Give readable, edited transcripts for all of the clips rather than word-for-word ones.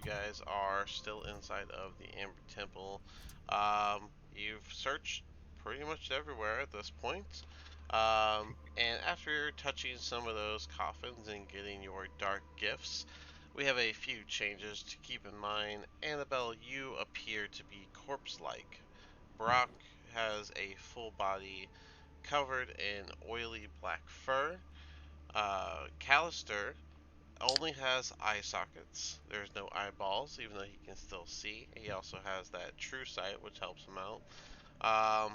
guys are still inside of the Amber Temple. You've searched pretty much everywhere at this point. And after touching some of those coffins and getting your dark gifts, we have a few changes to keep in mind. Annabelle, you appear to be corpse-like. Brock has a full body covered in oily black fur. Callister only has eye sockets. There's no eyeballs, even though he can still see. He also has that true sight, which helps him out. Um,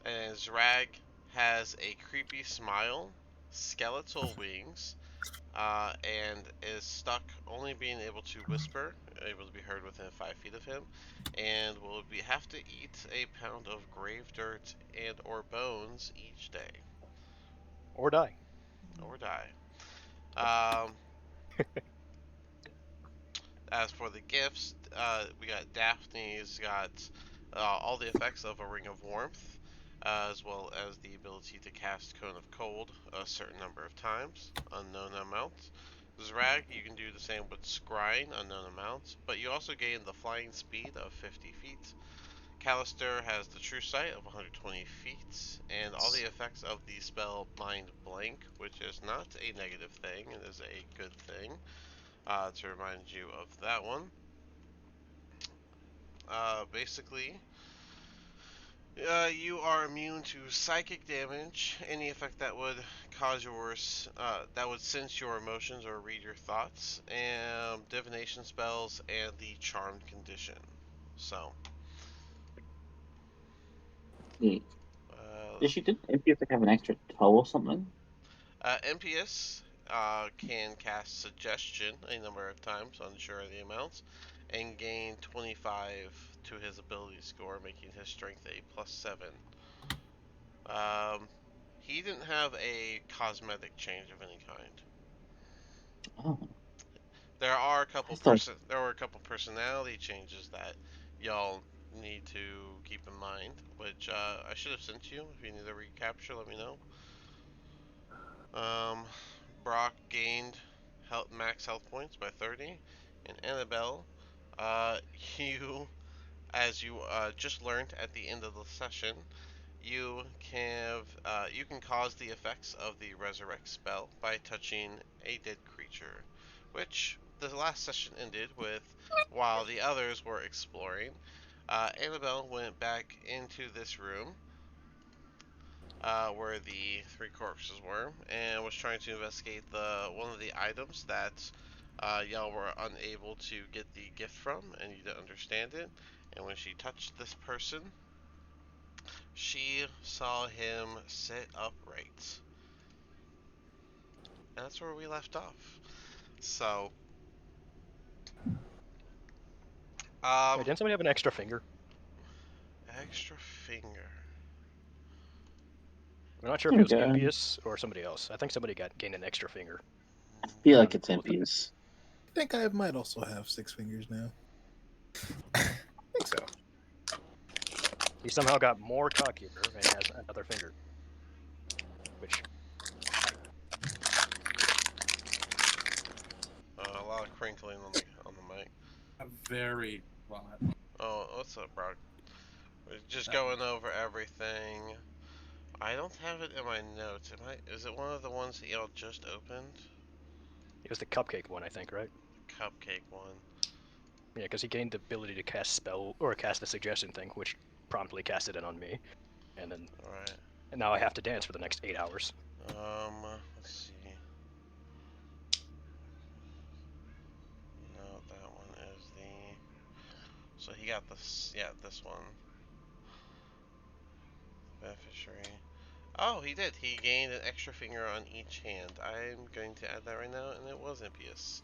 and Zrag has a creepy smile, skeletal wings, and is stuck only being able to whisper, able to be heard within 5 feet of him, and will have to eat a pound of grave dirt and or bones each day, Or die. or die. Um, As for the gifts, we got Daphne's got all the effects of a Ring of Warmth, as well as the ability to cast Cone of Cold a certain number of times, unknown amounts. Zrag, you can do the same with Scrying, unknown amounts, but you also gain the flying speed of 50 feet. Callister has the true sight of 120 feet, and all the effects of the spell Mind Blank, which is not a negative thing, it is a good thing, to remind you of that one. Basically, you are immune to psychic damage, any effect that would cause that would sense your emotions or read your thoughts, and divination spells, and the charmed condition. So, Hmm. uh, Did Impious have an extra toe or something? MPS can cast Suggestion a number of times, unsure of the amounts, and gain 25 to his ability score, making his strength a +7. Um, he didn't have a cosmetic change of any kind. Oh, I thought. There were a couple personality changes that y'all need to keep in mind, which I should have sent you. If you need a recapture, let me know. Um, Brock gained max health points by 30, and Annabelle, uh, you, as you just learned at the end of the session, you can cause the effects of the resurrect spell by touching a dead creature, which the last session ended with while the others were exploring. Annabelle went back into this room where the three corpses were and was trying to investigate the one of the items that y'all were unable to get the gift from, and you didn't understand it. And when she touched this person, she saw him sit upright. And that's where we left off. So, Wait, um, didn't somebody have an extra finger? extra finger. I'm not sure if it was Okay. Impious or somebody else. I think somebody gained an extra finger. I feel I'll like have it's to look at it. Impious. I think I might also have 6 fingers now. I think so. He somehow got more cockier and has another finger. Which, A lot of crinkling on the mic. A very lot. Oh, what's up, Brock? We're just That going over everything. I don't have it in my notes. Is it one of the ones that y'all just opened? it was the cupcake one, I think, right? Cupcake one. Yeah, because he gained the ability to cast spell or cast the suggestion thing, which promptly casted it on me, and then Alright. and now I have to dance for the next 8 hours. Let's see. No, that one is the. So he got this. Yeah, this one. Beneficiary. Oh, he did. He gained an extra finger on each hand. I'm going to add that right now, and it was impious.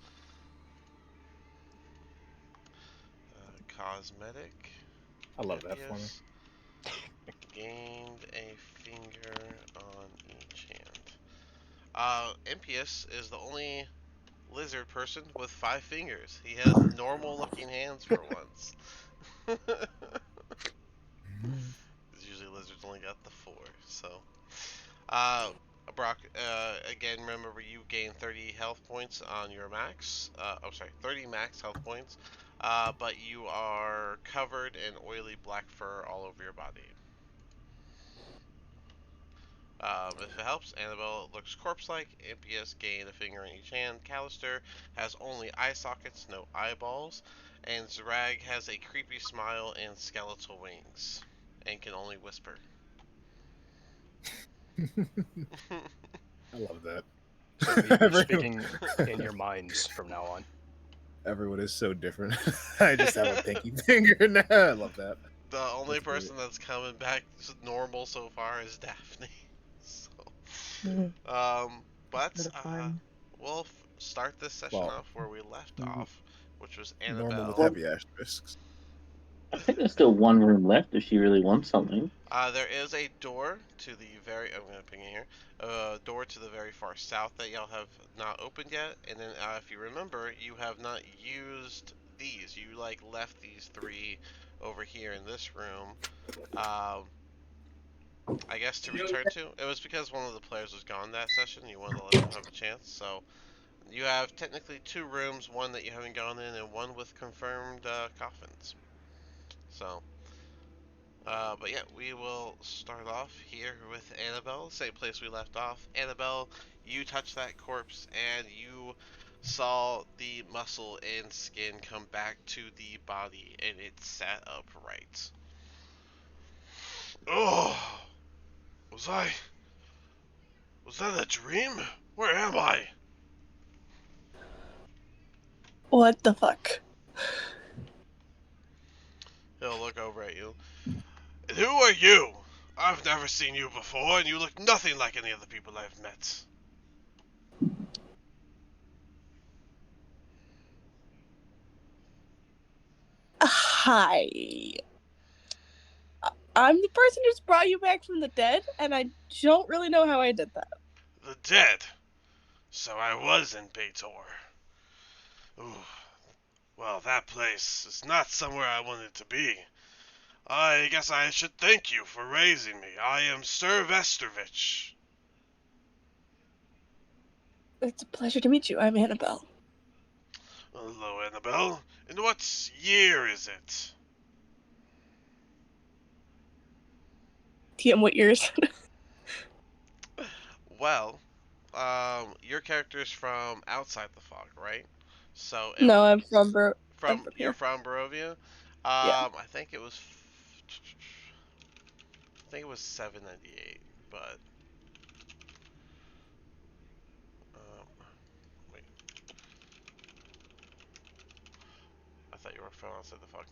Cosmetic. I love that for me. Impious. Gained a finger on each hand. Impious is the only lizard person with 5 fingers. He has normal looking hands for once. Usually lizards only got the 4, so. Brock, again, remember you gain 30 health points on your max. 30 max health points. But you are covered in oily black fur all over your body. If it helps, Annabelle looks corpse-like. Impious gain a finger in each hand. Callister has only eye sockets, no eyeballs. And Zrag has a creepy smile and skeletal wings. And can only whisper. I love that. So you're speaking in your minds from now on. Everyone is so different. I just have a pinky finger now. I love that. The only That's person great. that's coming back normal so far is Daphne. So, Mm, but bit of fun. we'll start this session Well, off where we left Mhm. off, which was normal with Annabelle. Well, heavy asterisks. I think there's still one room left if she really wants something. There is a door to the very. I'm gonna ping it here. Door to the very far south that y'all have not opened yet. And then, if you remember, you have not used these. You like left these three over here in this room. Um, I guess to return to. It was because one of the players was gone that session. You wanted to let them have a chance. So you have technically two rooms. One that you haven't gone in, and one with confirmed coffins. So. But yeah, we will start off here with Annabelle, same place we left off. Annabelle, you touched that corpse and you saw the muscle and skin come back to the body and it sat upright. Oh, was I? Was that a dream? Where am I? What the fuck? He'll look over at you. And who are you? I've never seen you before and you look nothing like any of the people I've met. Hi. I'm the person who's brought you back from the dead, and I don't really know how I did that. The dead. So I was in Baitor. Ooh. Well, that place is not somewhere I wanted to be. I guess I should thank you for raising me. I am Sir Vestovich. It's a pleasure to meet you. I'm Annabelle. Hello, Annabelle. And what year is it? TM, what years? Well, your character is from outside the fog, right? So it No, was I'm from from you're here. from Barovia. Yeah. I think it was 798, but wait, I thought you were from outside the fog.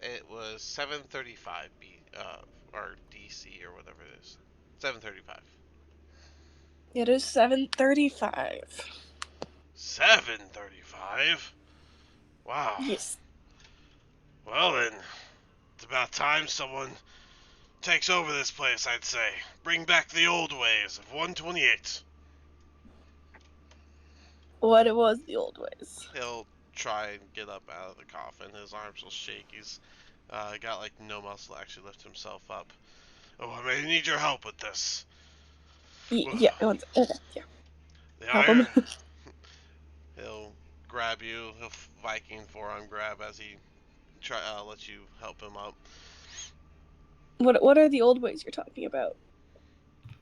It was 735 or DC or whatever it is. 735. It is 7:35. 735? Wow. Yes. Well then, it's about time someone takes over this place, I'd say. Bring back the old ways of 128. What it was the old ways. He'll try and get up out of the coffin. His arms will shake. He's got like no muscle to actually lift himself up. Oh, I may need your help with this. Yeah, okay, yeah. The Help him. iron. He'll grab you. He'll Viking forearm grab as he lets you help him up. What are the old ways you're talking about? You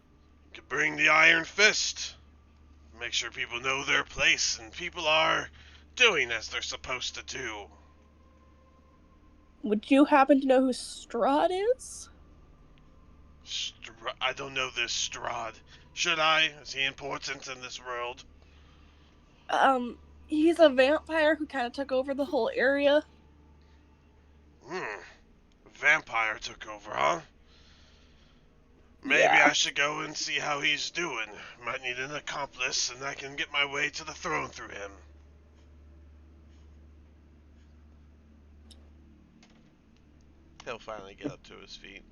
could bring the iron fist. Make sure people know their place and people are doing as they're supposed to do. Would you happen to know who Strahd is? I don't know this Strahd. Should I? Is he important in this world? He's a vampire who kind of took over the whole area. Vampire took over, huh? Maybe Yeah. I should go and see how he's doing. Might need an accomplice, and I can get my way to the throne through him. He'll finally get up to his feet.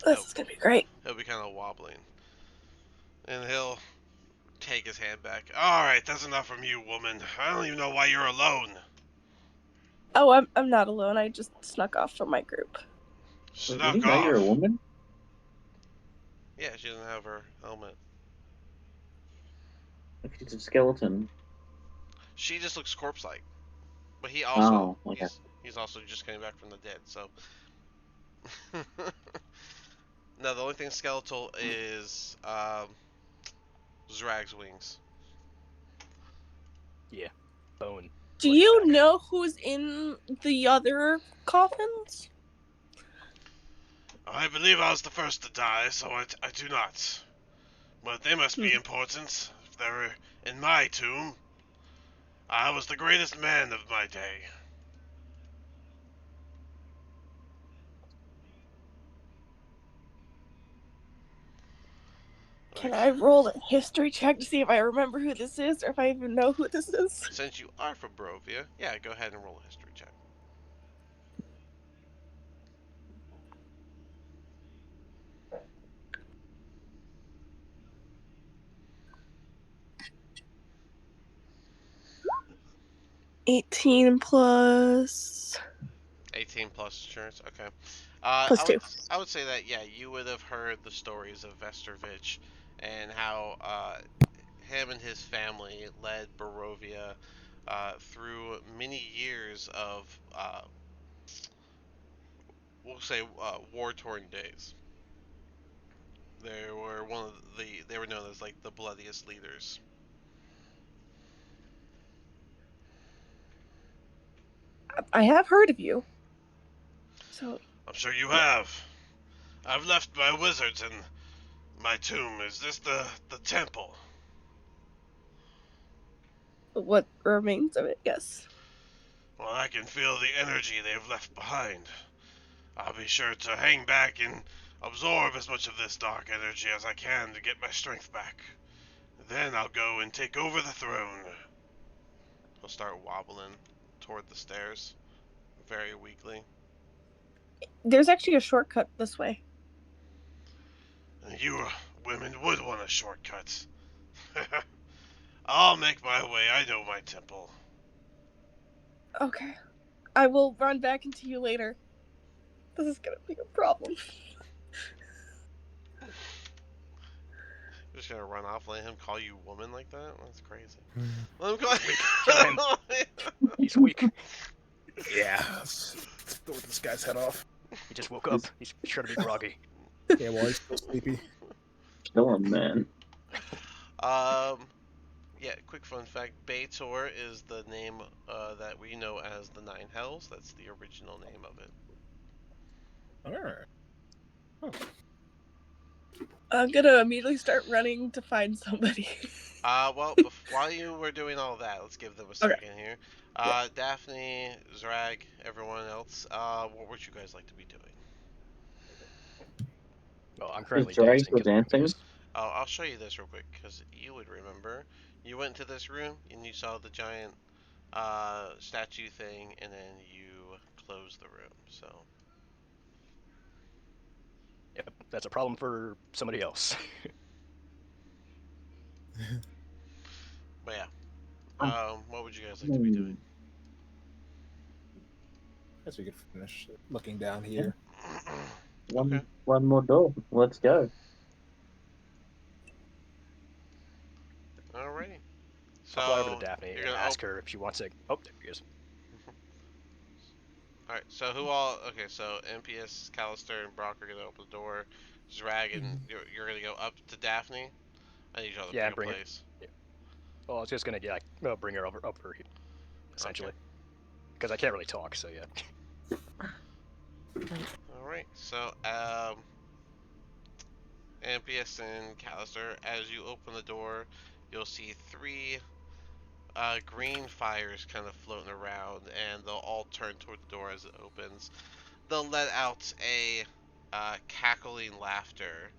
This is gonna be great. He'll be kind of wobbling. And he'll take his hand back. Alright, that's enough from you, woman. I don't even know why you're alone. Oh, I'm not alone. I just snuck off from my group. Did Snuck you know you're a off. woman? Yeah, she doesn't have her helmet. If she's a skeleton. She just looks corpse-like. But he also, Oh, okay. he's also just coming back from the dead, so. No, the only thing skeletal is Zrag's wings. Yeah, bone. Do What's you back? know who's in the other coffins? I believe I was the first to die, so I do not. But they must be Hmm. important. If they're in my tomb, I was the greatest man of my day. Can Like, I roll a history check to see if I remember who this is or if I even know who this is? since you are from Barovia, yeah, go ahead and roll a history check. 18 plus 18 plus insurance. Okay. plus 2. I would say that yeah, you would have heard the stories of Vestorvich and how him and his family led Barovia through many years of we'll say war-torn days. They were one of they were known as like the bloodiest leaders. I have heard of you. So, I'm sure you yeah. have. I've left my wizards in my tomb. Is this the temple? What remains of it, yes. Well, I can feel the energy they've left behind. I'll be sure to hang back and absorb as much of this dark energy as I can to get my strength back. Then I'll go and take over the throne. He'll start wobbling toward the stairs, very weakly. There's actually a shortcut this way. And you women would want a shortcut. I'll make my way. I know my temple. Okay. I will run back into you later. This is gonna be a problem. You're just gonna run off, let him call you woman like that? That's crazy. Mm. Let him call Kill him. He's weak. Yeah. Let's throw this guy's head off. He just woke up. He's sure to be groggy. Yeah, well, he's still sleepy. Still a man. Um, yeah, quick fun fact. Baator is the name that we know as the Nine Hells. That's the original name of it. Alright. I'm gonna immediately start running to find somebody. Well, while you were doing all that, let's give them a Okay. second here. Daphne, Zrag, everyone else, what would you guys like to be doing? Well, I'm Is currently Drake dancing still because I'm dancing? confused. I'll show you this real quick, because you would remember. You went into this room, and you saw the giant statue thing, and then you closed the room, so... Yep, that's a problem for somebody else. But yeah. What would you guys like to be Hmm. doing? Guess we could finish looking down here. Okay. One more door. Let's go. Alrighty. I'll fly over to So, Daphne you're and gonna ask her if she wants to. Oh, there he is. Alright, so who all... Okay, so MPS, Callister, and Brock are gonna open the door. Zrag and you're gonna go up to Daphne. I need y'all to Yeah, pick a bring it. place. Yeah. Well, I was just gonna bring her over here, essentially, Okay. because I can't really talk. So yeah. Alright, so MPS and Callister, as you open the door, you'll see three green fires kind of floating around, and they'll all turn toward the door as it opens. They'll let out a cackling laughter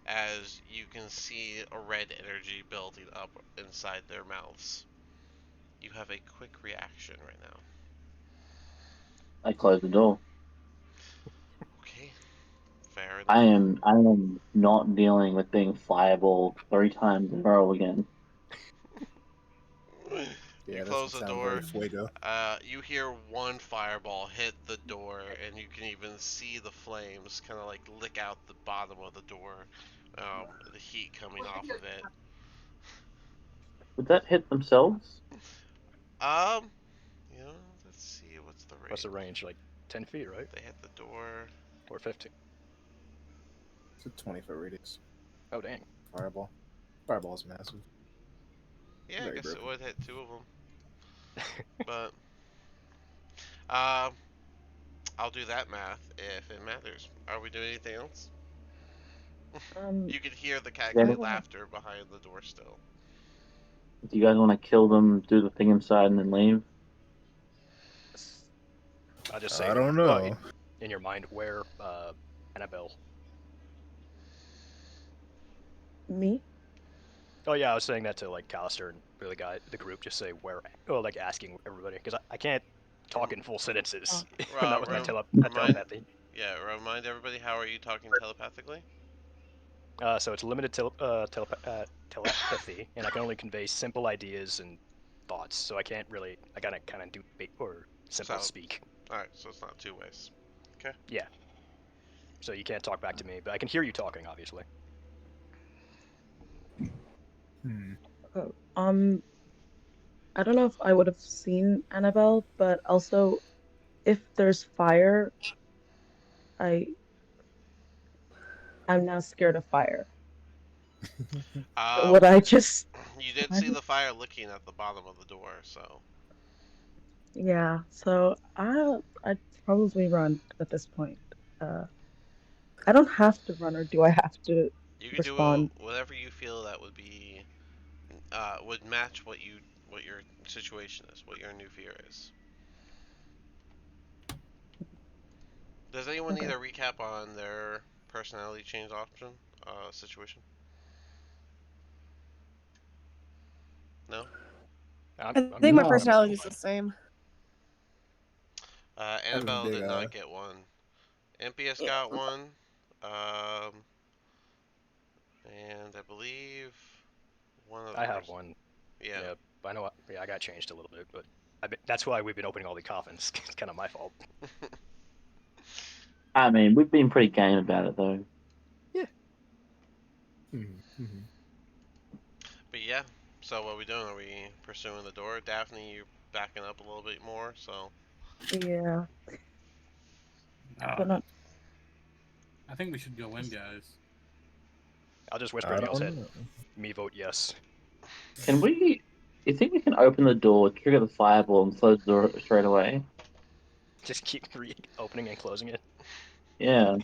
as you can see a red energy building up inside their mouths. You have a quick reaction right now. I close the door. Okay, fair I enough. am not dealing with being fireball 3 times in a row again. You Yeah, close doesn't the sound very door. fuego. You hear one fireball hit the door, and you can even see the flames kind of like lick out the bottom of the door. The heat coming off of it. Would that hit themselves? Um, you know, let's see what's the What's range. the range? Like 10 feet, right? They hit the door. Or 15? It's a 20-foot radius. Oh, dang. Fireball. Fireball is massive. Yeah, I Very guess it broken. would hit two of them. But um, I'll do that math if it matters. Are we doing anything else? You can hear the cackling anyone- laughter behind the door still. Do you guys want to kill them, do the thing inside, and then leave? I'll just say I to don't him, know. in your mind, where Annabelle? Me? Oh yeah, I was saying that to like Callister and the group. Just say where, or like asking everybody, because I can't talk in full sentences. Not with my Remind, telepathy. yeah, remind everybody, how are you talking telepathically? So it's limited telepathy, and I can only convey simple ideas and thoughts. So I can't really. I gotta kind of do or simple So- speak. Alright, so it's not two ways. Okay. Yeah. So you can't talk back to me, but I can hear you talking, obviously. Hmm. I don't know if I would have seen Annabelle, but also if there's fire, I I'm now scared of fire. Um, Would I just you did see the fire licking at the bottom of the door, so yeah, so I'd probably run at this point. Uh I don't have to run, or do I have to you could do respond? whatever you feel that would be would match what your situation is, what your new fear is. Does anyone need Okay. a recap on their personality change option situation? No. I'm, I I'm think good. my No. personality is the same. That was a Annabelle big did not get one. MPS Yeah. got one. And I believe one other I have person. one. Yeah. Yeah, I know. Yeah, I got changed a little bit, but that's why we've been opening all the coffins. It's kind of my fault. I mean, we've been pretty game about it, though. Mm-hmm. But yeah. So what are we doing? Are we pursuing the door? Daphne, you're backing up a little bit more, so Yeah, Uh, but not I think we should go in, guys. I'll just whisper I in y'all's don't head. know. Me vote yes. Can we? You think we can open the door, trigger the fireball, and close the door straight away? Just keep opening and closing it. Yeah.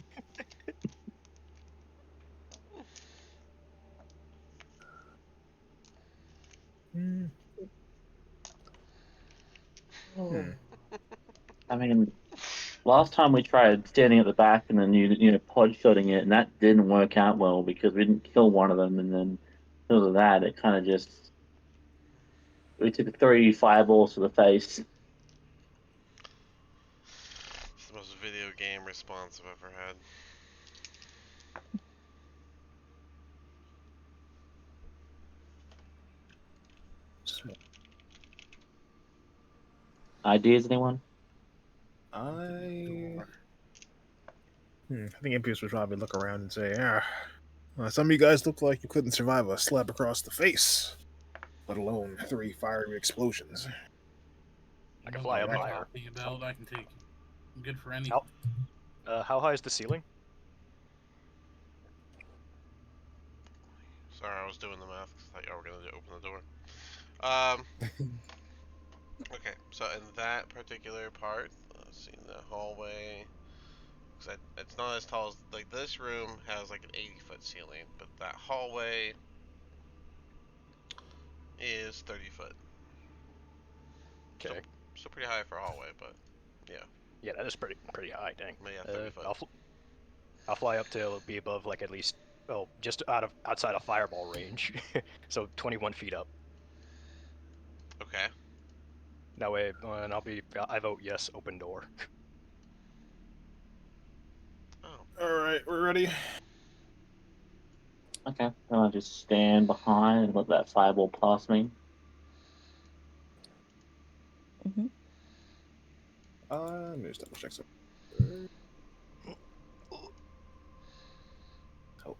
Hmm. Hmm. I mean, last time we tried standing at the back and then pod shotting it, and that didn't work out well because we didn't kill one of them, and then because of that, it kind of just we took 3 fireballs to the face. it's the most video game response I've ever had. Small. Ideas, anyone? I think MPS would probably look around and say, some of you guys look like you couldn't survive a slap across the face, let alone 3 fiery explosions. I You can know fly what up I'm higher. talking about. I can take it. I'm good for anything. How high is the ceiling? Sorry, I was doing the math 'cause I thought y'all were gonna open the door. Um. Okay, so in that particular part, let's see, the hallway. Cause it's not as tall as like this room has like an 80-foot ceiling, but that hallway is 30 foot. So, Okay. so pretty high for a hallway, but yeah. Yeah, that is pretty high. Dang. But yeah, 30 foot. I'll fly up to be above like at least just outside of fireball range, so 21 feet up. Okay. That way, and I vote yes. Open door. Oh. Alright, we're ready. Okay, I'll just stand behind and let that fireball pass me. Let me just double check something. Oh,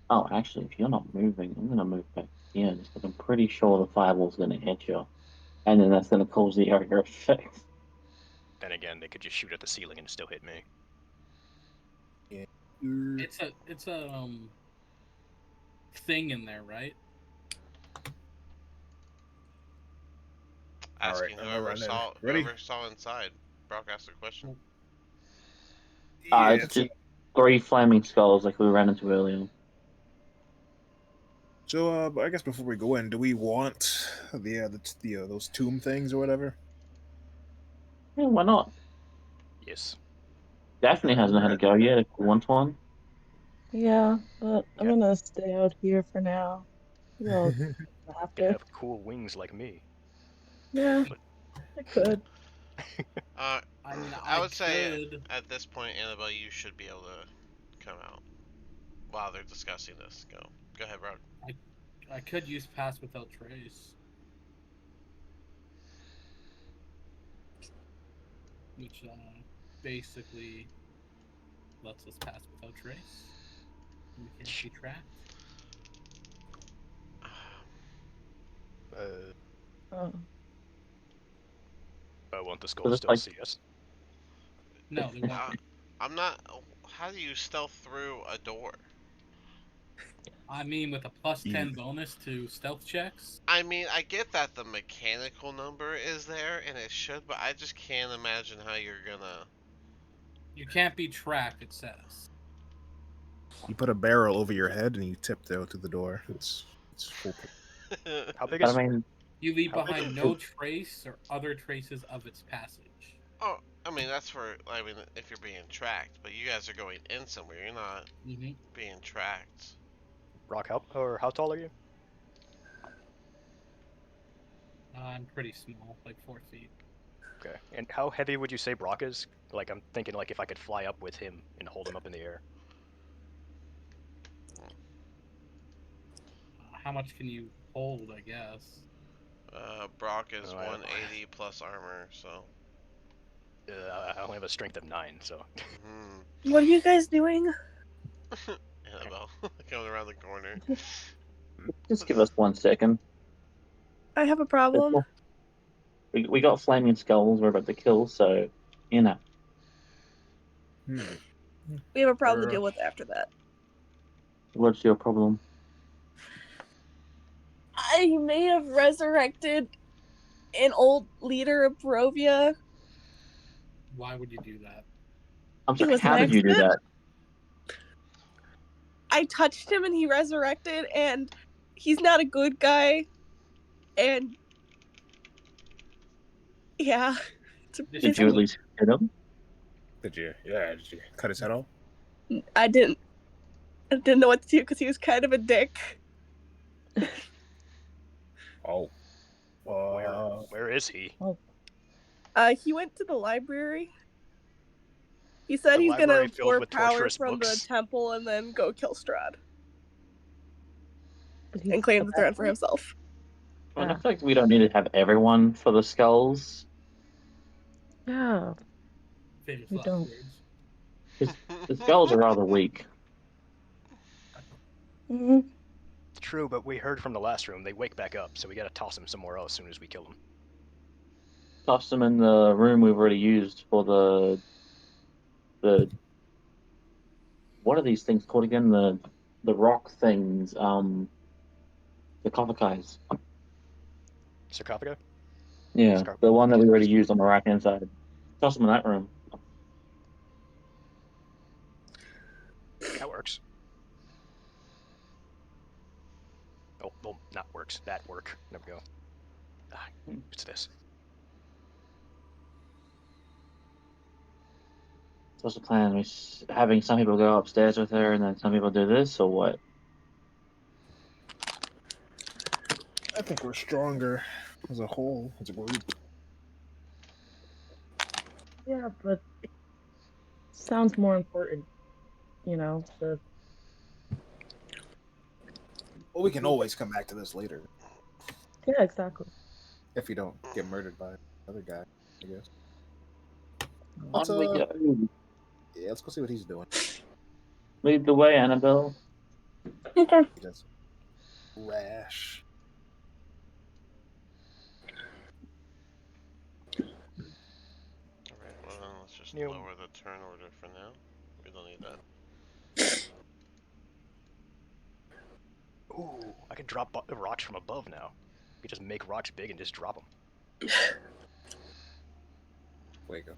Oh, actually, if you're not moving, I'm gonna move back here because I'm pretty sure the fireball's gonna hit you, and then that's gonna cause the area effect. Then again, they could just shoot at the ceiling and still hit me. It's a thing in there, right? all right. Asking I'm gonna run in. Ready? whoever saw inside. Brock asked a question. Yeah, It's just 3 flaming skulls like we ran into earlier. So, I guess before we go in, do we want those tomb things or whatever? Yeah, why not? Yes. Daphne hasn't had a go yet. If you want one. Yeah, but I'm Yeah. gonna stay out here for now. You all have You to. have cool wings like me. Yeah, But I could. I mean, I I would say could. at this point, Annabelle, you should be able to come out while they're discussing this. Go ahead, Brock. I could use pass without trace, which basically lets us pass without trace. We can't be tracked. uh, Oh. won't the So skulls it's still like see us? No, they won't. I'm not. How do you stealth through a door? I mean, with a plus Yeah. 10 bonus to stealth checks. I mean, I get that the mechanical number is there and it should, but I just can't imagine how you're gonna. You can't be tracked, it says. You put a barrel over your head and you tiptoe to the door. It's full. How big but is? I mean, You leave How big behind is- no trace or other traces of its passage. Oh, I mean that's for. I mean, if you're being tracked, but you guys are going in somewhere. You're not Mm-hmm. being tracked. Rock, how tall are you? I'm pretty small, like 4 feet. Okay. And how heavy would you say Brock is? Like, I'm thinking like if I could fly up with him and hold him up in the air. How much can you hold, I guess? Brock is Oh, 180 plus armor, so. I only have a strength of 9, so. What are you guys doing? Annabelle coming around the corner. just give us 1 second. I have a problem. We got flaming skulls we're about to kill, so you know. We have a problem to Sure. deal with after that. What's your problem? I may have resurrected an old leader of Barovia. Why would you do that? I'm It sorry, was an how did you do accident. that? I touched him and he resurrected, and he's not a good guy. And yeah, Did you at least hit him? Did you? Yeah. Did you cut his head off? I didn't know what to do because he was kind of a dick. Oh. Where is he? He went to the library. He said The he's gonna library filled absorb with power torturous from the books? temple and then go kill Strahd Did he and claim come the back throne for up? himself. I mean, I feel like we don't need to have everyone for the skulls. Yeah, Famous we last don't. words. The skulls are rather weak. Hmm. True, but we heard from the last room they wake back up, so we gotta toss them somewhere else as soon as we kill them. Toss them in the room we've already used for the what are these things called again? The rock things. The sarcophagus. Sarcophagus? Yeah, Scar- the one that we already yes. used on the right hand side. Toss them in that room. That works. Oh, well, not works. That work. There we go. Ah, it's this. So what's the plan? We having some people go upstairs with her, and then some people do this, or what? I think we're stronger as a whole, as a group. Yeah, but it sounds more important, the Well, we can always come back to this later yeah, exactly. if you don't get murdered by it. Other guy, I guess. Let's On we go. yeah, let's go see what he's doing. Lead the way, Annabelle. Okay. He does rash. Alright, well then let's just Yep. lower the turn order for now. We don't need that. Ooh, I can drop rocks from above now. You just make rocks big and just drop them. Wake up.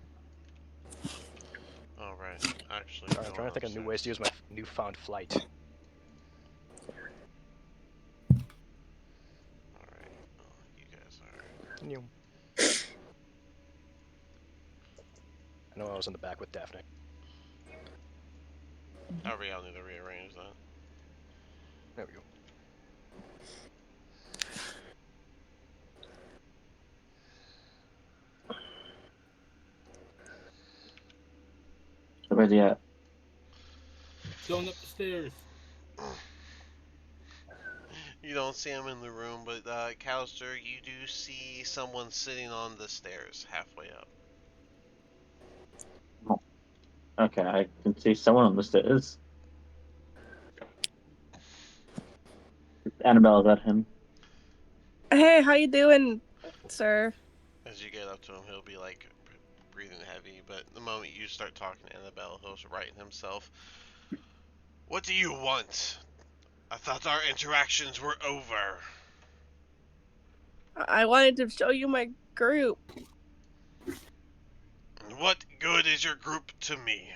Alright, actually I'm going trying to think of new ways to use my newfound flight. Alright, you guys are... New. I know I was in the back with Daphne. Alright, I'll need to rearrange that. There we go. Where's he at? Going up the stairs. You don't see him in the room, but Callister, you do see someone sitting on the stairs halfway up. Okay, I can see someone on the stairs. Annabelle, is that him? Hey, how you doing, sir? As you get up to him, he'll be like breathing heavy, but the moment you start talking to Annabelle, he'll right himself. What do you want? I thought our interactions were over. I wanted to show you my group. What good is your group to me?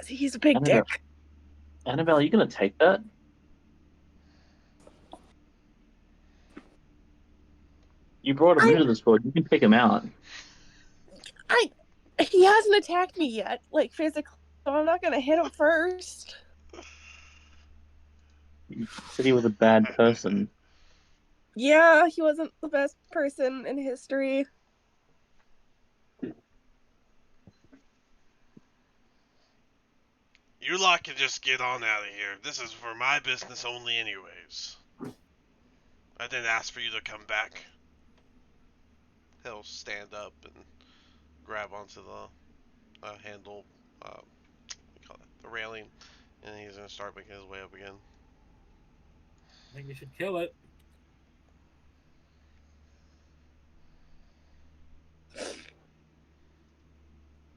He's a big Annabelle. dick. Annabelle, are you gonna take that? You brought him into this world. You can pick him out. He hasn't attacked me yet, like physically, so I'm not gonna hit him first. You said he was a bad person. Yeah, he wasn't the best person in history. You lot can just get on out of here. This is for my business only anyways. I didn't ask for you to come back. He'll stand up and grab onto the handle, what do you call it, the railing, and he's gonna start making his way up again. I think you should kill it.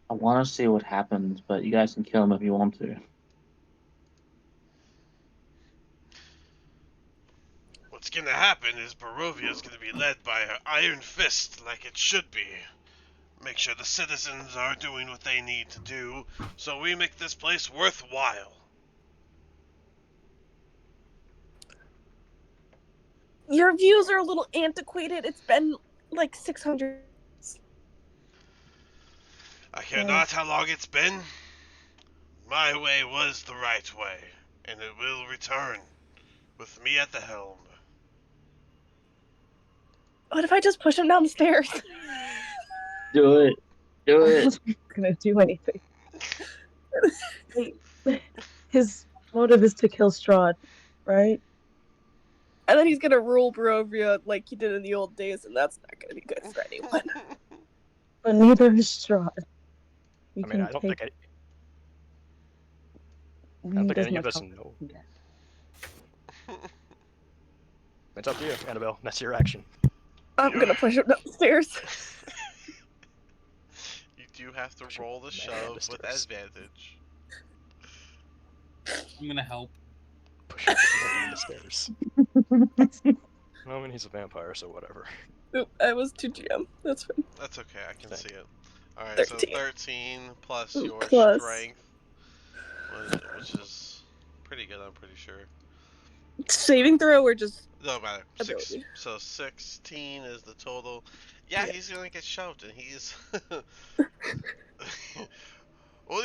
I want to see what happens, but you guys can kill him if you want to. What's gonna happen is Barovia's gonna be led by her iron fist like it should be. Make sure the citizens are doing what they need to do, so we make this place worthwhile. Your views are a little antiquated. It's been like 600 years. I care not how long it's been. My way was the right way, and it will return, with me at the helm. What if I just push him down the stairs? Do it. Do I it. wasn't gonna do anything. Wait, his motive is to kill Strahd, right? And then he's gonna rule Barovia like he did in the old days, and that's not gonna be good for anyone. But neither is Strahd. We I mean, can I don't take. think We I don't need think as any of much us help as know. we can get. It's up to you, Annabelle. That's your action. I'm gonna push him down the stairs. You do have to roll the Man, shove the with stairs. advantage. I'm gonna help. Push him down the stairs. I mean, he's a vampire, so whatever. Oop, I was 2 GM. That's fine. That's okay, I can Thank see it. Alright, 13. so 13 plus Ooh, your plus. strength, which is pretty good, I'm pretty sure. Saving throw or just No matter. ability? So 16 is the total. Yeah, Yeah. he's gonna get shoved, and he's. Well,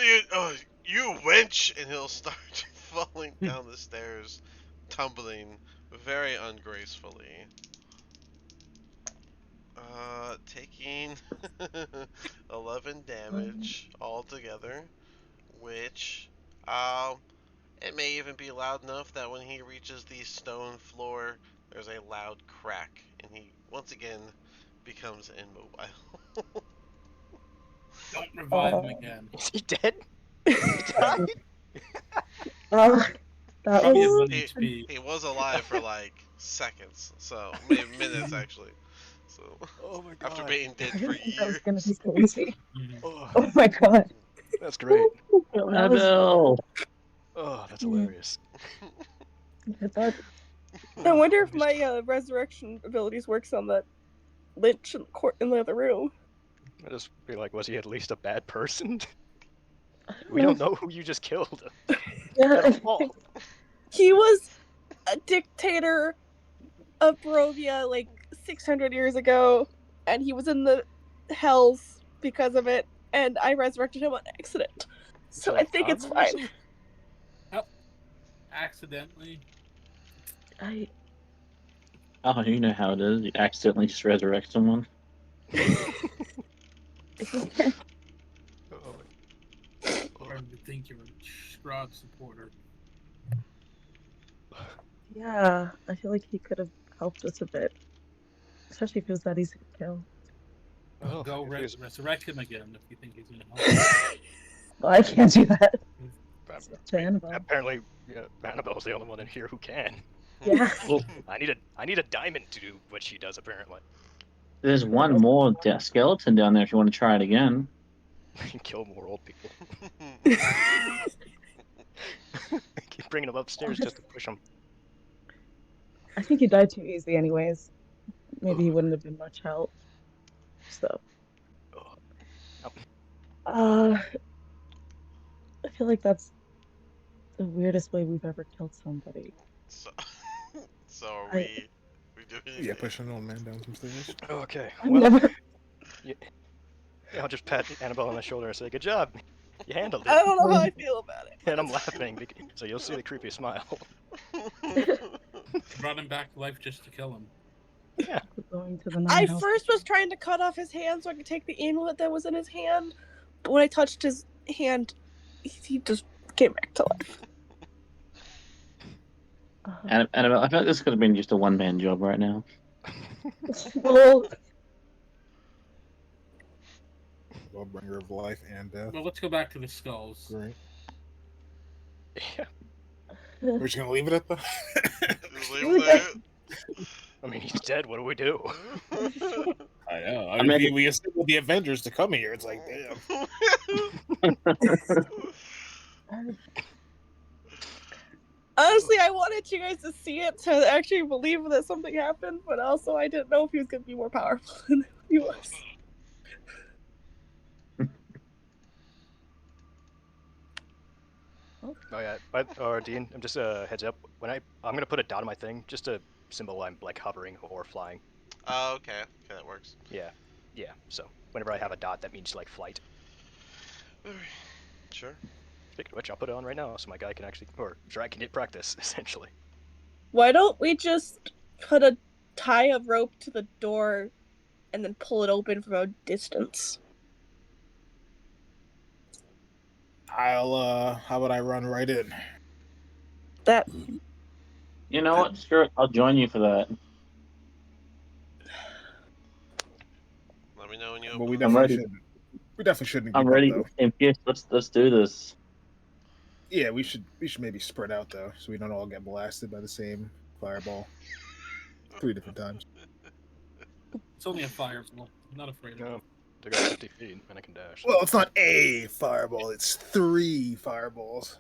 you wench, and he'll start falling down the stairs, tumbling very ungracefully. Taking 11 damage altogether, which, it may even be loud enough that when he reaches the stone floor, there's a loud crack, and he once again becomes immobile. Don't revive him again. Is he dead? He died? Uh, that Probably at was 1 he, HP. he was alive for like seconds, so maybe minutes actually. So Oh my after god. being I dead for didn't think that was gonna be years. so easy. Mhm. Oh, Oh my god. that's great. That was Annabelle! Oh, that's Yeah. hilarious. that. I wonder if my resurrection abilities works on that Lynch in the other room. I just be like, was he at least a bad person? I don't We know. don't know who you just killed Yeah, at all. He was a dictator of Barovia like 600 years ago, and he was in the hells because of it, and I resurrected him on accident. So I like think it's fine. communism? Accidentally. I. Oh, you know how it is. You accidentally just resurrect someone. Oh, Starting to think you're a Strahd supporter. Yeah, I feel like he could have helped us a bit, especially if he was that easy to kill. well, Go if he's, resurrect him again if you think he's gonna help. Well, I can't do that. I It's up to mean, Annabelle. apparently, yeah, Annabelle's the only one in here who can. Yeah. Well, I need a diamond to do what she does. Apparently, there's one more skeleton down there if you want to try it again. kill more old people. Keep bringing them upstairs just to push them. I think he died too easy, anyways. Maybe he wouldn't have been much help. So, uh, I feel like that's the weirdest way we've ever killed somebody. So, so are I, we doing Yeah, anything? pushing an old man down some stairs. Okay, I've well, never. yeah, I'll just pat Annabelle on the shoulder and say, "Good job, you handled I it." don't know how I feel about it. And I'm laughing, so you'll see the creepy smile. Brought him back to life just to kill him. Yeah. Going to the I nine house. first was trying to cut off his hand so I could take the amulet that was in his hand, but when I touched his hand, he just came back to life. Annabelle, I feel like this could have been just a one-man job right now. Well, Well, bringer of life and death. Well, let's go back to the skulls. Great. Yeah. We're just gonna leave it at that. Just leave him there. I mean, he's dead. What do we do? I know. I mean, we assembled the Avengers to come here. It's like, damn. Honestly, I wanted you guys to see it to actually believe that something happened, but also I didn't know if he was going to be more powerful than he was. Oh yeah, Dean, I'm just heads up. When I'm gonna put a dot on my thing just to symbol I'm like hovering or flying. Oh, okay. Okay, that works. Yeah. So whenever I have a dot, that means like flight. Alright. Sure. Speaking of which, I'll put it on right now so my guy can actually, or Strahd can get practice essentially. Why don't we just tie a rope to the door and then pull it open from a distance? How about I run right in? That You know what? Sure, I'll join you for that. Let me know when you But open we the I'm door. ready. definitely shouldn't I'm keep ready. up, though. MPS, let's do this. Yeah, we should maybe spread out though, so we don't all get blasted by the same fireball 3 different times. It's only a fireball. I'm not afraid of it. No, they got 50 feet and I can dash. Well, it's not a fireball; it's 3 fireballs.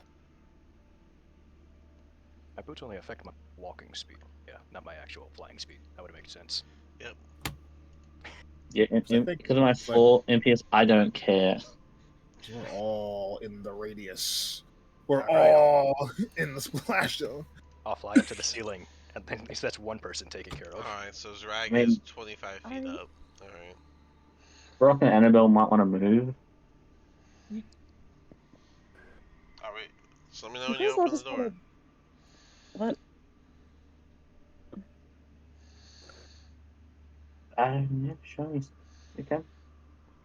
My boots only affect my walking speed. Yeah, not my actual flying speed. That would make sense. Yep. Yeah, So I think because of my full MPS, I don't care. we're all in the radius. We're Alright. all in the splash zone. I'll fly up to the ceiling, and then at least that's one person taken care of. Alright, so Zrag I mean, is 25 feet up. Alright. Brock and Annabelle might want to move. Alright. So let me know you when you guys all open the just door. wanna. What? Yeah, sure. You can.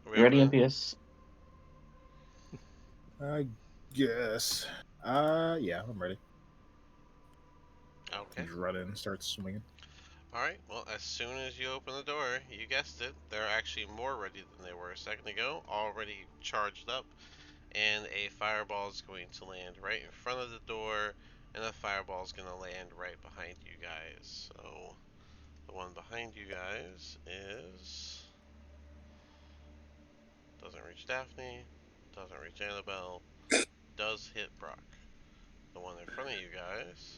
Are we You ready, opening? MPS? I guess. Yeah, I'm ready. Okay. Just run in and start swinging. Alright, well, as soon as you open the door, you guessed it, they're actually more ready than they were a second ago, already charged up, and a fireball is going to land right in front of the door, and a fireball is going to land right behind you guys. So, the one behind you guys is... doesn't reach Daphne, doesn't reach Annabelle, does hit Brock. The one in front of you guys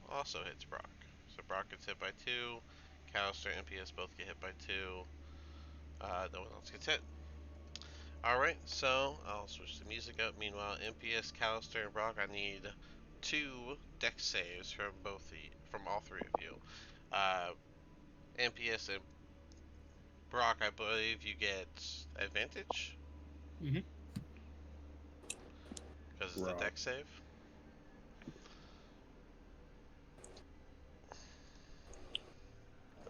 also hits Brock. So Brock gets hit by 2, Callister and PS both get hit by 2, no one else gets hit. Alright, so I'll switch the music up. Meanwhile, MPS, Callister, and Brock, I need 2 dex saves from from all 3 of you. MPS and Brock, I believe you get advantage Mm-hmm. because it's a Brock. dex save.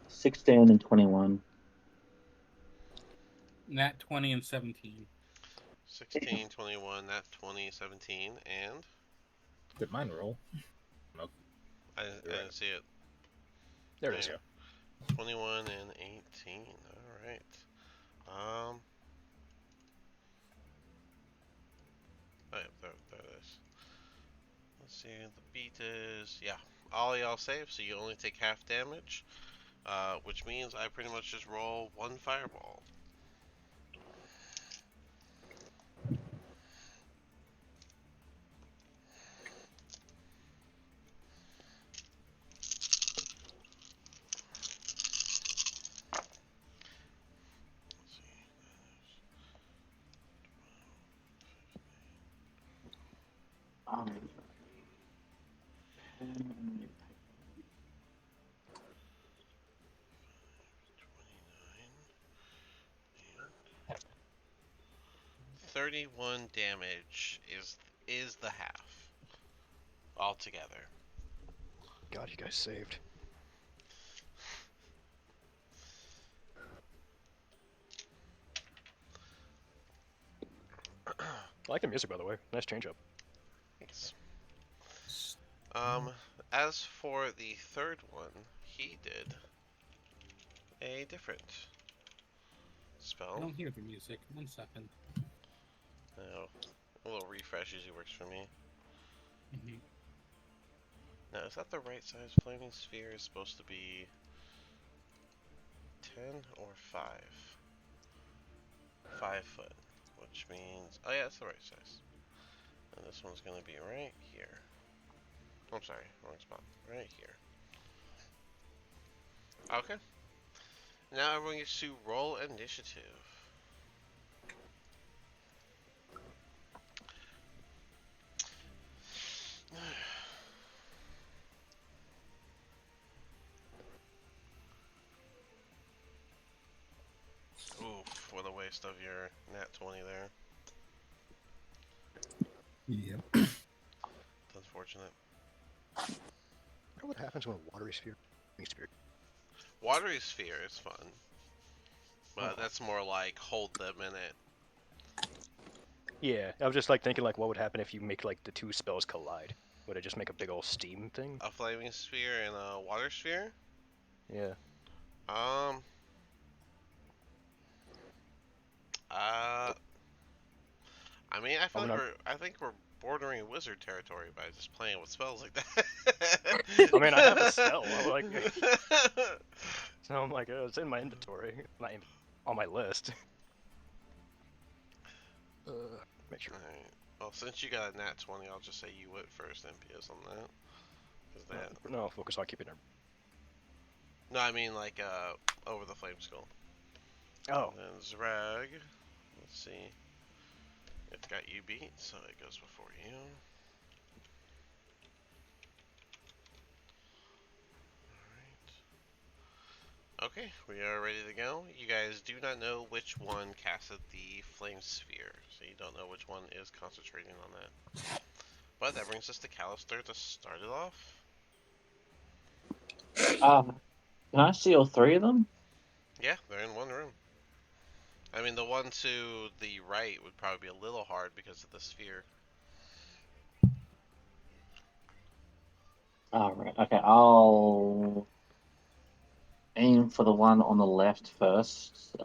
16 and 21. Nat 20 and 17. 16, 21, nat 20, 17, and Did mine roll? No. I You're right. didn't see it. There it is. There. 21 and 18. Alright. Oh, yeah, there it is. Let's see, the beat is, yeah, all y'all save, so you only take half damage, which means I pretty much just roll 1 fireball. Let's see, Um, 31 damage is the half altogether. God, you guys saved. I like the music, by the way. Nice change up. Thanks. As for the third one, he did a different I spell. don't hear the music. 1 second. No, a little refresh usually works for me. Mm-hmm. Now, is that the right size? Flaming sphere is supposed to be 10 or 5? 5 foot, which means, oh yeah, it's the right size. And this one's gonna be right here. I'm sorry, wrong spot. Right here. Okay. Now everyone gets to roll initiative. Oof, what a waste of your nat 20 there. Yep. It's unfortunate. I wonder what happens when a watery sphere. Watery sphere is fun. But Oh. that's more like hold them in it. Yeah, I was just like thinking like what would happen if you make like the 2 spells collide? Would it just make a big old steam thing? A flaming sphere and a water sphere? Yeah. I mean, I think we're bordering wizard territory by just playing with spells like that. I mean, I have a spell. Like, so I'm like, oh, it's in my inventory, on my list. Make sure. Alright. Well, since you got a nat 20, I'll just say you went first, MPS, on that. Cause that... No, focus on keeping it. No, I mean, like, over the flame skull. Oh. And then Zrag. Let's see. It's got you beat, so it goes before you. Alright. Okay, we are ready to go. You guys do not know which one casted the flame sphere, so you don't know which one is concentrating on that. But that brings us to Callister to start it off. Can I see all 3 of them? Yeah, they're in one room. I mean, the one to the right would probably be a little hard because of the sphere. Alright, okay, I'll aim for the one on the left first.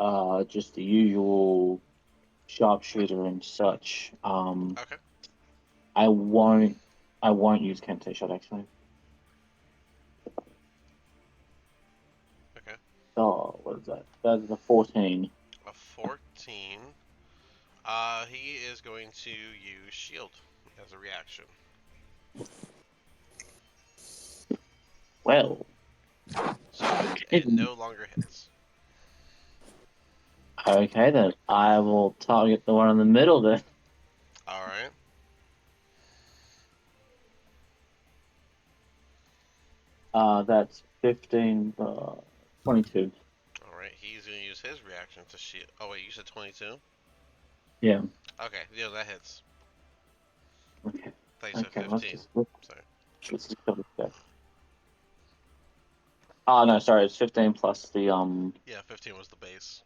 Just the usual sharpshooter and such. Okay. I won't use Kente shot actually. Okay. Oh, what is that? That's a 14. A 14. He is going to use shield as a reaction. Well, So it no longer hits. okay then. I will target the one in the middle then. All right. That's 15, 22. All right. He's going to use his reaction to shield. Oh wait, you said 22. Yeah. Okay. Yeah, that hits. Okay. I thought you said Okay. 15. Sorry. Let's just double check. Oh no, sorry. It's 15 plus the Yeah, 15 was the base.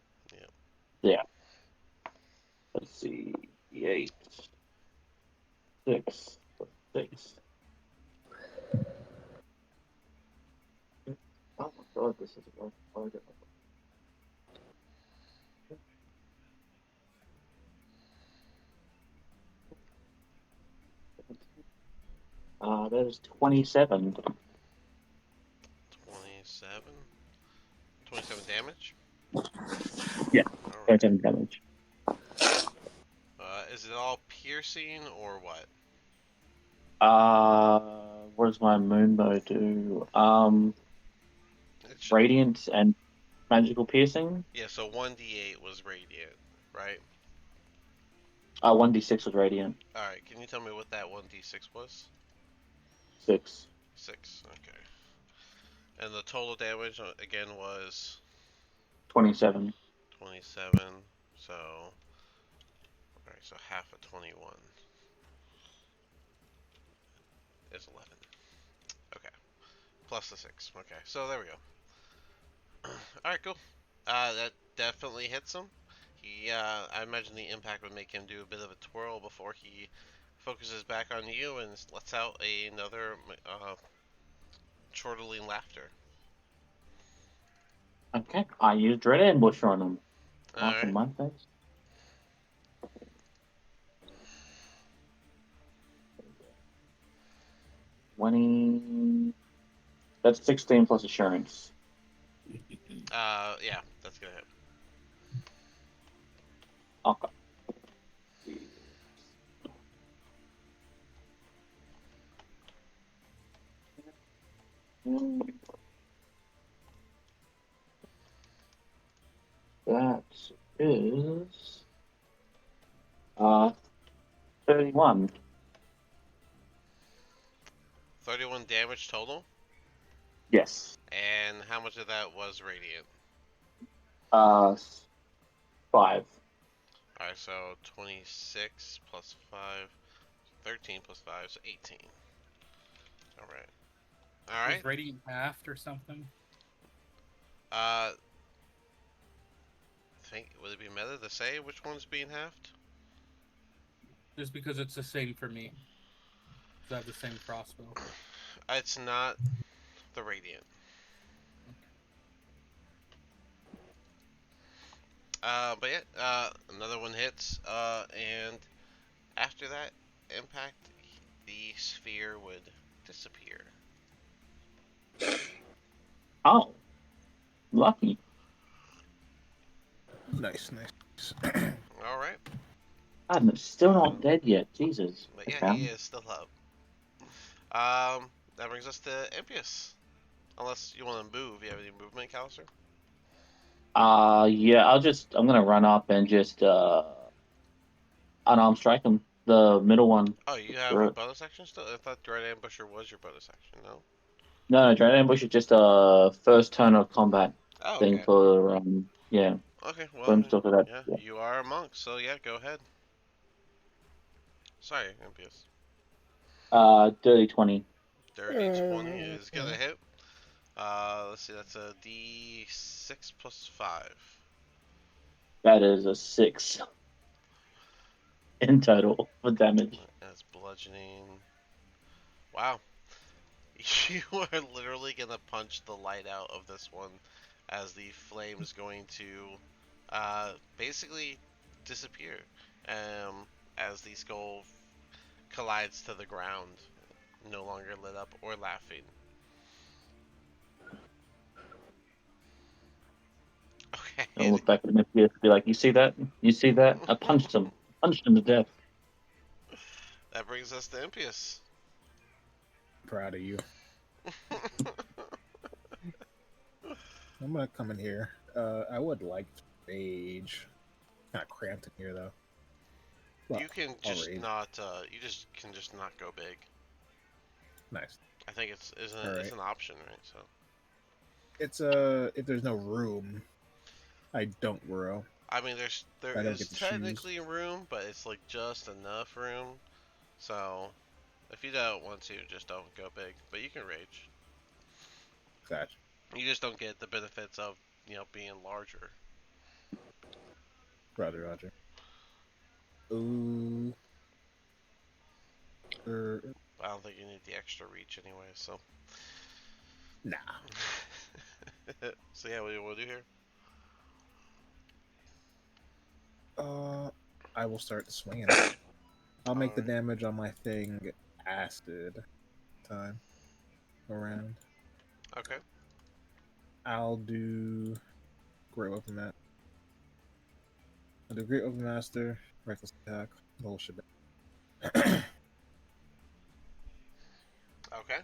Yeah. Let's see. 8, 6, 6. Oh my god, this is a lot. That is 27. 27. 27 damage. Yeah, All right. 27 damage. Is it all piercing or what? What does my moonbow do? It should. Radiant and magical piercing. Yeah. So 1d8 was radiant, right? 1d6 was radiant. All right. Can you tell me what that 1d6 was? 6. 6. Okay. And the total damage again was 27. 27. So, all right. So half of 21 is 11. Okay. Plus the 6. Okay. So there we go. All right. Cool. That definitely hits him. He, I imagine the impact would make him do a bit of a twirl before he focuses back on you and lets out another chortling laughter. Okay, I used Dread Ambush on him. All Off in right. my face. 20. That's 16 plus assurance. Yeah, that's gonna hit. Okay. That is 31. 31 damage total. Yes. And how much of that was radiant? 5. Alright, so 26 plus 5, 13 plus 5, so 18. Alright. Alright. Was radiant halved or something? Would it be meta to say which one's being halved? Just because it's the same for me. Because I have the same crossbow. It's not the radiant. But yeah, another one hits, and after that impact, the sphere would disappear. Oh. Lucky. Nice, nice. Alright. I'm still not dead yet. Jesus. But yeah, Okay. he is still up. That brings us to Impius. Unless you want to move. You have any movement, Callister? Yeah, I'm gonna run up and just unarmed strike him. The middle one. Oh, you have a bonus action still? I thought Dread Ambusher was your bonus action, no? No, Dragon Ambush is just a first turn of combat Oh, thing okay. for yeah. Okay, well, Stuff like that. yeah, Yeah. you are a monk, so yeah, go ahead. Sorry, Impius. Dirty 20. Dirty 20 is gonna hit. Let's see, that's a D6 plus 5. That is a 6 in total for damage. That's bludgeoning. Wow. You are literally gonna punch the light out of this one as the flame is going to basically disappear as the skull collides to the ground, no longer lit up or laughing. I'll Okay. look back at him and be like, "You see that? You see that? I punched him. Punched him to death." That brings us to Impius. Proud of you. I'm gonna come in here. I would like to rage. Kind of cramped in here though. Well, You can I'll just rage. not. You just can just not go big. Nice. I think it's isn't All it, it's right. an option, right? So It's if there's no room, I don't grow. I mean, there I don't is get to choose. technically room, but it's like just enough room. So if you don't want to, just don't go big. But you can rage. Gotcha. You just don't get the benefits of being larger. Roger, Roger. Ooh. I don't think you need the extra reach anyway. So Nah. so yeah, what do you want to do here? I will start swinging. I'll make the Alright. damage on my thing acid time around. Okay. I'll do Great Weapon Master. I'll do Great Weapon Master, Reckless Attack, the whole shit. Okay.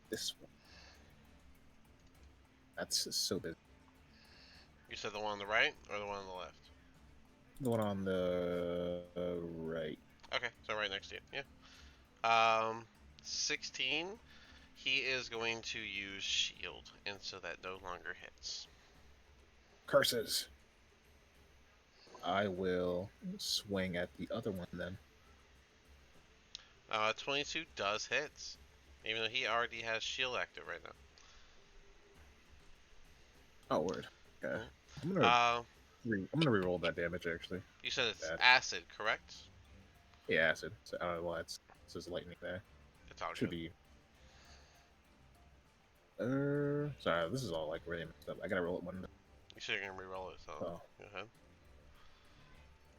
This one. That's so busy. You said the one on the right or the one on the left? The one on the right. Okay, so right next to you. Yeah. 16. He is going to use shield, and so that no longer hits. Curses. I will swing at the other one then. 22 does hit, even though he already has shield active right now. Oh, word. Okay. Mm-hmm. I'm gonna re-roll that damage actually. You said it's Bad. acid, correct? Yeah, acid. So I don't know why it says lightning there. It's all Should good. be. Sorry, this is all like really messed up. I gotta roll it one. You said you're gonna reroll it, so Oh. go ahead.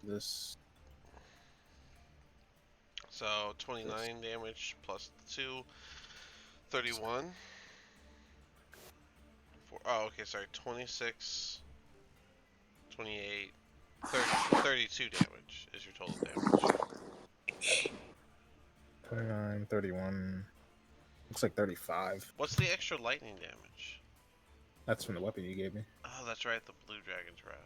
This. So 29 damage plus 2, 31. Okay, sorry, 26, 28, 30, 32 damage is your total damage. 29, 31. Looks like 35. What's the extra lightning damage? That's from the weapon you gave me. Oh, that's right, the Blue Dragon's Wrath.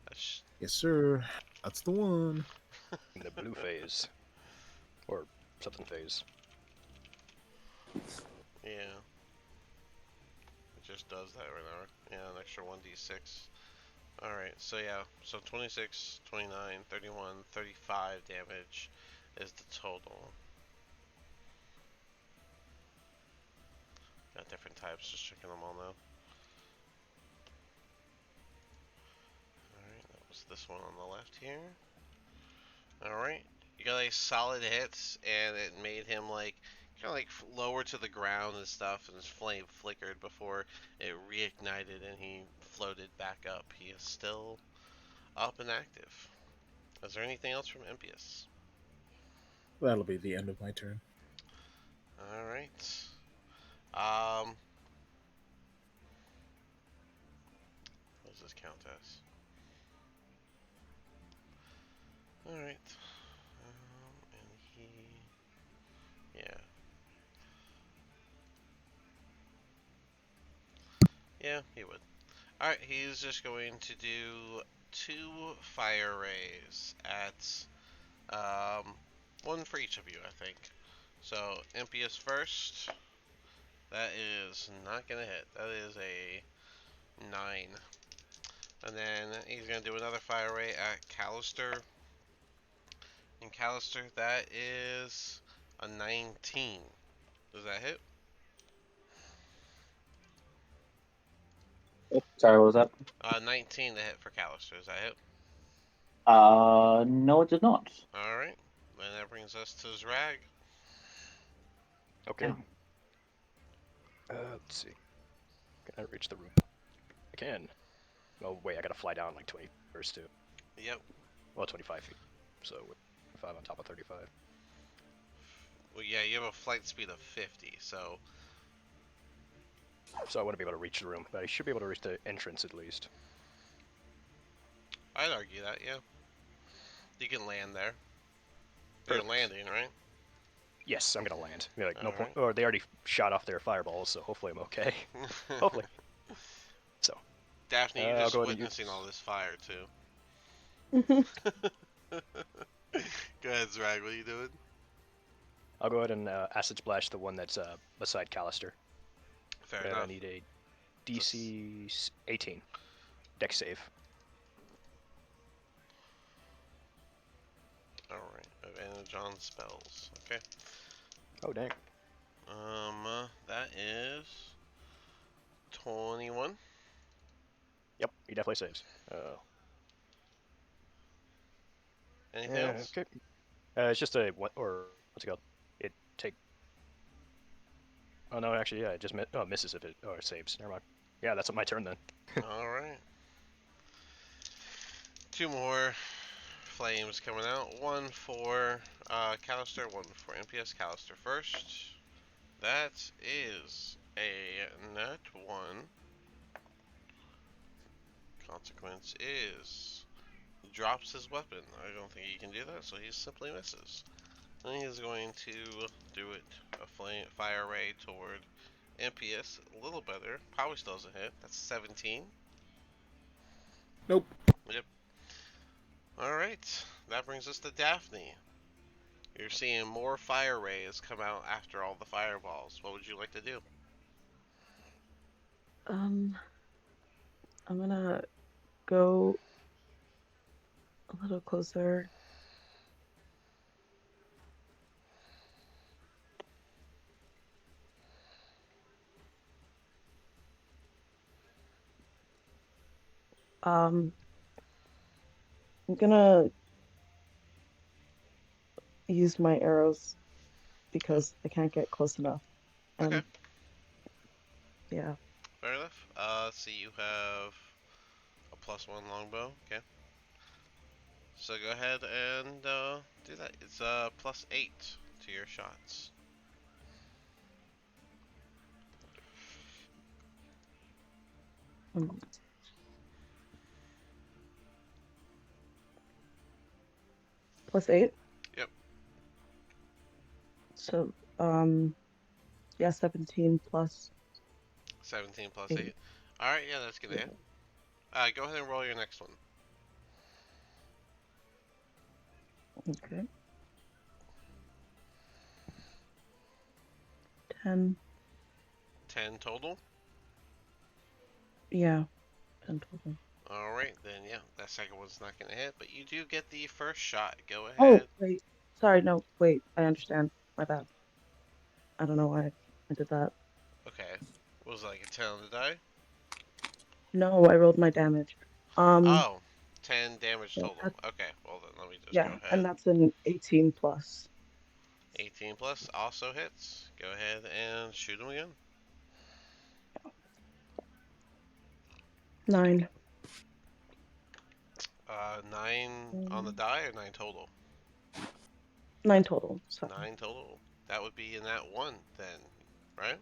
That's... Yes, sir. That's the one. In the blue phase. Or something phase. Yeah. It just does that right now. Yeah, an extra 1d6. Alright, so yeah. So 26, 29, 31, 35 damage is the total. Got different types, just checking them all now. Alright, that was this one on the left here. Alright, you got a solid hit, and it made him like kind of like lower to the ground and stuff, and his flame flickered before it reignited and he floated back up. He is still up and active. Is there anything else from Impius? That'll be the end of my turn. Alright. What does this count as? Alright. And he... Yeah. Yeah, he would. Alright, he's just going to do 2 fire rays at, one for each of you, I think. So, Impius first. That is not gonna hit. That is a 9. And then he's gonna do another fire ray at Callister. And Callister, that is a 19. Does that hit? Sorry, what was that? 19 to hit for Callister. Does that hit? No, it did not. Alright. And that brings us to Zrag. Okay. Yeah. Let's see. Can I reach the room? can. Oh wait, I gotta fly down like 20 first too. Yep. Well, 25 feet. So 5 on top of 35. Well, yeah, you have a flight speed of 50, so So I wouldn't be able to reach the room, but I should be able to reach the entrance at least. I'd argue that, yeah. You can land there. You're Perfect. landing, right? Yes, I'm gonna land. Yeah, like no point. Alright. Or they already shot off their fireballs, so hopefully I'm okay. Hopefully. So Daphne, you're I'll just go ahead and witnessing all use. this fire, too. Mhm. Go ahead, Zrag, what are you doing? I'll go ahead and acid splash the one that's beside Callister. Fair And I enough. need a DC 18 deck save. Alright, advantage on spells. Okay. Oh dang. That is 21. Yep, he definitely saves. Anything else? Okay. It's just a what or what's it called? It take. Oh no, actually, yeah, it just misses if it or saves. Never mind. Yeah, that's my turn then. Alright. Two more flames coming out. One for Callister, one for NPS Callister first. That is a nat 1. Consequence is he drops his weapon. I don't think he can do that, so he simply misses. And he is going to do it a fire ray toward NPS a little better. Probably still doesn't hit. That's 17. Nope. Yep. Alright, that brings us to Daphne. You're seeing more fire rays come out after all the fireballs. What would you like to do? I'm gonna go a little closer. I'm gonna use my arrows because I can't get close enough. Okay, And yeah. fair enough. See, you have a +1 longbow. Okay. So go ahead and do that. It's +8 to your shots. um, +8. Yep. So yeah, 17 plus 17 plus 8. 8. Alright, yeah, that's gonna Yeah. hit. Go ahead and roll your next one. Okay. 10. 10 total. Yeah, 10 total. Alright, then yeah, that second one's not gonna hit, but you do get the first shot. Go Oh, ahead. wait. Sorry, no, wait. I understand. My bad. I don't know why I did that. Okay. What was it, like a 10 on the die? No, I rolled my damage. Oh, 10 damage Yeah, total. Okay, well then let me just go yeah, ahead. and that's an 18 plus. 18 plus also hits. Go ahead and shoot him again. 9. 9 on the die or 9 total? 9 total. Sorry. 9 total. That would be in that one then, right?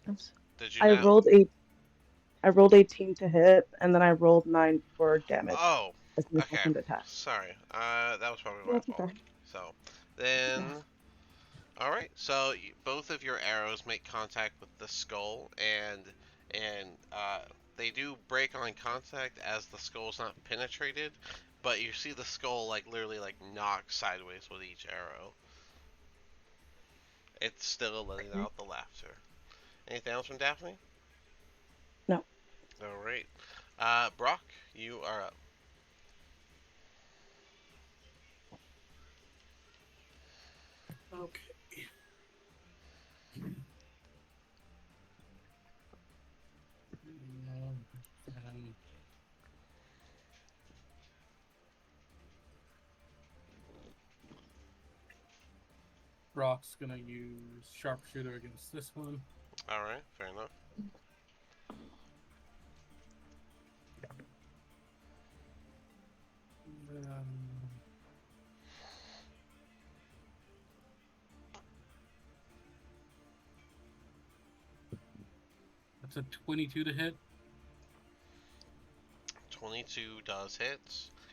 Oops. Did you I not? rolled 8. I rolled 18 to hit, and then I rolled 9 for damage Oh, as my okay. second attack. Sorry. That was probably Yeah, my it's fault. okay. So, then. Yeah. Alright, so both of your arrows make contact with the skull, and they do break on contact as the skull's not penetrated, but you see the skull like literally like knock sideways with each arrow. It's still letting Okay. out the laughter. Anything else from Daphne? No. Alright. Brock, you are up. Okay. And Brock's gonna use sharpshooter against this one. Alright, fair enough. It's a 22 to hit. 22 does hit.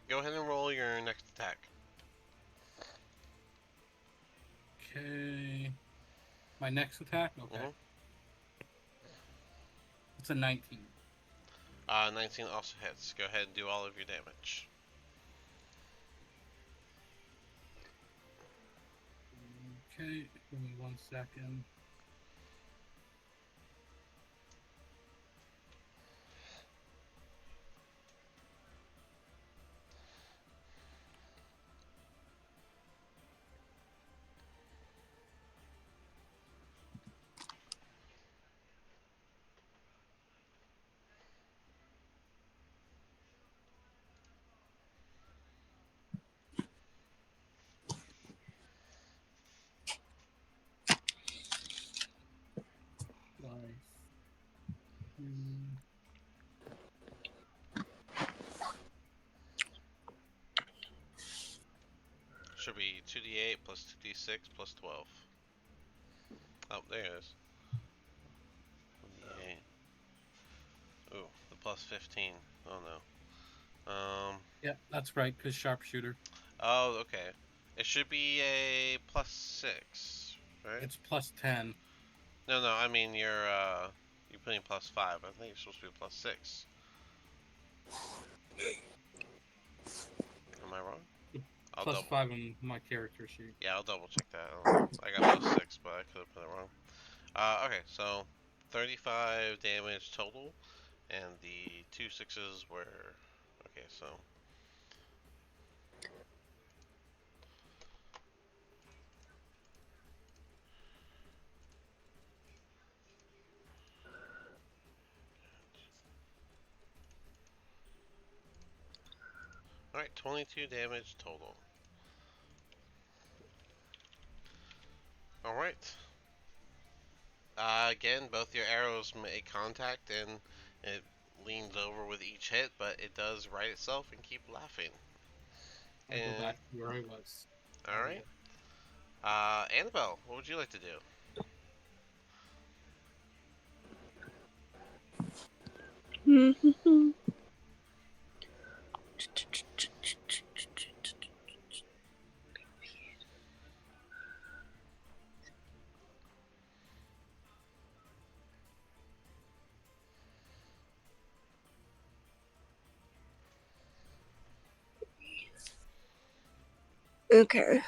Go ahead and roll your next attack. Okay. My next attack? Okay. Mhm. It's a 19. 19 also hits. Go ahead and do all of your damage. Okay, give me 1 second. Life. Should be 2d8 plus 2d6 plus 12. Oh, there it is. 1d8. Ooh, the plus 15. Oh no. Yeah, that's right, because sharpshooter. Oh, okay. It should be a plus 6, right? It's plus 10. No, I mean you're putting plus 5. I think it's supposed to be plus 6. Am I wrong? I'll Plus double. 5 on my character sheet. Yeah, I'll double check that. I got plus 6, but I could have put it wrong. Okay, so 35 damage total, and the 2 sixes were. Okay, so. Alright, 22 damage total. Alright. Again, both your arrows make contact, and it leans over with each hit, but it does right itself and keep laughing. I'll go back to where I was. Alright. Annabelle, what would you like to do? Okay.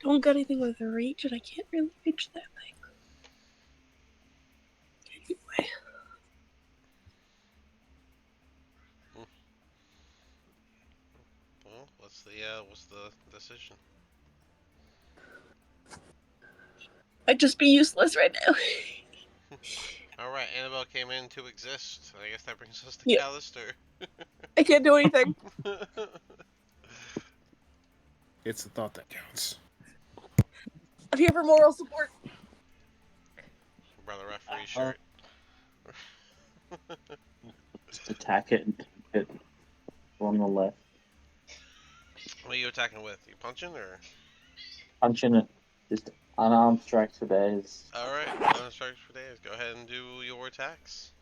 Don't got anything with reach, and I can't really reach that thing. Anyway. Well, what's the decision? I'd just be useless right now. Alright, Annabelle came in to exist. I guess that brings us to Yeah. Callister. I can't do anything. It's the thought that counts. I'm here for moral support. Brother referee shirt. Just attack it and keep it on the left. What are you attacking with? You punching or? Punching it. Just unarmed strikes for days. Alright, on strikes for days. Go ahead and do your attacks.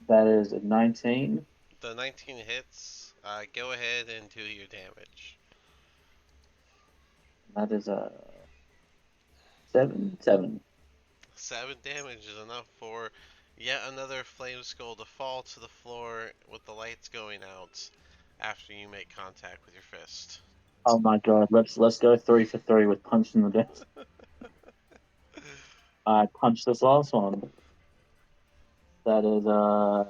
That is a 19. The 19 hits. Go ahead and do your damage. That is a 7. 7. 7 damage is enough for yet another flame skull to fall to the floor with the lights going out after you make contact with your fist. Oh my god, let's go 3 for 3 with punching the death. I punched this last one. That is a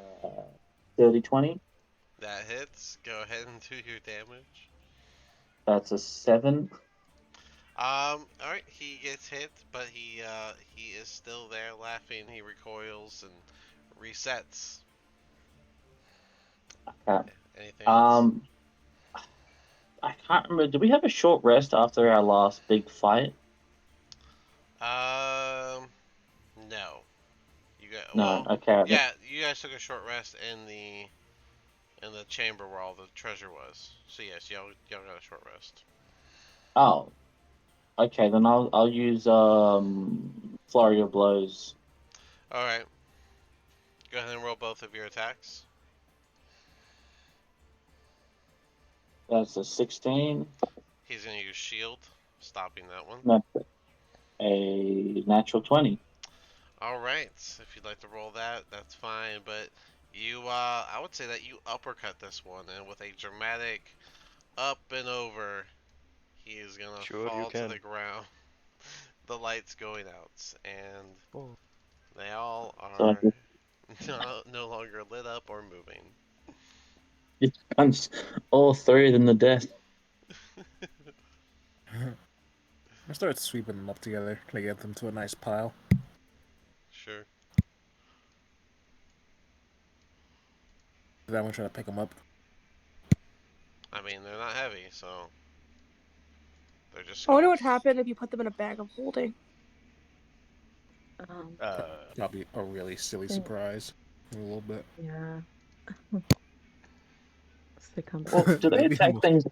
30 20. That hits. Go ahead and do your damage. That's a 7. Alright, he gets hit, but he is still there laughing. He recoils and resets. Okay. Anything else? I can't remember. Did we have a short rest after our last big fight? No. You got No. well, Okay. yeah. You guys took a short rest in the chamber where all the treasure was. So yes, y'all got a short rest. Oh. Okay. Then I'll use flurry of blows. All right. Go ahead and roll both of your attacks. That's a 16. He's gonna use shield, stopping that one. That's a natural 20. All right. If you'd like to roll that, that's fine. But you, I would say that you uppercut this one, and with a dramatic up and over, he is gonna Sure you fall to can. the ground. The lights going out, and Oh. they all So I are no longer lit up or moving. just punch all three of them to death. I start sweeping them up together to get them to a nice pile. Sure. Then I'm trying to pick them up. I mean, they're not heavy, so they're just I wonder what skulls. happened if you put them in a bag of holding. Probably a really silly think- surprise. A little bit. Yeah. They come Well, do they Maybe attack almost- things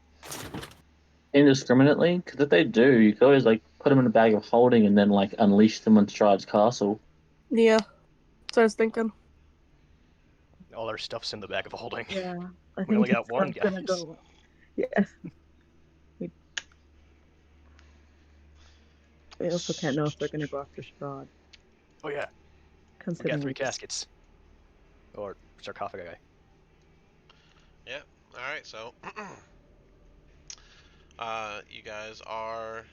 indiscriminately? Because if they do, you could always like put them in a bag of holding and then like unleash them on Strahd's castle. Yeah, that's what I was thinking. All our stuff's in the back of a holding. Yeah. I We think only got it's one, gonna guys. go. Yeah. We also can't know if they're gonna go after Strahd, Oh yeah, we got considering 3 we just caskets. Or sarcophagi. Yep. All right. So, you guys are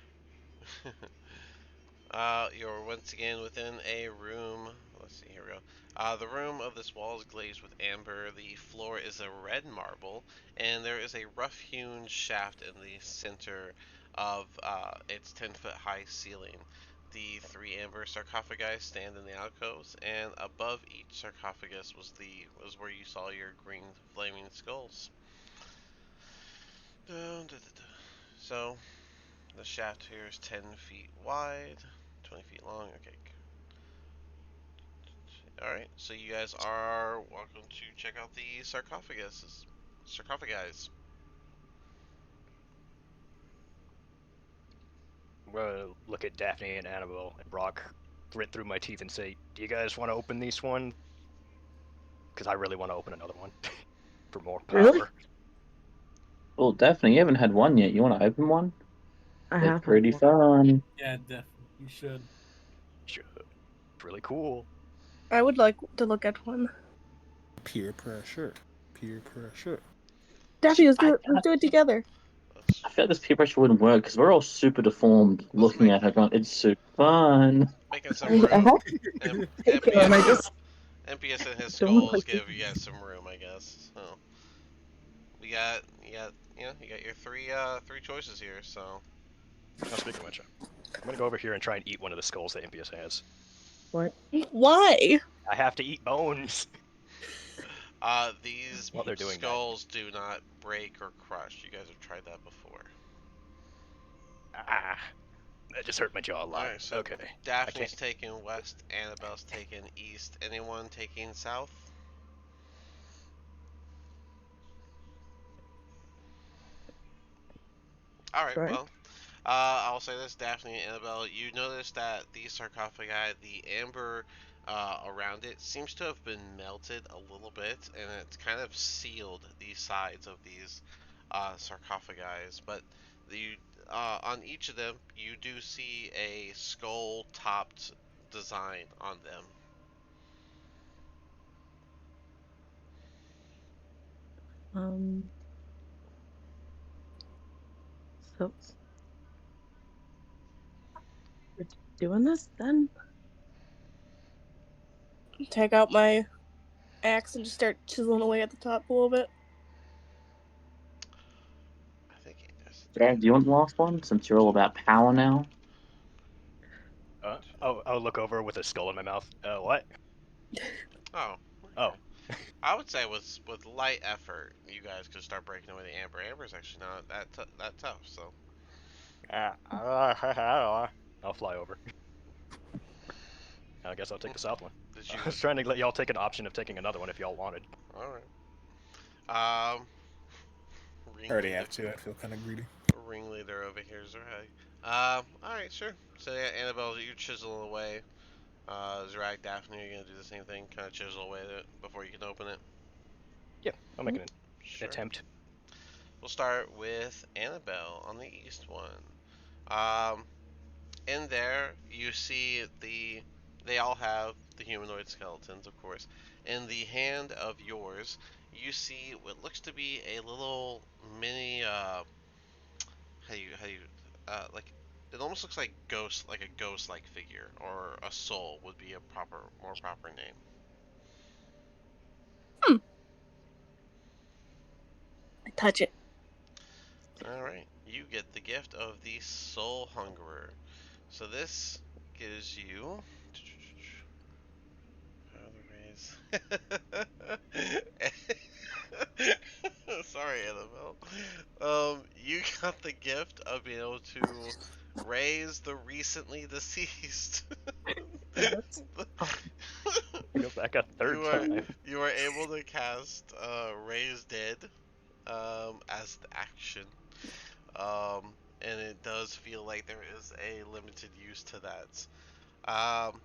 you're once again within a room. Let's see, here we go. The room of this wall is glazed with amber. The floor is a red marble, and there is a rough-hewn shaft in the center of its 10-foot high ceiling. The 3 amber sarcophagi stand in the alcoves, and above each sarcophagus was where you saw your green flaming skulls. Dun, dun, dun, dun. So, the shaft here is 10 feet wide, 20 feet long. Okay. Alright, so you guys are welcome to check out the sarcophagi. I'm gonna look at Daphne and Annabelle and Brock, grit through my teeth and say, "Do you guys want to open this one? Because I really want to open another one for more power." Really? Well, definitely. You haven't had one yet. You want to open one? I They're have had pretty one. fun. Yeah, definitely. You should. Sure. It's really cool. I would like to look at one. Peer pressure. Peer pressure. Daphne, I, let's do it together. I feel like this peer pressure wouldn't work because we're all super deformed looking at her going, it's super fun. Making some I room. have And to take it, and I just NPS and his don't look skulls like give you guys some room, I guess. So you got your three choices here. So Now, speaking of which, I'm gonna go over here and try and eat one of the skulls that MPS has. what? Why? I have to eat bones. these While they're doing that. skulls do not break or crush. You guys have tried that before. Ah, that just hurt my jaw a lot. Alright, so Okay. Daphne's taking west, Annabelle's taking east. Anyone taking south? Alright, Right. well, I'll say this, Daphne and Annabelle, you notice that the sarcophagi, the amber around it, seems to have been melted a little bit, and it's kind of sealed the sides of these sarcophagi. But the on each of them, you do see a skull-topped design on them. So we're doing this then? Take out my axe and just start chiseling away at the top a little bit. I think it is. Jared, do you want the last one since you're all about power now? I'll look over with a skull in my mouth. What? Oh. Oh. I would say with light effort, you guys could start breaking away the amber. Amber is actually not that tough. So I'll fly over. I guess I'll take the south one. did I you? was trying to let y'all take an option of taking another one if y'all wanted. All right. I already Ringleader, have to. I feel kind of greedy. ringleader over here is right. All right, sure. So yeah, Annabelle, you're chiseling away. Zrak, Daphne, you're gonna do the same thing, kind of chisel away at it before you can open it. Yeah, I'll make an Sure. attempt. We'll start with Annabelle on the east one. Um, in there, you see they all have the humanoid skeletons, of course. In the hand of yours, you see what looks to be a little mini how you like it almost looks like a ghost like figure, or a soul would be a more proper name. I touch it. All right, you get the gift of the Soul Hungerer. So this gives you power raise. Sorry, Annabelle. You got the gift of being able to raise the recently deceased. What? Oh, Go back a third you are time. you are able to cast Raise Dead as the action. And it does feel like there is a limited use to that. Um,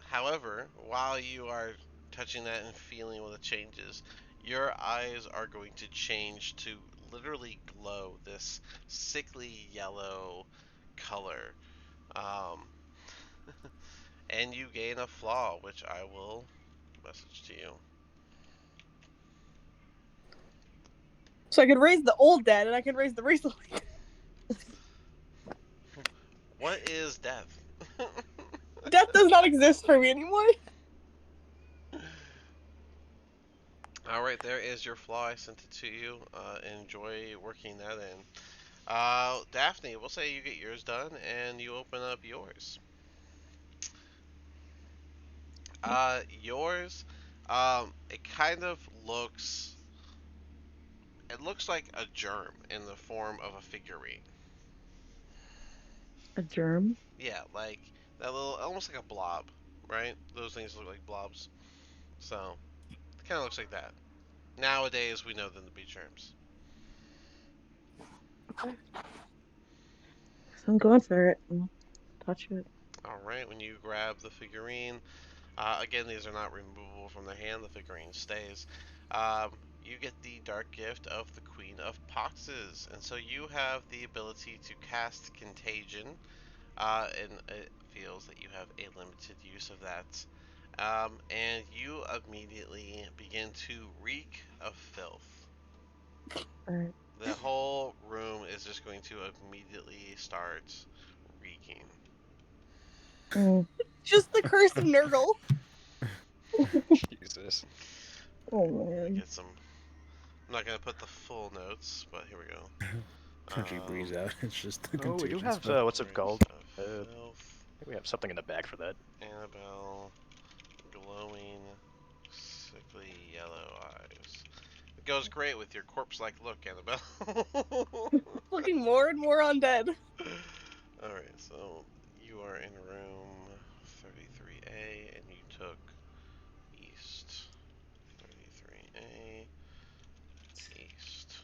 However, while you are touching that and feeling all the changes, your eyes are going to change to literally glow this sickly yellow color. Um, and you gain a flaw, which I will message to you. So I could raise the old dead and I could raise the recently. What is death? Death does not exist for me anymore. Alright, there is your flaw. I sent it to you. Enjoy working that in. Daphne, we'll say you get yours done and you open up yours. Yours, it kind of looks. It looks like a germ in the form of a figurine. a germ? Yeah, like that little, almost like a blob, right? Those things look like blobs. So, it kind of looks like that. Nowadays, we know them to be germs. So I'm going for it. Touch it. Alright, when you grab the figurine, again, these are not removable from the hand, the figurine stays. Um, you get the dark gift of the Queen of Poxes, and so you have the ability to cast Contagion, and it feels that you have a limited use of that. And you immediately begin to reek of filth. Alright. The whole room is just going to immediately start reeking. Mm. Just the curse of Nurgle. Jesus. Oh Let me man. get some. I'm not gonna put the full notes, but here we go. She breathes out. It's just the Oh, we do contagion have spell. what's it Rays called? of I filth. think we have something in the bag for that. Annabelle, glowing, sickly yellow eyes. It goes great with your corpse-like look, Annabelle. Looking more and more undead. Alright, so you are in room 33A, and you took east. 33A, east.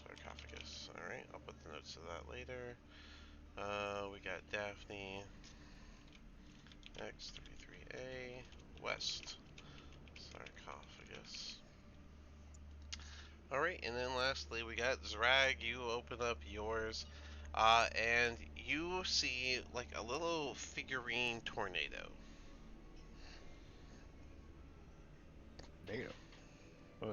Sarcophagus. Alright, I'll put the notes to that later. We got Daphne, X33A, west. Sarcophagus. Alright, and then lastly, we got Zrag. You open up yours, and you see like a little figurine tornado. Damn. Uh,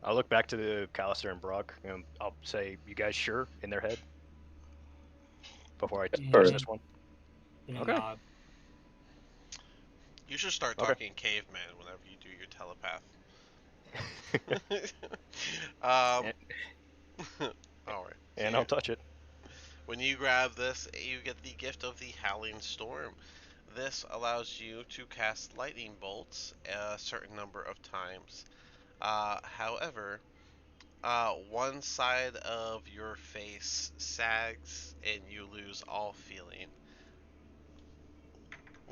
I'll look back to the Callister and Brock, and I'll say, "You guys sure?" in their head before I Yeah. touch this one. Gonna Okay. nod. You should start Okay. talking caveman whenever you do your telepath. um, Alright. So And I'll touch it. when you grab this, you get the gift of the Howling Storm. this allows you to cast lightning bolts a certain number of times. However, one side of your face sags and you lose all feeling.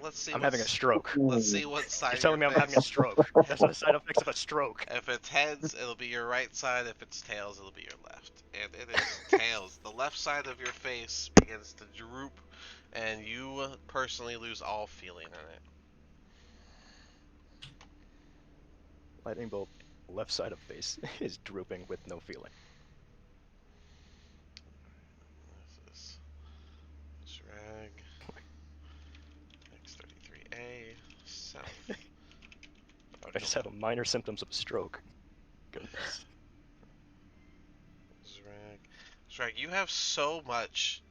Let's see I'm having a what's. stroke. Let's see what side You're of your telling me I'm having a face. stroke. That's the side effects of a stroke. If it's heads, it'll be your right side. If it's tails, it'll be your left. And it is tails. The left side of your face begins to droop, and you personally lose all feeling in it. Lightning bolt, left side of face is drooping with no feeling. This is Drag X33A South. I just have minor symptoms of stroke. Goodness. Drag, you have so much.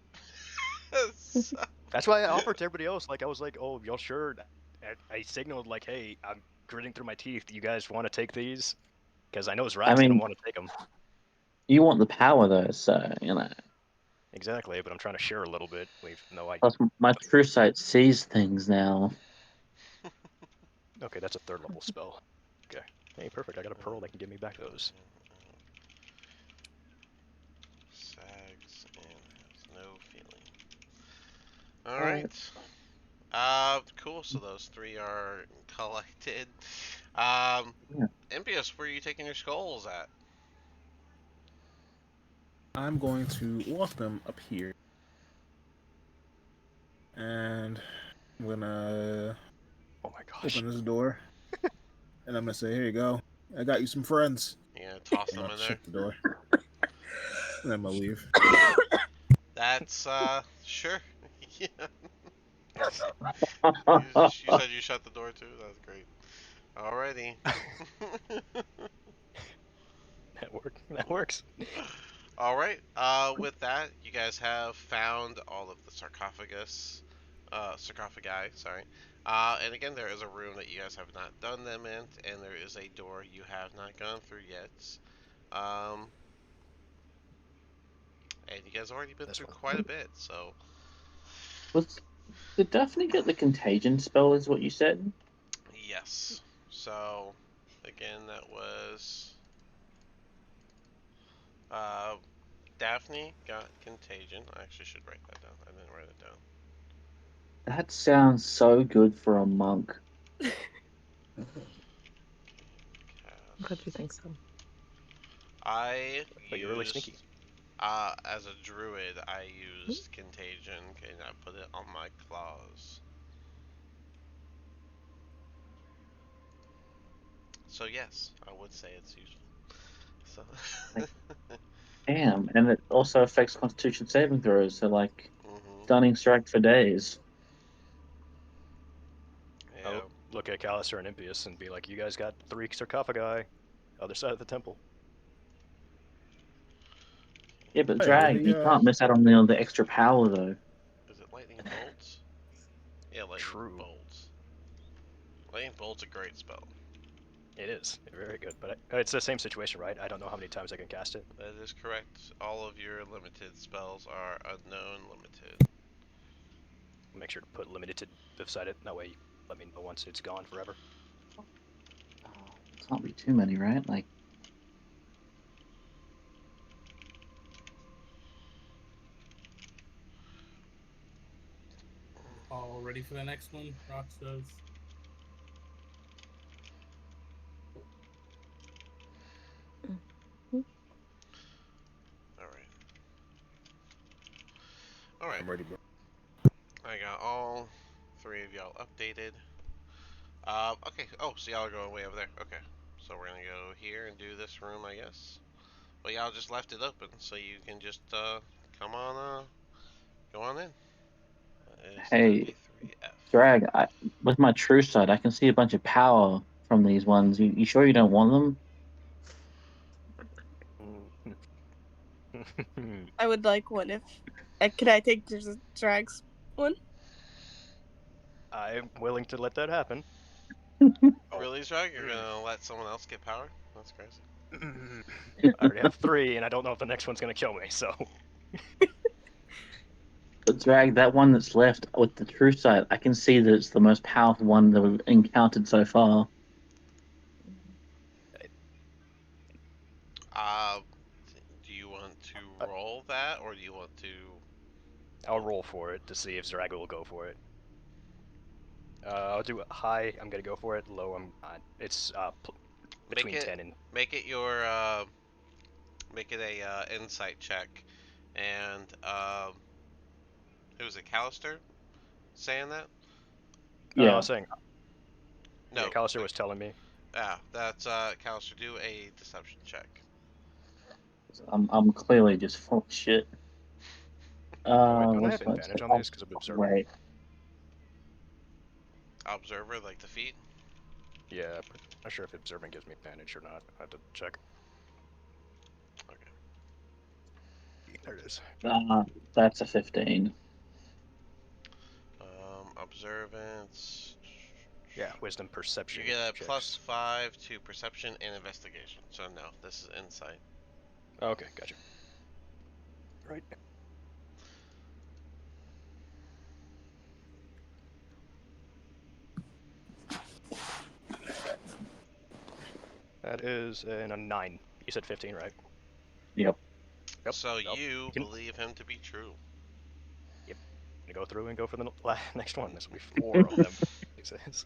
That's why I offered to everybody else. Like I was like, "Oh, y'all sure?" I signaled like, "Hey, I'm gritting through my teeth. You guys want to take these?" Because I know Zrax's gonna want to take them. You want the power though, so you know. Exactly, but I'm trying to share a little bit. Plus, my true sight sees things now. Okay, that's a 3rd level spell. Okay. Hey, perfect. I got a pearl that can give me back those. Sags and has no feeling. Alright. Cool. So those 3 are collected. Yeah. Impious, where are you taking your skulls at? I'm going to walk them up here. And I'm gonna Oh my gosh. open this door. And I'm gonna say, here you go. I got you some friends. You gonna toss I'm them gonna in there? shut the door. And then I'm gonna leave. That's, sure. Yeah. You said you shut the door too? That's great. Alrighty. That works. Alright, with that, you guys have found all of the sarcophagi, sorry. And again, there is a room that you guys have not done them in, and there is a door you have not gone through yet. And you guys have already been through quite a bit, so. Did Daphne get the contagion spell? Is what you said? Yes. So, again, that was. Daphne got contagion. I actually should write that down. I didn't write it down. That sounds so good for a monk. Glad you think so. But you're really sneaky. As a druid, I used contagion, and I put it on my claws. So yes, I would say it's useful. So. Damn, and it also affects Constitution saving throws, so like stunning Mm-hmm. strike for days. Yeah. I'll look at Callister and Impius and be like, "You guys got 3 sarcophagi, other side of the temple." Yeah, but Hey, are Drag, you the can't miss out on the extra power though. Is it lightning bolts? Yeah, lightning True. bolts. Lightning bolt's a great spell. It is very good, but it's the same situation, right? I don't know how many times I can cast it. That is correct. All of your limited spells are unknown limited. Make sure to put limited beside it. That way, you let me know once it's gone forever. Can't be too many, right? Like. All ready for the next one? Rock says. Alright. Alright. I'm ready, bro. I got all 3 of y'all updated. Okay. Oh, so y'all are going way over there. Okay. So we're gonna go here and do this room, I guess. But y'all just left it open, so you can just, come on, go on in. Hey, 33F. Drag, with my true sight, I can see a bunch of power from these ones. You sure you don't want them? I would like one if. Can I take Drag's one? I'm willing to let that happen. Really, Zrag? You're gonna let someone else get power? That's crazy. I already have 3, and I don't know if the next one's gonna kill me, so. Drag, that one that's left with the true sight, I can see that it's the most powerful one that we've encountered so far. Uh, do you want to Uh, roll that, or do you want to? I'll roll for it to see if Zerago will go for it. I'll do it high. I'm gonna go for it. Low. I'm not. It's between 10 and. Make it your make it a insight check, and who was it, Callister, saying that? I Yeah, was saying. Yeah, No, Callister was telling me. that's Callister. Do a deception check. I'm clearly just full of shit. Oh wait, don't I What's have my advantage on oh, these because of observer? wait. Observer, like the feat. Yeah, but not sure if observing gives me advantage or not. I have to check. Okay. There it is. That's a 15. Observance. Yeah, wisdom You perception get a checks. +5 to perception and investigation. So no, this is insight. Okay, gotcha. Right. That is a 9. You said 15, right? Yep. Yep. So Well, you can believe him to be true. gonna go through and go for the next one. This will be 4 of them. He says.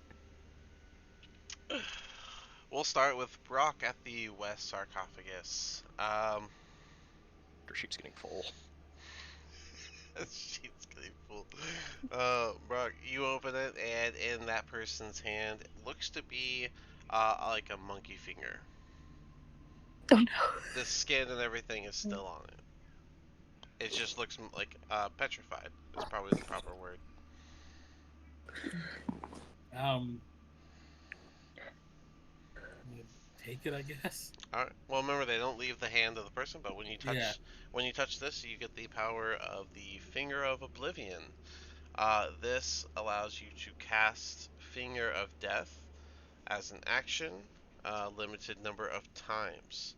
We'll start with Brock at the west sarcophagus. Your sheet's getting full. She's getting full. Brock, you open it, and in that person's hand looks to be like a monkey finger. Oh no. The skin and everything is still on it. It just looks like petrified. Is probably the proper word. Take it, I guess. All right. Well, remember they don't leave the hand of the person, but Yeah. when you touch this, you get the power of the Finger of Oblivion. This allows you to cast Finger of Death as an action, limited number of times.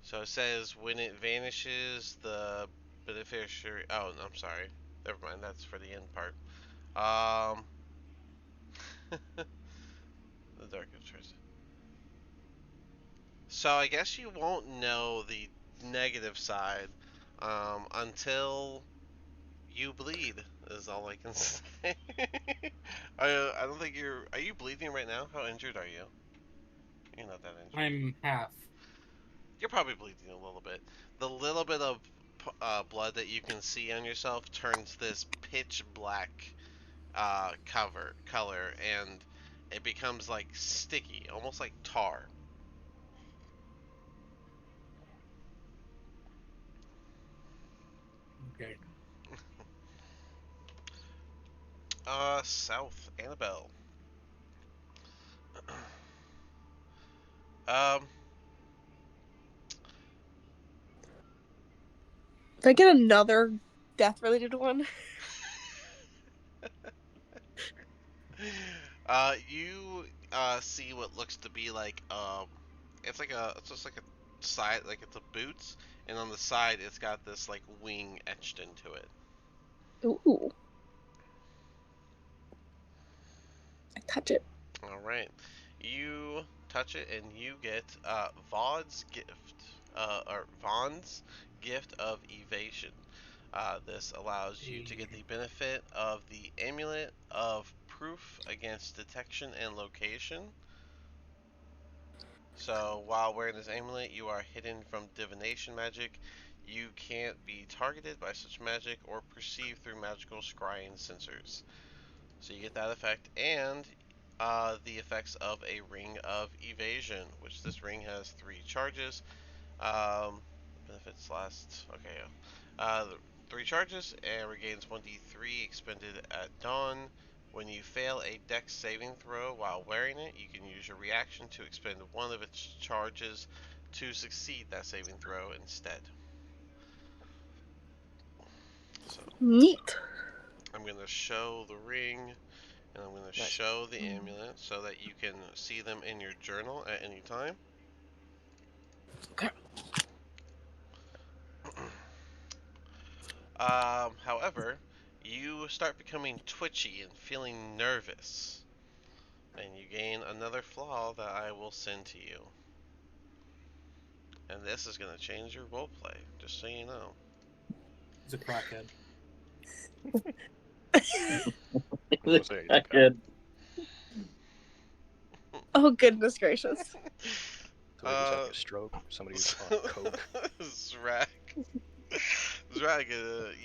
So it says when it vanishes, the beneficiary. Oh, no, I'm sorry. Never mind. That's for the end part. Um, the darkest choice. So I guess you won't know the negative side until you bleed. Is all I can say. I don't think you're. Are you bleeding right now? How injured are you? You're not that injured. I'm half. You're probably bleeding a little bit. The little bit of blood that you can see on yourself turns this pitch black color, and it becomes like sticky, almost like tar. Okay. South Annabelle. um, Did I get another death-related one? You see what looks to be like it's just like a side, like it's a boots, and on the side it's got this like wing etched into it. Ooh. I touch it. All right, you touch it and you get Vaughn's gift of evasion. This allows you to get the benefit of the amulet of proof against detection and location. So while wearing this amulet, you are hidden from divination magic. You can't be targeted by such magic or perceived through magical scrying sensors. So you get that effect, and the effects of a ring of evasion, which this ring has 3 charges. Benefits last. Okay. 3 charges and regains 1d3 expended at dawn. When you fail a dex saving throw while wearing it, you can use your reaction to expend one of its charges to succeed that saving throw instead. So Neat. I'm going to show the ring and I'm going to Nice. show the amulet so that you can see them in your journal at any time. Okay. However, you start becoming twitchy and feeling nervous, and you gain another flaw that I will send to you. And this is gonna change your roleplay, just so you know. He's a crackhead. Don't say anything, Kyle. Good. Oh goodness gracious. Somebody who's having a stroke. Somebody who's on coke. Zrak. Zrak,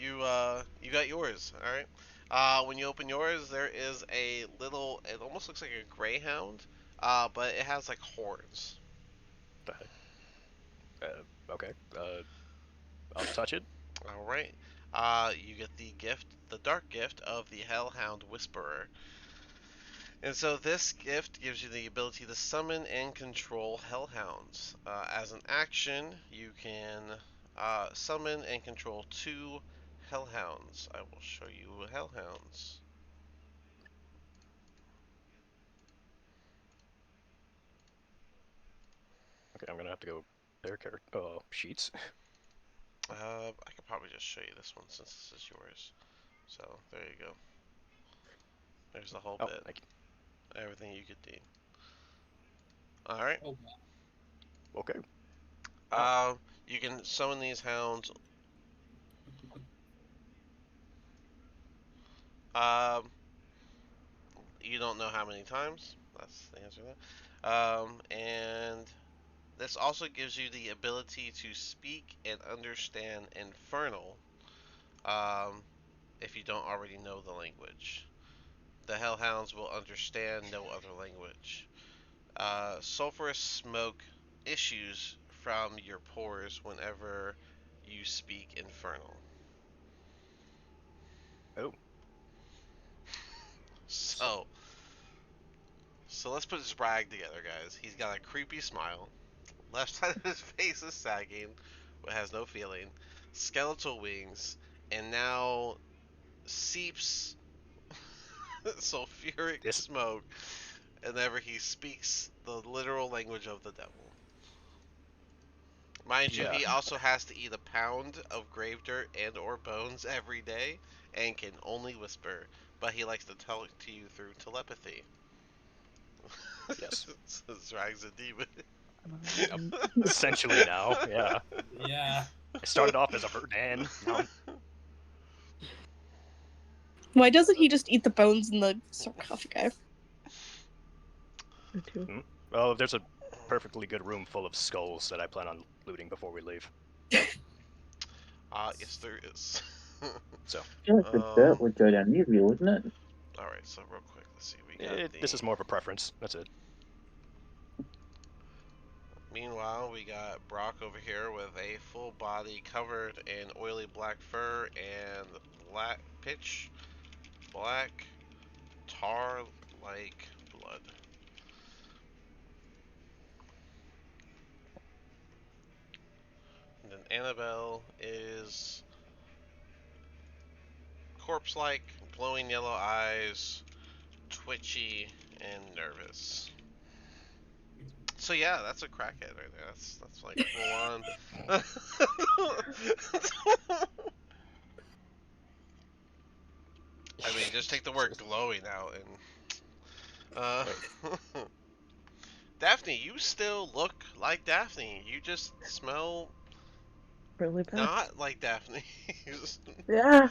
you got yours, all right. When you open yours, there is a little. It almost looks like a greyhound, but it has like horns. The heck? Okay. I'll touch it. All right. You get the gift, the dark gift of the Hellhound Whisperer. And so this gift gives you the ability to summon and control hellhounds. As an action, you can summon and control 2 hellhounds. I will show you hellhounds. Okay, I'm gonna have to go their character. Sheets. I could probably just show you this one since this is yours. So there you go. There's the whole Oh, bit. thank you. Everything you could need. All right. Oh, Okay. You can summon these hounds. Um, you don't know how many times. That's the answer to that. And this also gives you the ability to speak and understand Infernal. Um, if you don't already know the language, the Hellhounds will understand no other language. Sulfurous smoke issues from your pores whenever you speak Infernal. Oh. So, so let's put Sprag together, guys. He's got a creepy smile. Left side of his face is sagging, but has no feeling. Skeletal wings, and now seeps sulfuric This. smoke whenever he speaks the literal language of the devil. Mind you, Yeah. he also has to eat a pound of grave dirt and or bones every day, and can only whisper, but he likes to talk to you through telepathy. Yes. Zrag's a demon. Essentially now. Yeah. yeah. I started off as a Verdan. Now Why doesn't he just eat the bones in the sarcophagi? Me too. well, there's a perfectly good room full of skulls that I plan on looting before we leave. Yes, there is. So. I feel like the dirt would go down easier, wouldn't it? Alright, so real quick, let's see. We got This is more of a preference. That's it. Meanwhile, we got Brock over here with a full body covered in oily black fur and black pitch, black tar like blood. And then Annabelle is corpse like, glowing yellow eyes, twitchy, and nervous. So yeah, that's a crackhead right there. That's like full on. I mean, just take the word glowing out and. Daphne, you still look like Daphne. You just smell Really bad. not like Daphne. Yeah.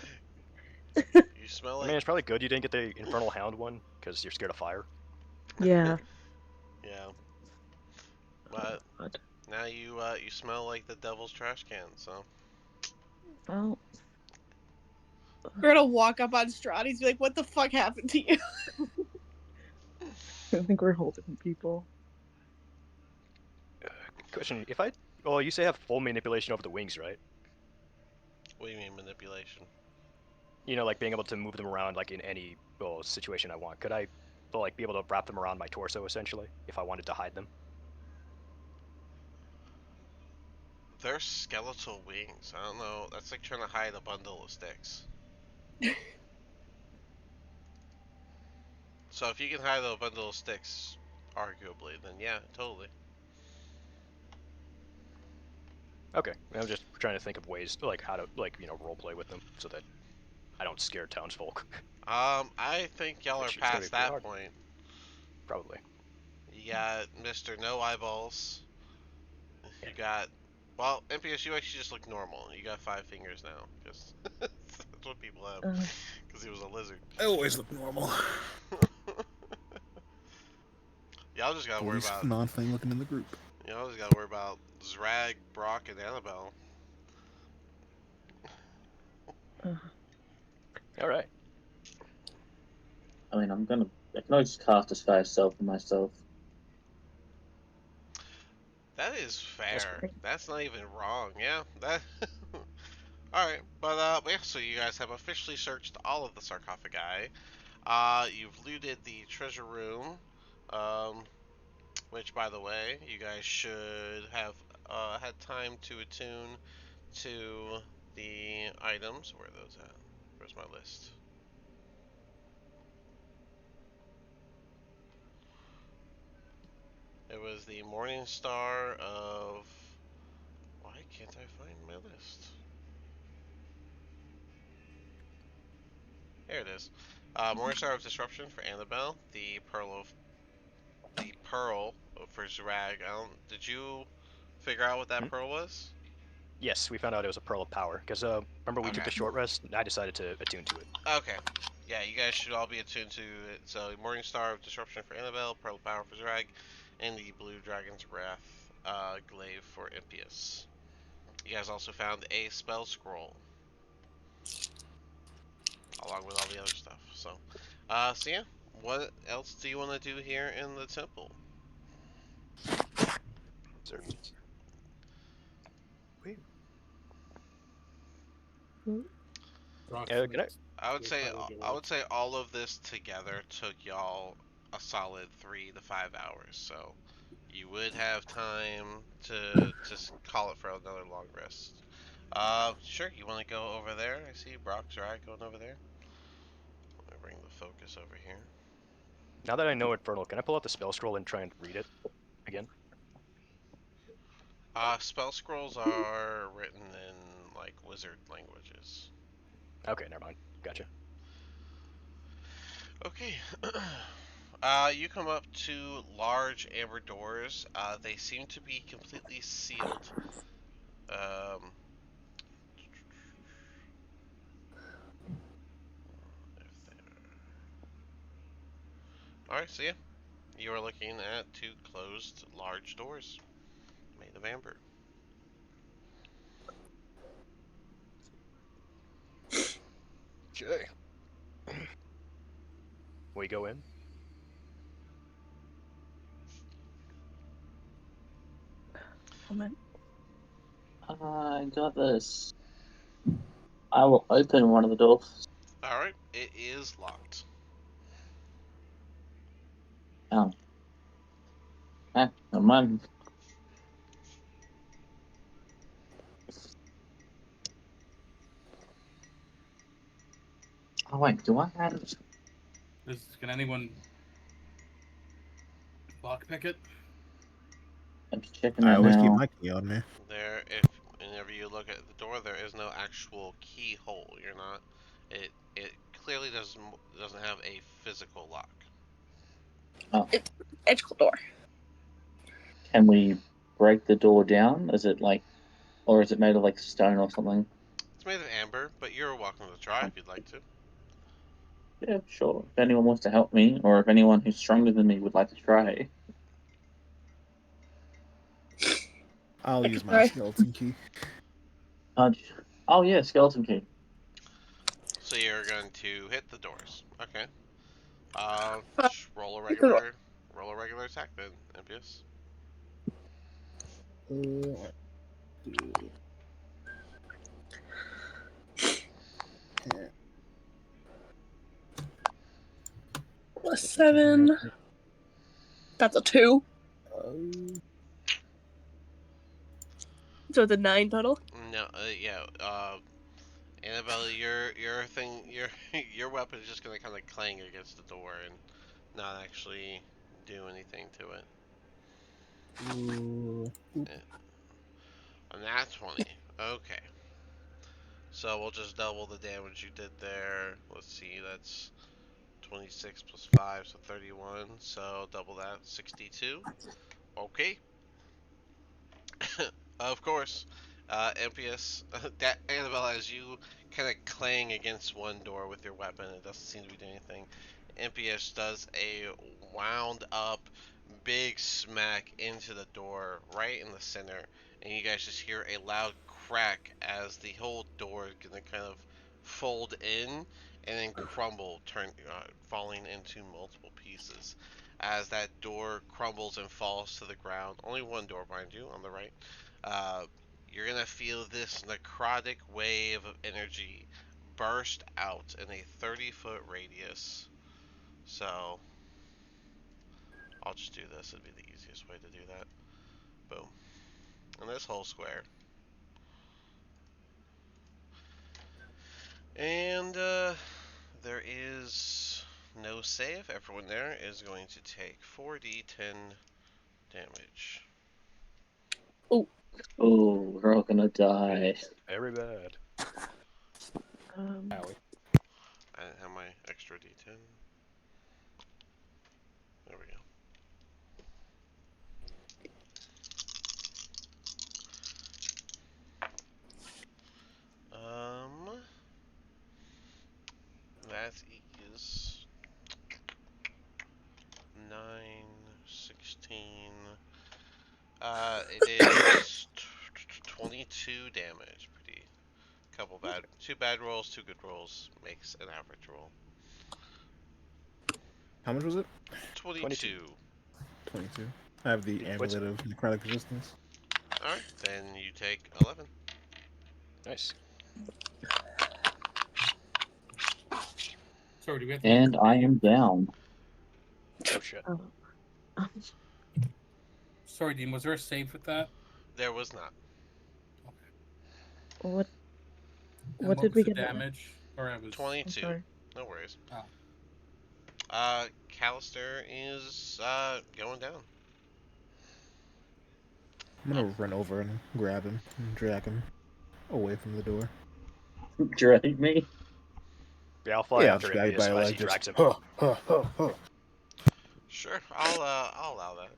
You smell I like. mean, it's probably good you didn't get the Infernal Hound one, because you're scared of fire. Yeah. Yeah, but God. now you smell like the devil's trash can. So. Well, We're gonna walk up on Strahd. He's be like, "What the fuck happened to you?" I think we're whole different people. Question: If I, well, you say I have full manipulation over the wings, right? What do you mean manipulation? You know, like being able to move them around, like in any situation I want. Could I, like, be able to wrap them around my torso essentially, if I wanted to hide them? They're skeletal wings. I don't know. That's like trying to hide a bundle of sticks. So if you can hide a bundle of sticks, arguably, then yeah, totally. Okay, I'm just trying to think of ways like how to role play with them so that I don't scare townsfolk. I think y'all are Which is gonna be past pretty that hard. point. Probably. You got Mr. No Eyeballs. You got, well, MPS, you actually just look normal. You got 5 fingers now, because that's what people have, because he was a lizard. I always look normal. Y'all just gotta At worry least about, non-flame looking in the group. y'all just gotta worry about Strahd, Brock, and Annabelle. All right. I mean, I can always cast Disguise Self for myself. That is fair. great. That's not even wrong. Yeah, that. Alright, but yeah, so you guys have officially searched all of the sarcophagi. You've looted the treasure room, um, which, by the way, you guys should have had time to attune to the items. Where are those at? Where's my list? It was the Morning Star of. Why can't I find my list? Here it is. Morning Star of Disruption for Annabelle. The pearl for Zrag. Did you figure out what that pearl was? Yes, we found out it was a pearl of power because remember we took Okay. the short rest and I decided to attune to it. Okay. Yeah, you guys should all be attuned to it. So, Morning Star of Disruption for Annabelle, Pearl of Power for Zrag, and the Blue Dragon's Wrath glaive for Impius. You guys also found a spell scroll, along with all the other stuff. So yeah, what else do you want to do here in the temple? Sir. Brock Can I? flips I would your say title I door. would say all of this together took y'all a solid 3 to 5 hours. So you would have time to just call it for another long rest. Sure. You want to go over there? I see Brock's right going over there. Let me bring the focus over here. Now that I know Infernal, can I pull out the spell scroll and try and read it again? Spell scrolls are written in like wizard languages. Okay, never mind. Gotcha. Okay. You come up to large amber doors. They seem to be completely sealed. Um, Alright, so yeah. You are looking at 2 closed large doors made of amber. Okay. We go in. Moment. I got this. I will open one of the doors. Alright, it is locked. Oh. Never mind. Oh wait, do I have? Can anyone lockpick it? I'm just checking I it always keep now. my key on me. Whenever you look at the door, there is no actual keyhole. You're not. It clearly doesn't have a physical lock. Oh, It's magical door. can we break the door down? Is it like, or is it made of like stone or something? It's made of amber, but you're welcome to try Oh, if you'd like to. yeah, sure. If anyone wants to help me, or if anyone who's stronger than me would like to try. I'll I use could my try. skeleton key. Uh, oh yeah, skeleton key. So you're going to hit the doors. Okay. Just roll a regular attack then, Impius. +7. That's a 2. So it's a 9 total. No, yeah. Annabelle, your thing, your your weapon is just gonna kind of clang against the door and not actually do anything to it. A nat 20. Okay. So we'll just double the damage you did there. Let's see, that's 26 plus 5, so 31. So double that, 62. Okay. Of course. MPS, Annabelle, as you kind of clang against one door with your weapon, it doesn't seem to be doing anything. MPS does a wound up big smack into the door right in the center, and you guys just hear a loud crack as the whole door is gonna kind of fold in and then crumble, falling into multiple pieces. As that door crumbles and falls to the ground, only one door, mind you, on the right. Uh, you're gonna feel this necrotic wave of energy burst out in a 30-foot radius. So I'll just do this. It'd be the easiest way to do that. Boom. And this whole square. And there is no save. Everyone there is going to take 4d10 damage. Oh, we're all gonna die. Very bad. Howie. I didn't have my extra d10. There we go. That is 9, 16. It is 22 damage. Pretty. Two bad rolls, two good rolls makes an average roll. How much was it? 22. 22. I have the What's- amulet of necrotic resistance. All right, then you take 11. Nice. Sorry, do we have to And I am down. Oh shit. Oh. Sorry, Dean, was there a save with that? There was not. What And what did was we the get? damage? Or I was. I'm 22. sorry. No worries. Oh. Callister is going down. I'm gonna run over and grab him and drag him away from the door. Drag me? Yeah, I'll fly Yeah, I'll after just grab you by Impius your as leg. he drags Just him. huh. Sure, I'll allow that.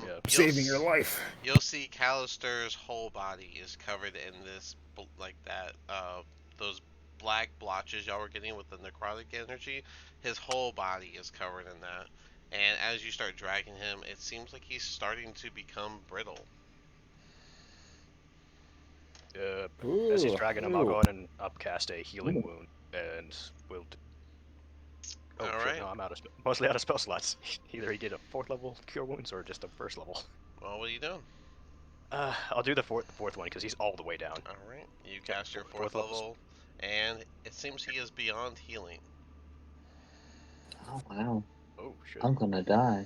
Yeah. Saving your life. You'll see Callister's whole body is covered in this, those black blotches y'all were getting with the necrotic energy. His whole body is covered in that. And as you start dragging him, it seems like he's starting to become brittle. As he's Ooh, dragging him, I'll go ahead and upcast a healing wound, and we'll. Oh All shit! right. No, I'm mostly out of spell slots. Either he did a 4th level cure wounds or just a 1st level. Well, what are you doing? I'll do the fourth one because he's all the way down. All right. You Yeah, cast your fourth fourth levels. level, and it seems he is beyond healing. Oh wow. Oh shit! I'm gonna die.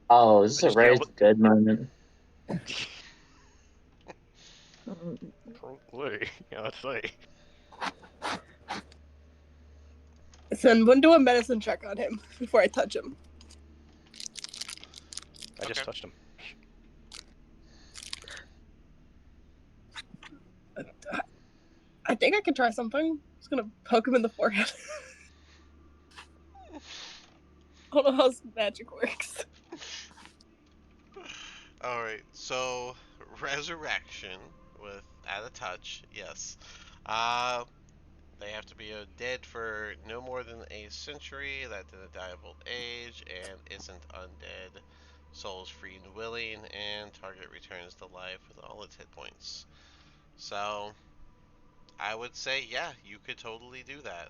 Oh, is I this a just raise killed the dead moment? Probably. Yeah, let's see. Someone do a medicine check on him before I touch him. I just Okay. touched him. I think I could try something. Just gonna poke him in the forehead. I don't know how magic works. All right. So resurrection with add a touch. Yes. Uh, they have to be dead for no more than a century. That didn't die of old age and isn't undead. Soul is free and willing, and target returns to life with all its hit points. So I would say, yeah, you could totally do that.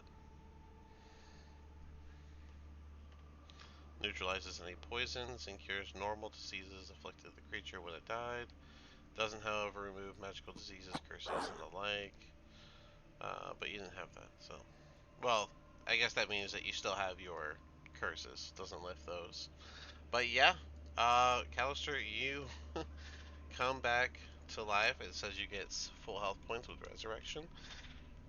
Neutralizes any poisons and cures normal diseases afflicted the creature when it died. Doesn't, however, remove magical diseases, curses, and the like. But you didn't have that, so. Well, I guess that means that you still have your curses. Doesn't lift those. But yeah, Callister, you come back to life. It says you get full health points with resurrection.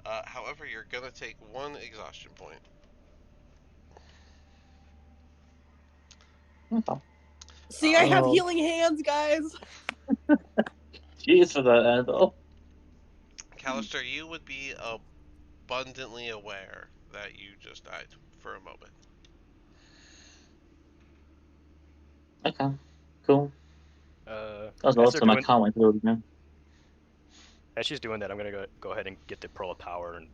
However, you're gonna take one exhaustion point. See, I have Oh. healing hands, guys. Cheers for that, Annabelle. Callister, you would be abundantly aware that you just died for a moment. Okay, cool. That was As they're awesome. I doing, can't wait to do it again. as she's doing that, I'm gonna go ahead and get the pearl of power and.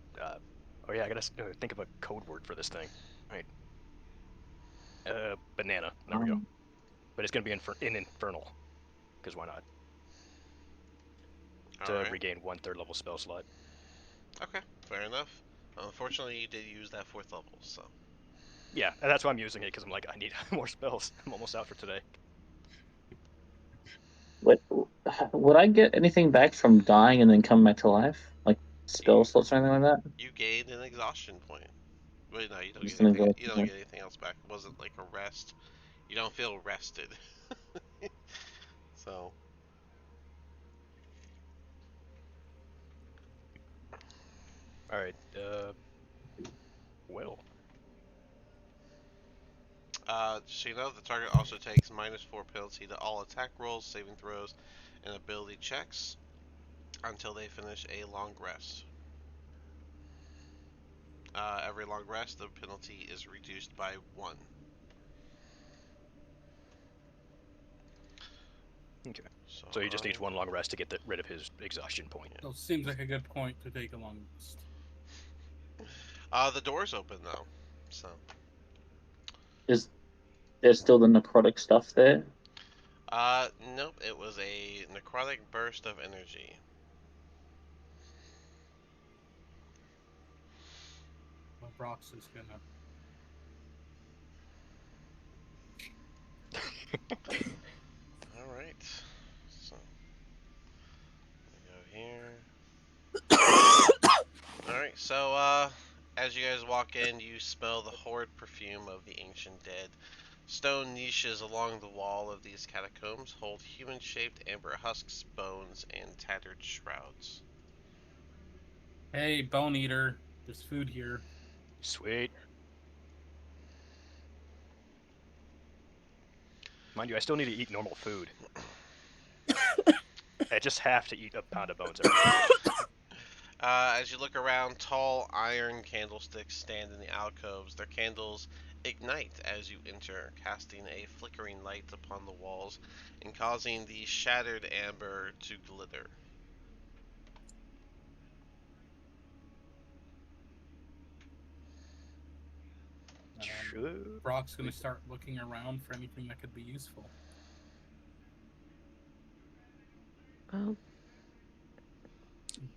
Oh yeah, I gotta think of a code word for this thing. Right. Banana. There we go. But it's gonna be in infernal, because why not? To Alright. regain 1/3 level spell slot. Okay, fair enough. Unfortunately, you did use that 4th level, so. Yeah, and that's why I'm using it, because I'm like, I need more spells. I'm almost out for today. What, would I get anything back from dying and then coming back to life? Like spell You slots or anything like that? you gained an exhaustion point. Wait, no, you don't get Just an anything. You exhaustion don't point. get anything else back. It wasn't like a rest. You don't feel rested. So, Alright, well. so you know the target also takes -4 penalty to all attack rolls, saving throws, and ability checks until they finish a long rest. Every long rest, the penalty is reduced by 1. Okay. So, So he just needs one long rest to get rid of his exhaustion point. So seems like a good point to take a long rest. the door's open though, so. Is there still the necrotic stuff there? Nope, it was a necrotic burst of energy. Well, Brox is gonna. Alright, so. We go here. Alright, so, as you guys walk in, you smell the horrid perfume of the ancient dead. Stone niches along the wall of these catacombs hold human-shaped amber husks, bones, and tattered shrouds. Hey, Bone Eater, there's food here. Sweet. Mind you, I still need to eat normal food. I just have to eat a pound of bones every day. As you look around, tall iron candlesticks stand in the alcoves. Their candles ignite as you enter, casting a flickering light upon the walls and causing the shattered amber to glitter. Sure. Brock's gonna start looking around for anything that could be useful. I'll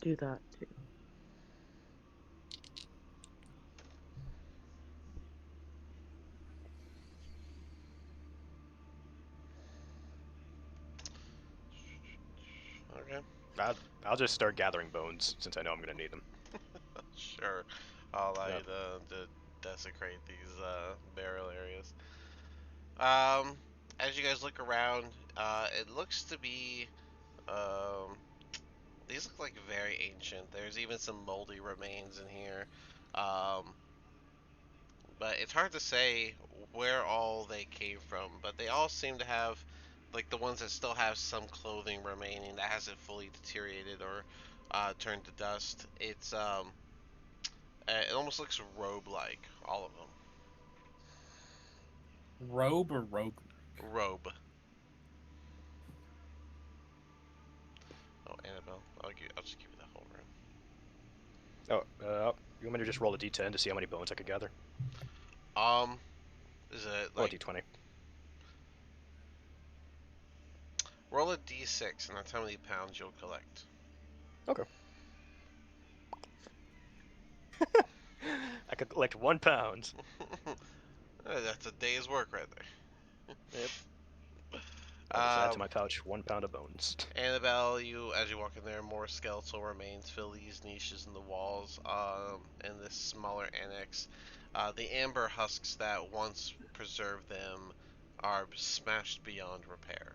do that too. Okay, I'll just start gathering bones since I know I'm gonna need them. sure. I'll allow Yeah. you to desecrate these burial areas. As you guys look around, it looks to be um, these look like very ancient. There's even some moldy remains in here. Um, but it's hard to say where all they came from. But they all seem to have, like the ones that still have some clothing remaining that hasn't fully deteriorated or turned to dust. It almost looks robe-like, all of them. Robe or rogue? Robe. Oh, Annabelle, I'll just give you the whole room. Oh, you want me to just roll a d10 to see how many bones I can gather? Um, is it Roll a like d20. roll a d6 and that's how many pounds you'll collect? Okay. I could collect 1 pound. That's a day's work right there. Yep. I'll just add to Um, my pouch 1 pound of bones. Annabelle, as you walk in there, more skeletal remains fill these niches in the walls. In this smaller annex, the amber husks that once preserved them are smashed beyond repair.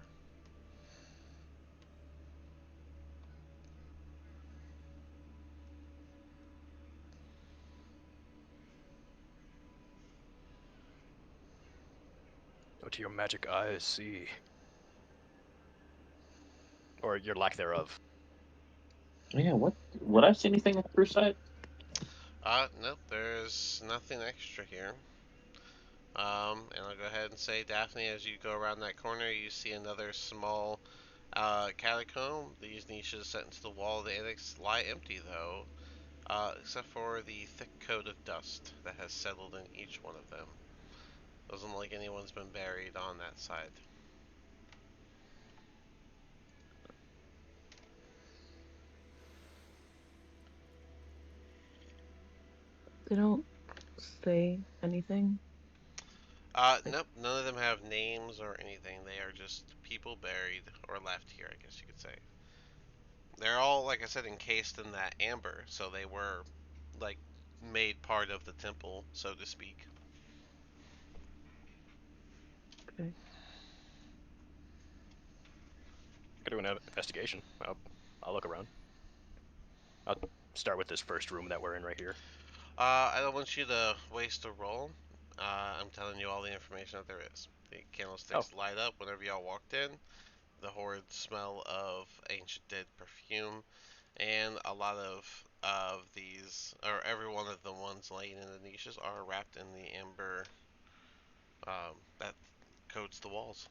What do your magic eyes see? or your lack thereof. Yeah, what? Would I see anything through sight? Nope, there's nothing extra here. And I'll go ahead and say, Daphne, as you go around that corner, you see another small catacomb. These niches set into the wall of the annex lie empty, though, except for the thick coat of dust that has settled in each one of them. Doesn't look like anyone's been buried on that side. They don't say anything. Nope, none of them have names or anything. They are just people buried or left here, I guess you could say. They're all, like I said, encased in that amber, so they were, like, made part of the temple, so to speak. Okay. Could do an investigation. I'll look around. I'll start with this first room that we're in right here. I don't want you to waste a roll. I'm telling you all the information that there is. The candlesticks light up whenever y'all walked in. The horrid smell of ancient dead perfume, and a lot of these, or every one of the ones laying in the niches, are wrapped in the amber that coats the walls.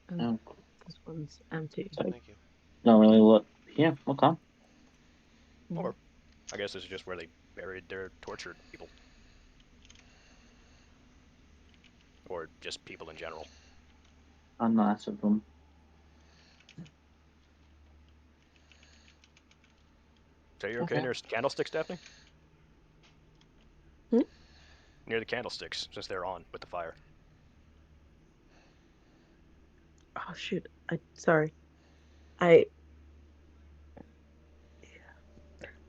And Oh, this one's empty. so Thank you. don't really look. Yeah, okay. Or, I guess this is just where they buried their tortured people. Or just people in general. How nice of them. So you're okay Okay. near candlesticks, Daphne? Hmm? Near the candlesticks, since they're on with the fire. Oh shoot! Sorry. I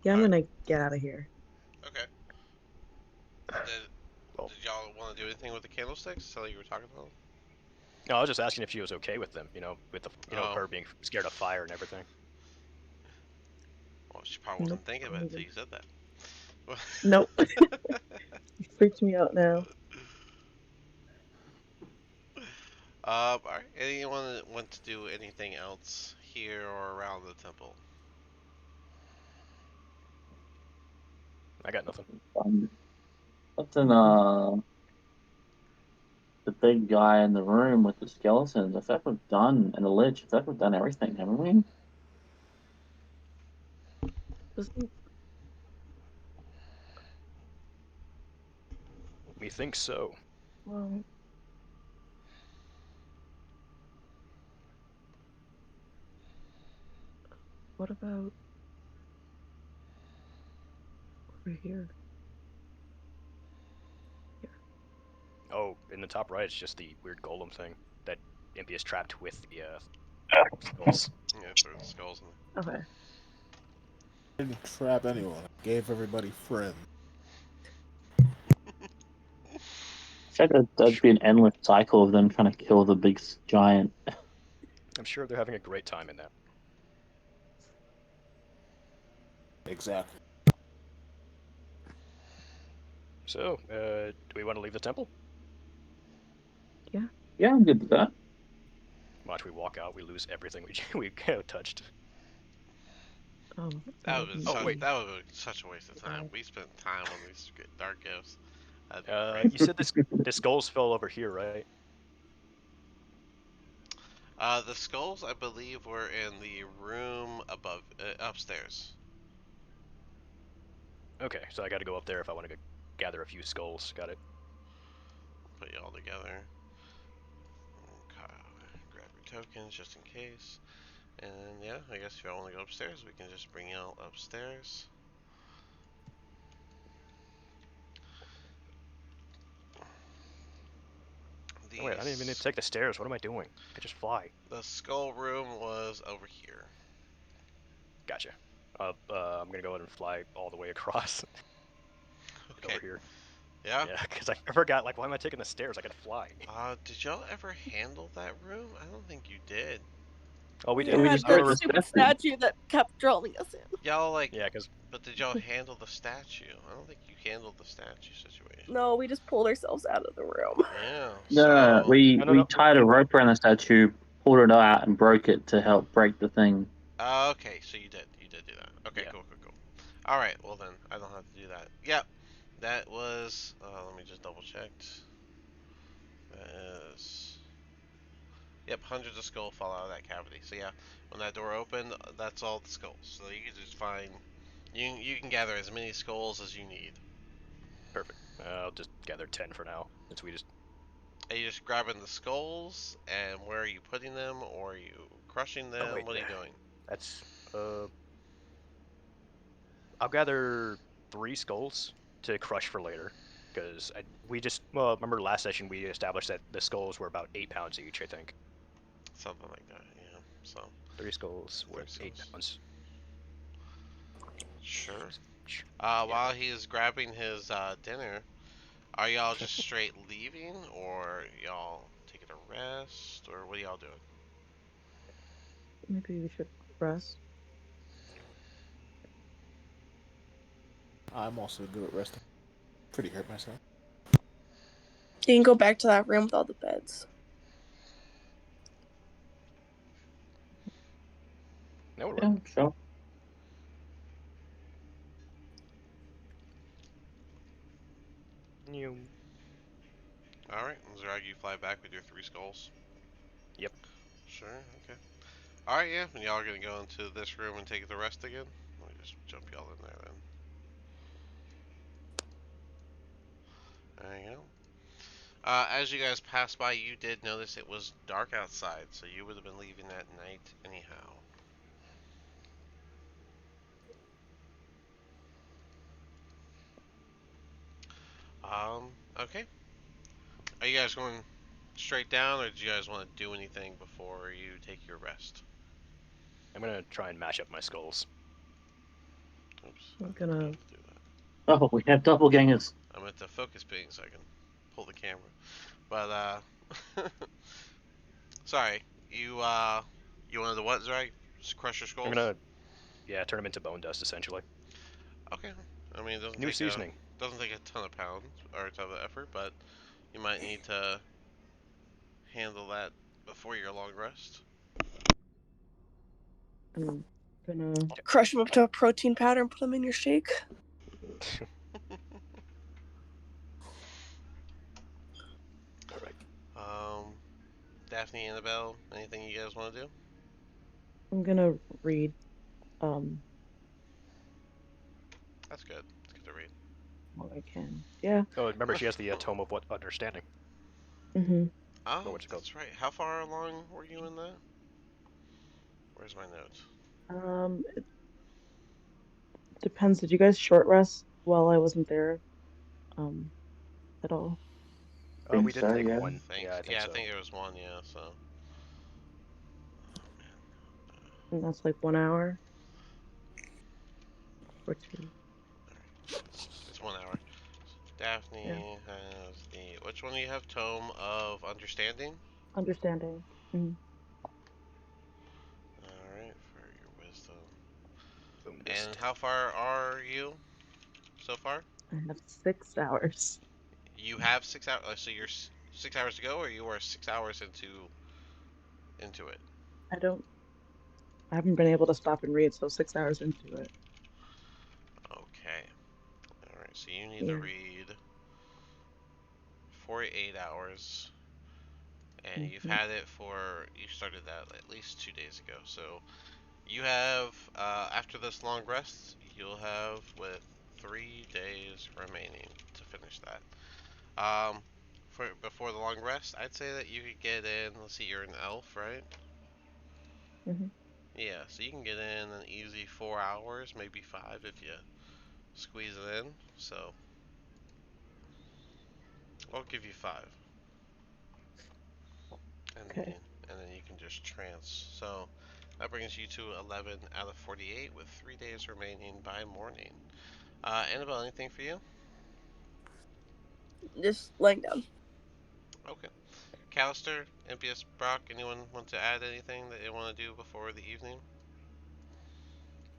Yeah, I'm Alright. gonna get out of here. Okay. Did, Well, did y'all want to do anything with the candlesticks? Is that what you were talking about? no, I was just asking if she was okay with them. With the Oh. her being scared of fire and everything. Well, she probably wasn't Nope. thinking of it until you said that. Nope. You freaked me out now. Alright. Anyone want to do anything else here or around the temple? I got nothing. What's in the big guy in the room with the skeletons? I think we've done, and the lich. I think we've done everything, haven't we? Doesn't We think so. well. What about over here? Oh, in the top right, it's just the weird golem thing that Impy is trapped with the skulls. Yeah, throw the skulls in. Okay. I didn't trap anyone. I gave everybody friends. I said that'd be an endless cycle of them trying to kill the big giant. I'm sure they're having a great time in that. Exactly. So, do we want to leave the temple? Yeah, I'm good with that. Watch we walk out, we lose everything we touched. Oh. That would have been Oh, wait. such a waste of time. We spent time on these dark gifts. That'd be You great. said the skulls fell over here, right? The skulls, I believe, were in the room above, upstairs. Okay, so I got to go up there if I want to gather a few skulls. Got it. Put you all together. Okay, grab your tokens just in case. And yeah, I guess if y'all want to go upstairs, we can just bring y'all upstairs. Oh, wait, I didn't even need to take the stairs. What am I doing? I could just fly. The skull room was over here. Gotcha. I'm gonna go ahead and fly all the way across Okay. over here. Yeah? Yeah, because I forgot, like, why am I taking the stairs? I could fly. Did y'all ever handle that room? I don't think you did. Oh, we We did. we had just I did that the remember. stupid statue. statue that kept drawing us in. Y'all, like, Yeah, because but did y'all handle the statue? I don't think you handled the statue situation. No, we just pulled ourselves out of the room. Yeah, No, so... we no. tied a rope around the statue, pulled it out and broke it to help break the thing. Okay, so you did do that. Okay, Yeah. cool. All right, well then I don't have to do that. Yep, that was. Let me just double check. That is. Yep, hundreds of skulls fall out of that cavity. So yeah, when that door opened, that's all the skulls. So you can just find. You can gather as many skulls as you need. Perfect. I'll just gather 10 for now, since we just. Are you just grabbing the skulls, and where are you putting them, or are you crushing them? Oh wait, What are you doing? that's I'll gather 3 skulls to crush for later, because we just remember last session we established that the skulls were about 8 pounds each. I think Something like that, yeah. So 3 skulls three with 8 skulls. pounds. Sure. Yeah. While he is grabbing his dinner, are y'all just straight leaving, or y'all taking a rest, or what are y'all doing? Maybe we should rest. I'm also good at resting. Pretty hurt myself. You can go back to that room with all the beds. That would work. Yeah, sure. You. All right, Zerag, you fly back with your 3 skulls. Yep. Sure. Okay. All right, yeah. And y'all are gonna go into this room and take the rest again. Let me just jump y'all in there then. There you go. As you guys passed by, you did notice it was dark outside, so you would have been leaving at night anyhow. Okay. Are you guys going straight down, or do you guys want to do anything before you take your rest? I'm gonna try and mash up my skulls. Oops, I I'm didn't mean gonna. to do that. Oh, we have doppelgangers. I'm at the focus ping so I can pull the camera. But sorry, you wanted to what, Zerag? Just crush your I'm skulls? gonna, yeah, turn them into bone dust essentially. Okay. I mean, it doesn't New take a seasoning. ton of pounds or a ton of effort, but you might need to handle that before your long rest. I'm gonna. Crush them up to a protein powder and put them in your shake. All right. um, Daphne, Annabelle, anything you guys want to do? I'm gonna read. Um, That's good. It's good to read. what I can. Yeah. Oh, remember she has the tome of what understanding. Mm-hmm. Oh, Or what's it called? that's right. How far along were you in that? Where's my note? It depends. Did you guys short rest while I wasn't there? At all? Think We did so, take yeah. one. Yeah, I think Yeah, I so. think there was one. Yeah, so. And that's like 1 hour or 2. It's 1 hour. Yeah. Daphne has the. Which one do you have? Tome of Understanding? Understanding. Mm. Alright, for your wisdom. Bone And dust. how far are you so far? I have 6 hours. You have 6 hours. So you're 6 hours to go, or you are 6 hours into it? I don't. I haven't been able to stop and read, so 6 hours into it. Okay. Alright, so you need to Yeah. read 48 hours. And you've Mm-hmm. had it for. You started that at least 2 days ago. So you have, after this long rest, you'll have with 3 days remaining to finish that. For before the long rest, I'd say that you could get in. Let's see, you're an elf, right? Mm-hmm. Yeah, so you can get in an easy 4 hours, maybe 5 if you squeeze it in. So I'll give you 5, and Okay. then you can just trance. So that brings you to 11 out of 48 with 3 days remaining by morning. Annabelle, anything for you? Just laying down. Okay. Callister, MPS, Brock, anyone want to add anything that they want to do before the evening?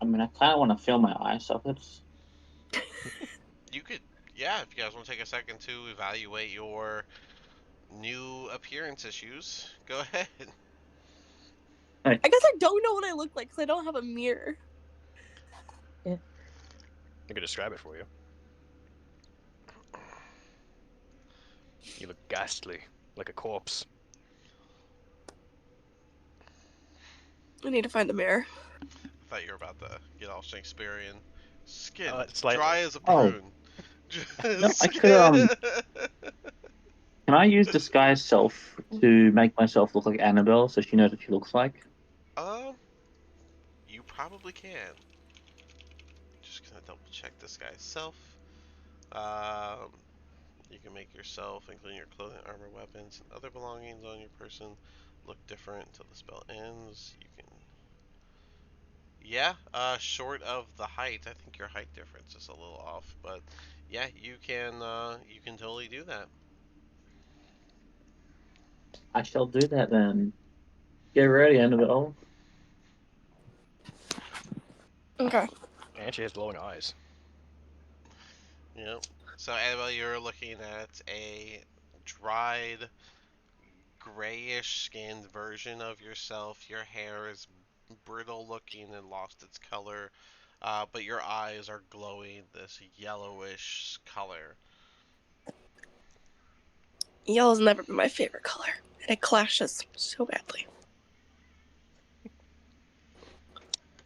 I mean, I kind of want to feel my eye sockets. You could, yeah, if you guys want to take a second to evaluate your new appearance issues, go ahead. I guess I don't know what I look like because I don't have a mirror. I can describe it for you. You look ghastly, like a corpse. I need to find a mirror. I thought you were about to get all Shakespearean. Skin Slightly. dry as a Oh. prune. No, I could, Can I use disguise self to make myself look like Annabelle so she knows what she looks like? You probably can. Just gonna double check this guy's self. You can make yourself, including your clothing, armor, weapons, and other belongings on your person, look different until the spell ends. You can. Yeah, short of the height, I think your height difference is a little off, but yeah, you can totally do that. I shall do that then. Get ready, Annabelle. Okay. And she has glowing eyes. Yep. So Annabelle, you're looking at a dried, grayish-skinned version of yourself. Your hair is brittle looking and lost its color, but your eyes are glowing this yellowish color. Yellow's never been my favorite color, and it clashes so badly.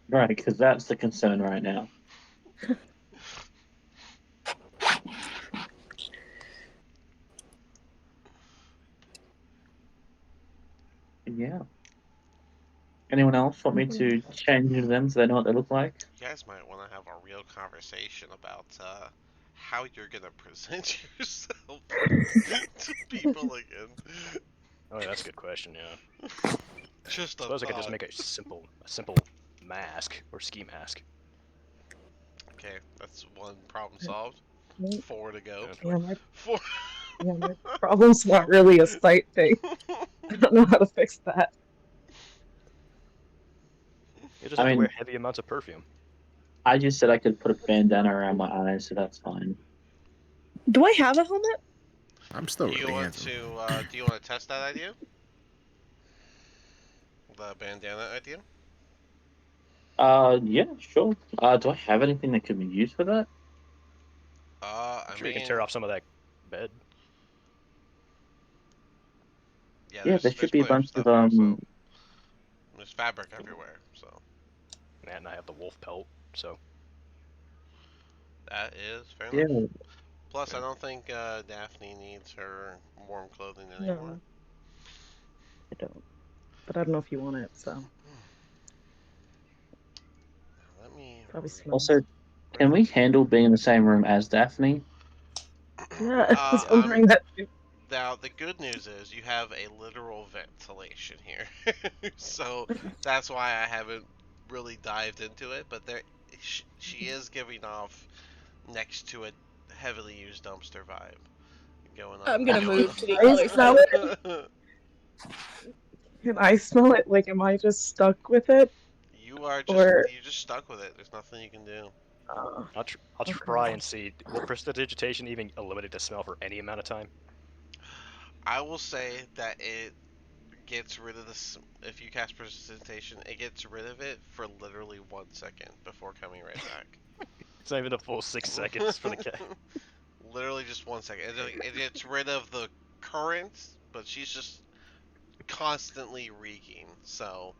Right, because that's the concern right now. Yeah. Anyone else want me to change into them so they know what they look like? You guys might want to have a real conversation about how you're gonna present yourself to people again. Oh, yeah, that's a good question. Yeah. Just a Suppose I could just thought. make a simple mask or ski mask. Okay, that's one problem solved. 4 to go. Yeah. Yeah, my, 4. yeah, my problem's not really a sight thing. I don't know how to fix that. You just I have to mean, wear heavy amounts of perfume. I just said I could put a bandana around my eyes, so that's fine. Do I have a helmet? I'm still Do you really want handsome. to do you want to test that idea? The bandana idea? Yeah, sure. Do I have anything that could be used for that? I'm I sure you can mean, tear off some of that bed. yeah, Yeah, there there's should be a plenty of bunch of stuff here, so there's fabric everywhere, so And I have the wolf pelt, so that is fair yeah. enough. Plus, I yeah. don't think Daphne needs her warm clothing anymore. No, I don't. But I don't know if you want it, so Let me. probably smells. Also, can we handle being in the same room as Daphne? Yeah, I was I'm wondering that too. Now, the good news is you have a literal ventilation here. So that's why I haven't really dived into it, but she is giving off next to a heavily used dumpster vibe going I'm gonna on. move to the I other smell side. it. Can I smell it? Like, am I just stuck with it? Or, You're just stuck with it. There's nothing you can do. uh, I'll try okay. and see. Will prestidigitation even eliminate the smell for any amount of time? I will say that it gets rid of this. If you cast precipitation, it gets rid of it for literally 1 second before coming right back. It's not even a full 6 seconds for the cat. Literally just 1 second. It gets rid of the current, but she's just constantly reeking. So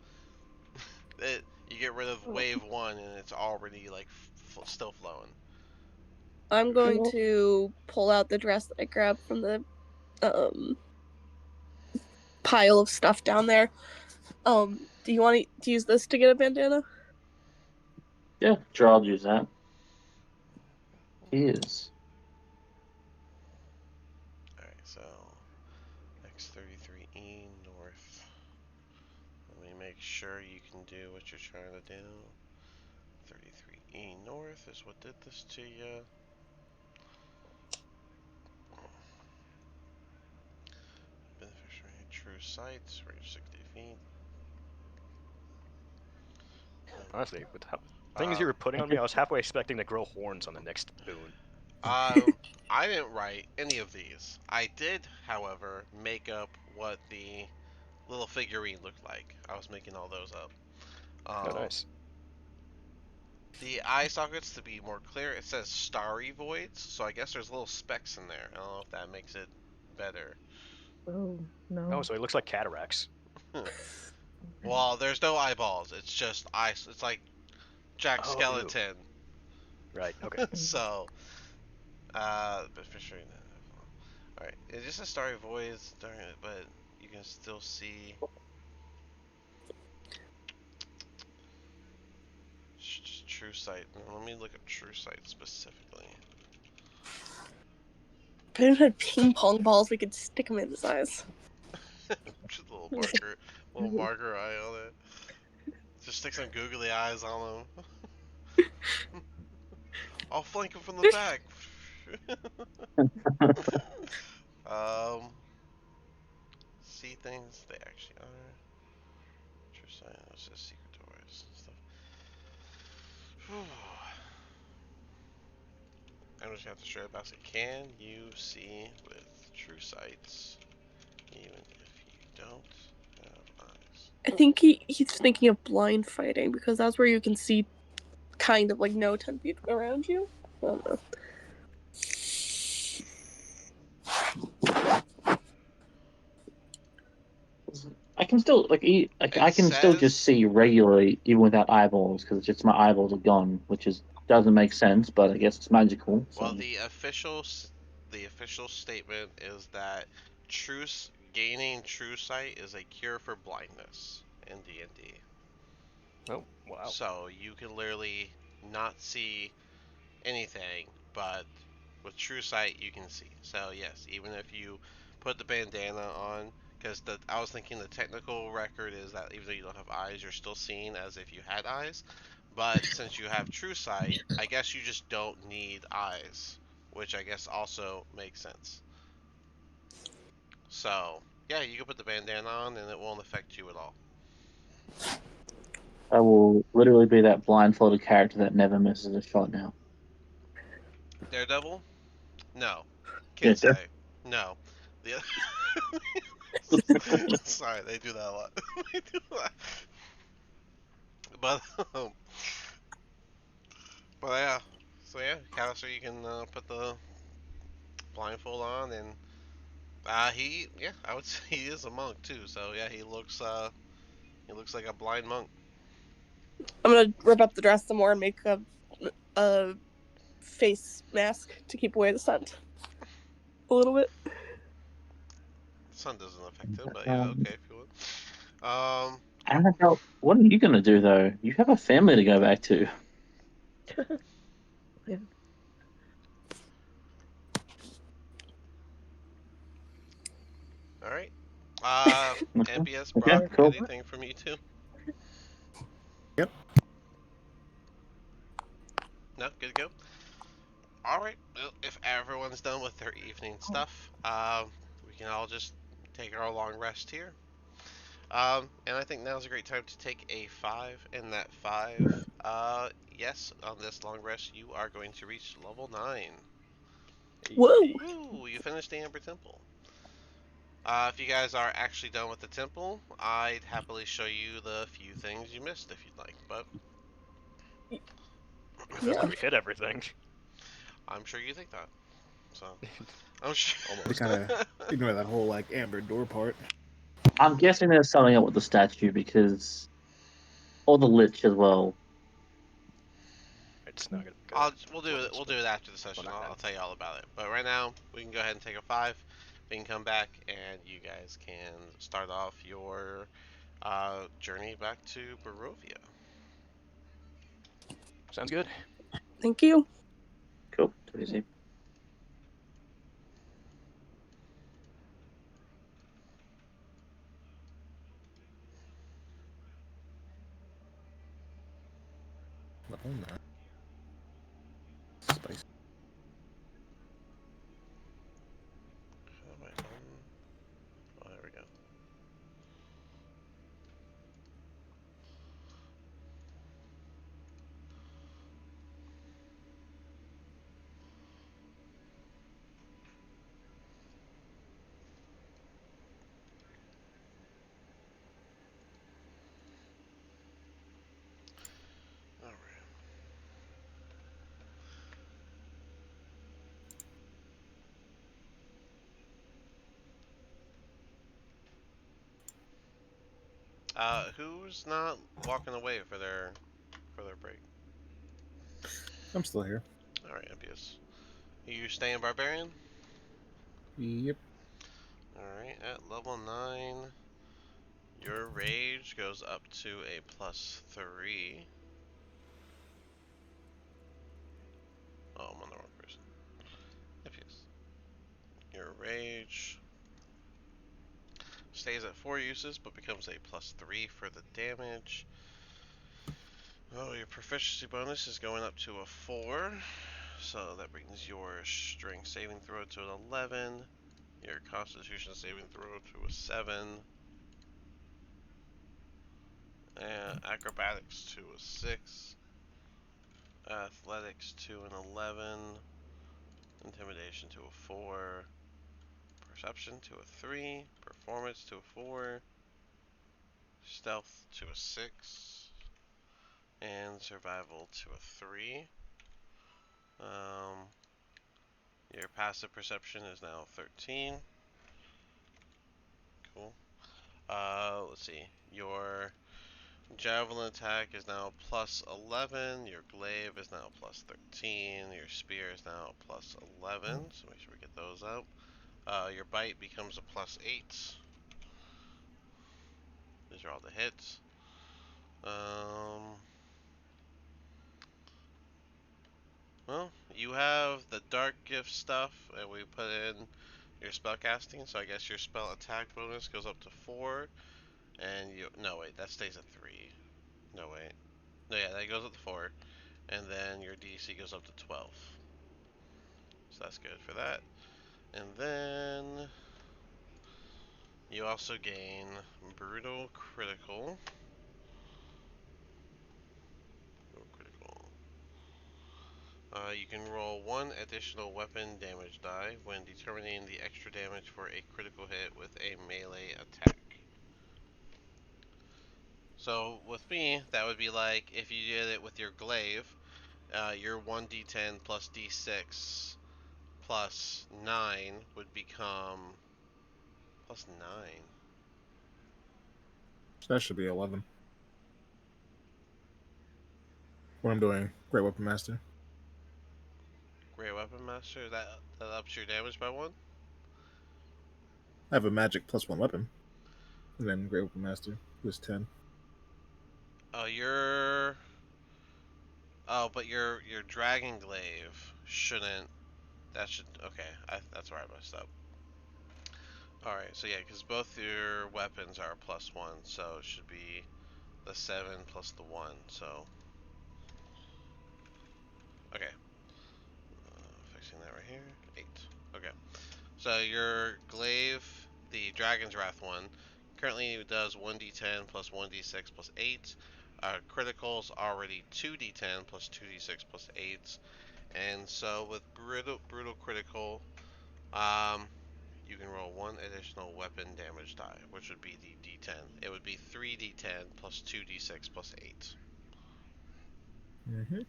you get rid of wave 1 and it's already like still flowing. I'm going Well, to pull out the dress that I grabbed from the um pile of stuff down there. Do you want to use this to get a bandana? Yeah, sure, I'll use that. Is Alright, so X33E north. Let me make sure you can do what you're trying to do. 33E north is what did this to you. Beneficiary true sights, range 60 feet. Honestly, with things you Um, were putting I on me, could I was halfway expecting to grow horns on the next boon. I didn't write any of these. I did, however, make up what the little figurine looked like. I was making all those up. Oh, nice. The eye sockets, to be more clear, it says starry voids, so I guess there's little specks in there. I don't know if that makes it better. Oh no. Oh, so it looks like cataracts. Well, there's no eyeballs. It's just eyes. It's like Jack Oh, ew. Skeleton. Right. Okay. So, but for sure. Alright, it just says starry voids during it, but you can still see. True sight. Let me look at true sight specifically. If anyone had ping pong balls, we could stick them in his eyes. Just a little marker eye on it. Just stick some googly eyes on him. I'll flank him from the back. See things they actually are. True sight. It's just secret doors and stuff. I'm just gonna have to straight up ask it. Can you see with true sights, even if you don't have eyes? I think he's thinking of blind fighting because that's where you can see kind of like no 10 feet around you. I don't know. I can still I It can still just says, see regularly even without eyeballs because just my eyeballs are gone, which is doesn't make sense, but I guess it's magical. well, So the official statement is that gaining true sight is a cure for blindness in D&D. Oh, wow. So you can literally not see anything, but with true sight you can see. So yes, even if you put the bandana on, because I was thinking the technical record is that even though you don't have eyes, you're still seeing as if you had eyes. But since you have true sight, I guess you just don't need eyes, which I guess also makes sense. So yeah, you can put the bandana on and it won't affect you at all. I will literally be that blindfolded character that never misses a shot now. Daredevil? No. Yeah, Kinsei? No. The Sorry, they do that a lot. They do that. But but yeah. So yeah, Callister, you can put the blindfold on, and I would say he is a monk too. So yeah, he looks like a blind monk. I'm gonna rip up the dress some more and make a face mask to keep away the scent a little bit. The sun doesn't affect him, but yeah, um, okay if you want. I don't know. What are you gonna do though? You have a family to go back to. Yeah. All right. Okay, MBS okay, Brock, cool. anything from you two? Yep. No, good to go. All right. Well, if everyone's done with their evening stuff, we can all just take our long rest here. And I think now's a great time to take a 5, and that 5, yes, on this long rest, you are going to reach level 9. Whoa! Woo, you finished the Amber Temple. If you guys are actually done with the temple, I'd happily show you the few things you missed if you'd like, but Depends Yeah. if we hit everything. I'm sure you think that. So, I'm sure. They Almost. kind of ignore that whole like amber door part. I'm guessing there's something up with the statue because or the lich as well. It's not gonna We'll do it. We'll do it after the Well, session. not I'll now. tell you all about it. But right now, we can go ahead and take a 5. We can come back, and you guys can start off your journey back to Barovia. Sounds good. Thank you. Cool. Too easy. Level 9. Spicy. Am I on? Oh, there we go. Who's not walking away for their break? I'm still here. All right, Ampius. You staying barbarian? Yep. All right, at level 9, your rage goes up to a +3. Oh, I'm on the wrong person. Ampius. Your rage stays at 4 uses, but becomes a +3 for the damage. Oh, your proficiency bonus is going up to a 4, so that brings your strength saving throw to an 11, your constitution saving throw to a 7, and acrobatics to a 6, athletics to an 11, intimidation to a 4, perception to a 3, performance to a 4, stealth to a 6, and survival to a 3. Your passive perception is now 13. Cool. Let's see. Your javelin attack is now +11. Your glaive is now +13. Your spear is now +11. So make sure we get those up. Your bite becomes a +8. These are all the hits. Well, you have the dark gift stuff, and we put in your spell casting. So I guess your spell attack bonus goes up to 4, and no wait, that stays at 3. No wait, no yeah, that goes up to 4, and then your DC goes up to 12. So that's good for that. And then you also gain brutal critical. You can roll 1 additional weapon damage die when determining the extra damage for a critical hit with a melee attack. So with me, that would be like if you did it with your glaive, your 1d10 plus d6 plus 9 would become +9. So that should be 11. What I'm doing, Great Weapon Master. Great Weapon Master, that ups your damage by 1? I have a magic +1 weapon. And then Great Weapon Master is 10. Oh, but your Dragon Glaive shouldn't. That should. Okay, that's where I messed up. Alright, so yeah, because both your weapons are +1, so it should be the 7 plus the 1, so. Okay. Fixing that right here. 8. Okay. So your glaive, the Dragon's Wrath one, currently does 1d10 plus 1d6 plus 8. Critical's already 2d10 plus 2d6 plus 8. And so with brutal critical, you can roll 1 additional weapon damage die, which would be the d10. It would be 3d10 plus 2d6 plus 8. Mm-hmm.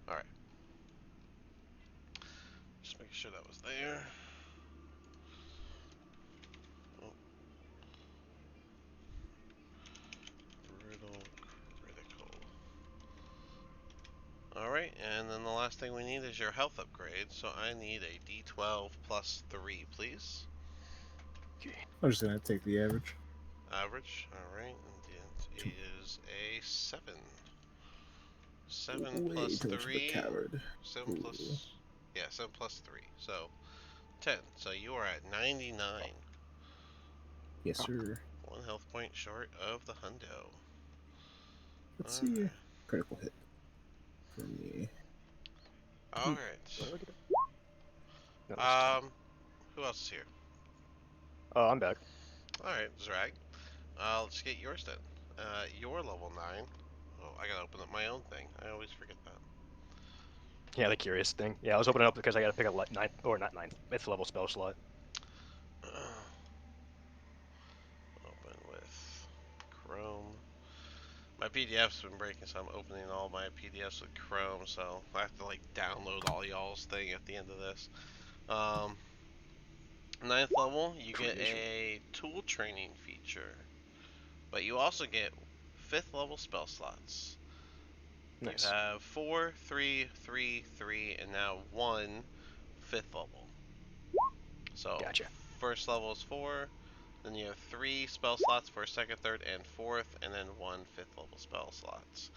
Alright. Just making sure that was there. Oh. Brutal critical. Alright, and then the last thing we need is your health upgrade. So I need a d12 plus 3, please. I'm just going to take the average. Average. Alright, and it is a 7. 7 Way plus too much of a 3. coward. 7 plus. Yeah, 7 plus 3. So 10. So you are at 99. Yes, sir. 1 health point short of the hundo. Let's Alright. see. Critical hit for me. Alright. No, Who else is here? oh, I'm back. Alright, Zrag. Let's get yours then. You're level 9. Oh, I gotta open up my own thing. I always forget that. Yeah, the curious thing. Yeah, I was opening up because I gotta pick a 9th, or not 9th, 5th level spell slot. Open with Chrome. My PDF's been breaking, so I'm opening all my PDFs with Chrome, so I have to like download all y'all's thing at the end of this. 9th level, you get a tool training feature. but you also get 5th level spell slots. Nice. You have 4, 3, 3, 3, and now 1 5th level. So Gotcha. first level is 4, then you have 3 spell slots for 2nd, 3rd, and 4th, and then 1 5th level spell slots.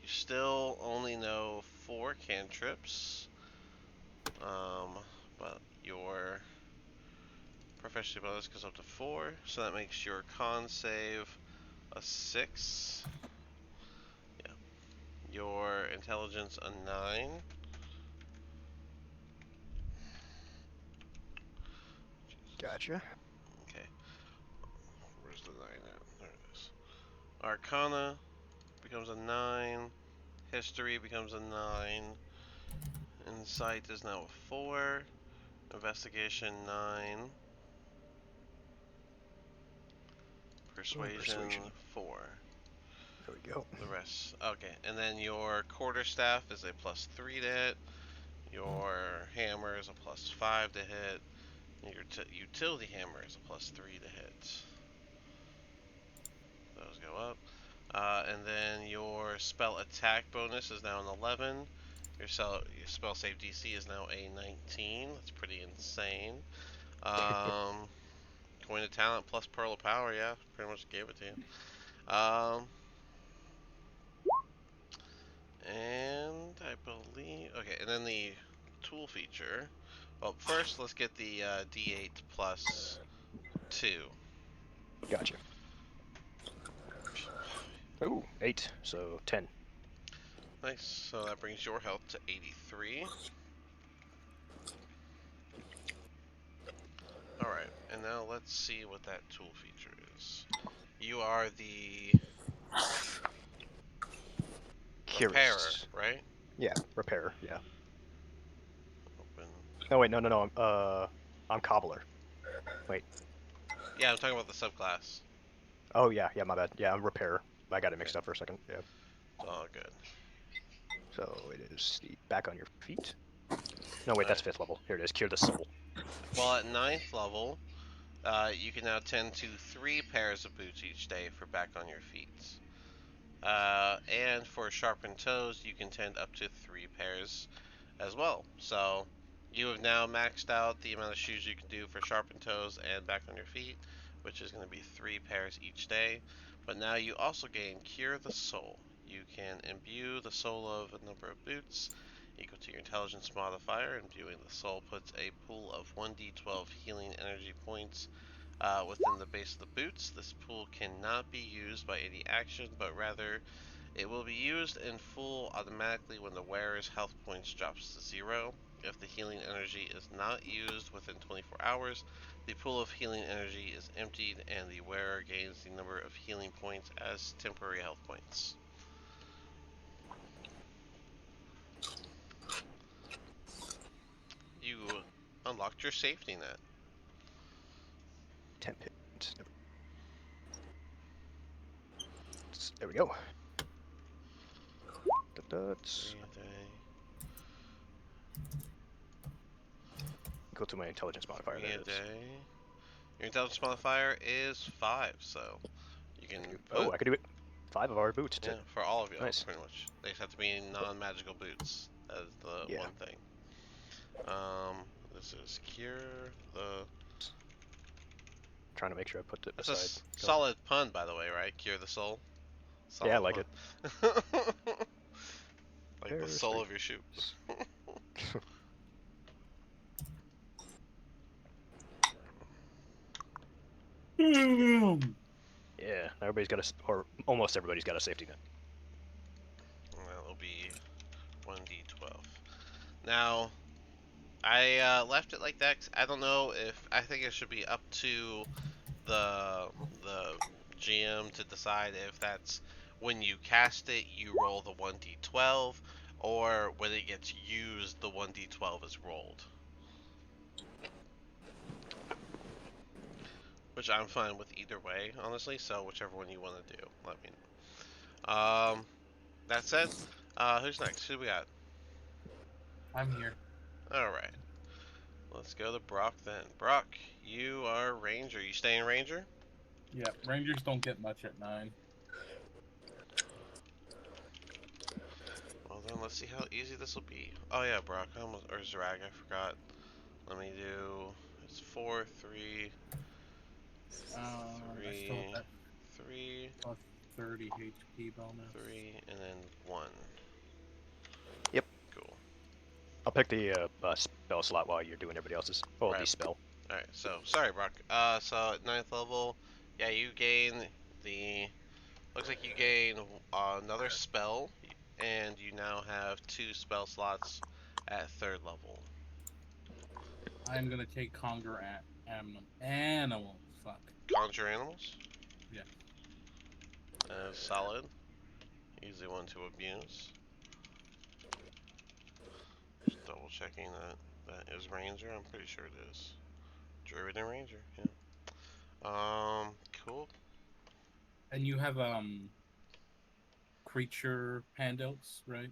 You still only know 4 cantrips, but your proficiency bonus goes up to 4, so that makes your con save a 6. Yeah. Your intelligence a 9. Gotcha. Okay. Where's the 9 at? There it is. Arcana becomes a 9. History becomes a 9. Insight is now a 4. Investigation 9. Persuasion 4. There we go. The rest. Okay, and then your quarterstaff is a +3 to hit. Your hammer is a +5 to hit. And your utility hammer is a +3 to hit. Those go up. And then your spell attack bonus is now an 11. Your spell save DC is now a 19. That's pretty insane. Coin of talent plus pearl of power. Yeah, pretty much gave it to you. And I believe okay. And then the tool feature. Well, first let's get the D8 plus 2. Gotcha. Ooh, 8, so 10. Nice. So that brings your health to 83. Alright, and now let's see what that tool feature is. You are the repairer, Curious. right? Yeah, repair, yeah. Open. Oh, wait, no, I'm cobbler. Wait. Yeah, I'm talking about the subclass. Oh, yeah, my bad. Yeah, I'm repair. I got it Okay. mixed up for a second, yeah. It's all good. So it is the back on your feet. No, wait, that's 5th level. Here it is, cure the soul. Well, at 9th level, you can now tend to 3 pairs of boots each day for back on your feet. And for sharpened toes, you can tend up to 3 pairs as well. So you have now maxed out the amount of shoes you can do for sharpened toes and back on your feet, which is going to be 3 pairs each day. But now you also gain Cure the Soul. You can imbue the soul of a number of boots equal to your intelligence modifier. Imbuing the soul puts a pool of 1d12 healing energy points within the base of the boots. This pool cannot be used by any action, but rather it will be used in full automatically when the wearer's health points drops to 0. If the healing energy is not used within 24 hours, the pool of healing energy is emptied and the wearer gains the number of healing points as temporary health points. You unlocked your safety net. 10 hits. There we go. Go to my intelligence modifier. 3 There a it is. day. Your intelligence modifier is 5, so you can Oh, I could do it. 5 of our boots. Yeah, for all of you, Nice. pretty much. They just have to be non-magical boots. That is the one thing. This is cure the. Trying to make sure I put it It's beside. a solid pun, by the way, right? Cure the soul. Solid Yeah, I like pun. it. Like the sole of your shoe. Yeah, everybody's got or almost everybody's got a safety net. That'll be 1d12. Now, I left it like that 'cause I don't know if I think it should be up to the GM to decide if that's when you cast it you roll the 1d12 or when it gets used the 1d12 is rolled. Which I'm fine with either way, honestly, so whichever one you want to do, let me know. That said, who's next? Who we got? I'm here. Alright. Let's go to Brock then. Brock, you are Ranger. You staying Ranger? Yeah, Rangers don't get much at 9. Well then, let's see how easy this will be. Oh yeah, Brock, or Zerag, I forgot. Let me do. It's 4, 3, I still have 3, that 3, plus 30 HP bonus. 3, and then 1. Yep. Cool. I'll pick the spell slot while you're doing everybody else's. Oh, Right. the spell. Alright, so, sorry, Brock. So at 9th level, yeah, you gain the. Looks like you gain another spell, and you now have 2 spell slots at 3rd level. I'm gonna take Conquer Animals. Fuck. Conjure animals? Yeah. Solid. Easy one to abuse. Just double checking that is Ranger. I'm pretty sure it is. Druid and Ranger, yeah. Cool. And you have creature handouts, right?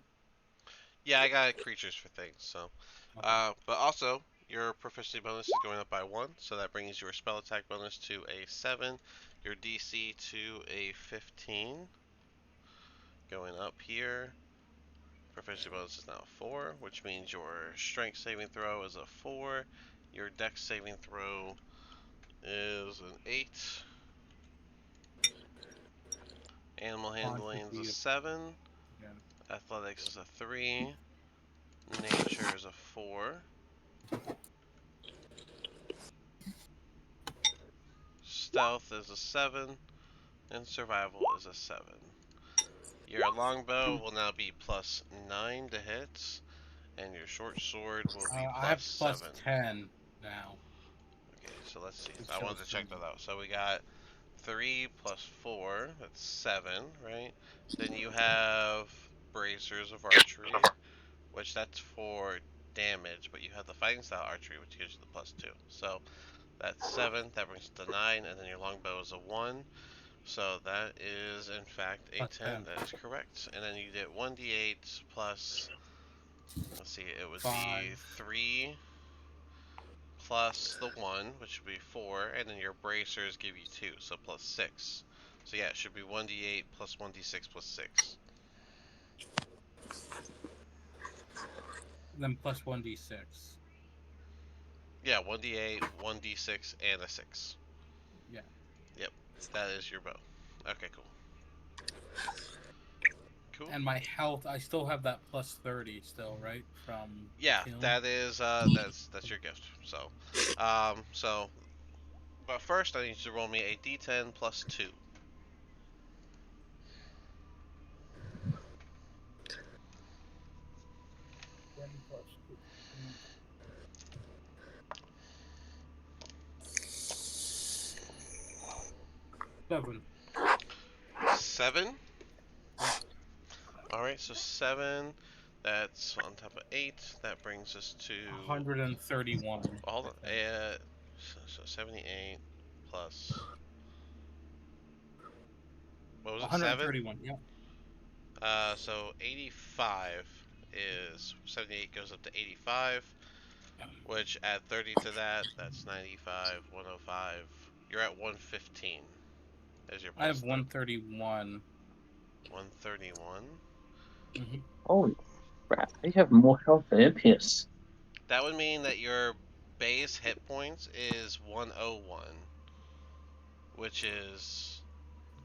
Yeah, I got creatures for things, so. Okay. But also, your proficiency bonus is going up by 1, so that brings your spell attack bonus to a 7, your DC to a 15. Going up here, proficiency bonus is now a 4, which means your strength saving throw is a 4, your dex saving throw is an 8, animal handling is a 7, Again. athletics is a 3, nature is a 4, stealth is a 7, and survival is a 7. Your longbow will now be plus 9 to hit, and your short sword will be I have plus plus 7. 10 now. Okay, so let's see. It I shows wanted to for check me. that out. So we got 3 plus 4, that's 7, right? Then you have bracers of archery, which that's for damage, but you have the fighting style archery, which gives you the plus 2. So that's 7, that brings it to 9, and then your longbow is a 1. So that is in fact a Plus 10. 10. That is correct. And then you get 1d8 plus, let's see, it would 5. be 3 plus the 1, which would be 4, and then your bracers give you 2, so plus 6. So yeah, it should be 1d8 plus 1d6 plus 6. Then plus 1d6. Yeah, 1d8, 1d6, and a 6. Yeah. Yep, that is your bow. Okay, cool. Cool. And my health, I still have that plus 30 still, right? From Yeah, kiln. that is that's your gift. So but first I need you to roll me a d10 plus 2. 10 plus 2. 7. 7. Yep. Alright, so 7. That's on top of 8. That brings us to. 131. Hold on. I think. So 78 plus. What was it? 7? 131. Yeah. So 85 is. 78 goes up to 85, which add 30 to that. That's 95, 105. You're at 115 as your I have plus 30. 131. 131. Mm-hmm. Holy crap! You have more health than Impious. That would mean that your base hit points is 101, which is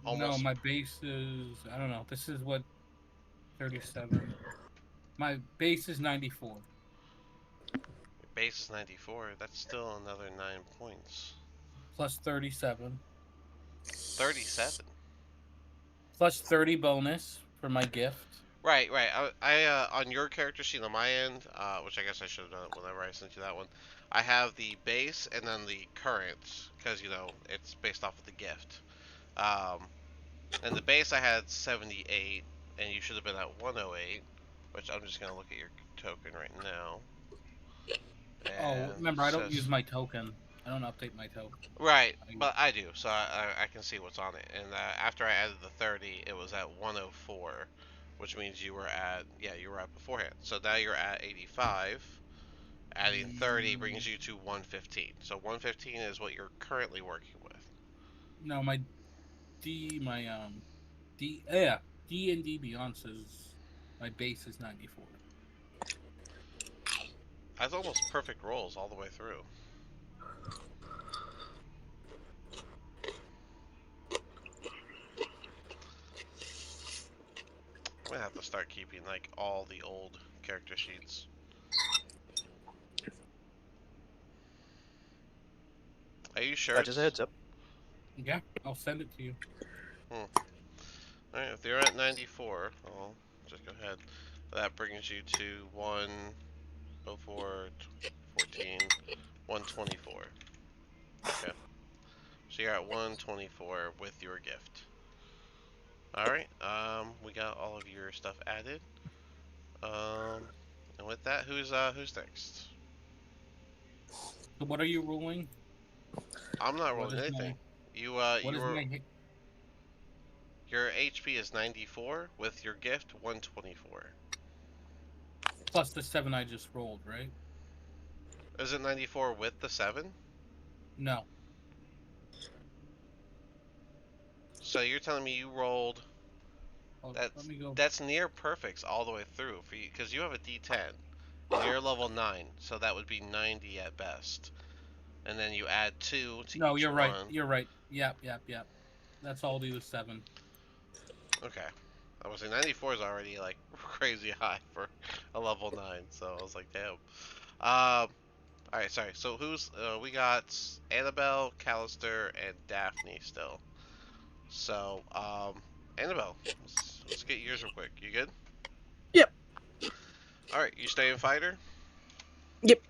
No, almost. my base is, I don't know. This is what, 37. My base is 94. Your base is 94. That's still another 9 points. Plus 37. 37. Plus 30 bonus for my gift. Right, right. On your character sheet on my end, which I guess I should have done it whenever I sent you that one. I have the base and then the current, because it's based off of the gift. Um, and the base I had 78, and you should have been at 108, which I'm just gonna look at your token right now, Oh, and it remember, I don't use says. my token. I don't update my token. Right, but I do, so I can see what's on it. And after I added the 30, it was at 104, which means you were at beforehand. So now you're at 85. Adding 30 brings you to 115. So 115 is what you're currently working with. No, my D and D Beyond says my base is 94. That's almost perfect rolls all the way through. I'm gonna have to start keeping like all the old character sheets. Are you sure Just a it's? heads up. Yeah, I'll send it to you. Alright, if you're at 94, I'll just go ahead. That brings you to 104, 14, 124. Okay. So you're at 124 with your gift. Alright, we got all of your stuff added. And with that, who's next? So what are you rolling? I'm not What rolling is anything. my You what is were my hit? your HP is 94 with your gift 124. Plus the 7 I just rolled, right? Is it 94 with the 7? No. So you're telling me you rolled Let me go. that's near perfects all the way through for you because you have a D10 and you're level 9, so that would be 90 at best. And then you add 2 to No, each you're right. one. You're right. Yep. That's all. I'll do the 7. Okay. I was saying 94 is already like crazy high for a level 9, so I was like, damn. Alright, sorry. So who's we got Annabelle, Callister, and Daphne still. So, Annabelle, let's get yours real quick. You good? Yep. Alright, you staying fighter? Yep.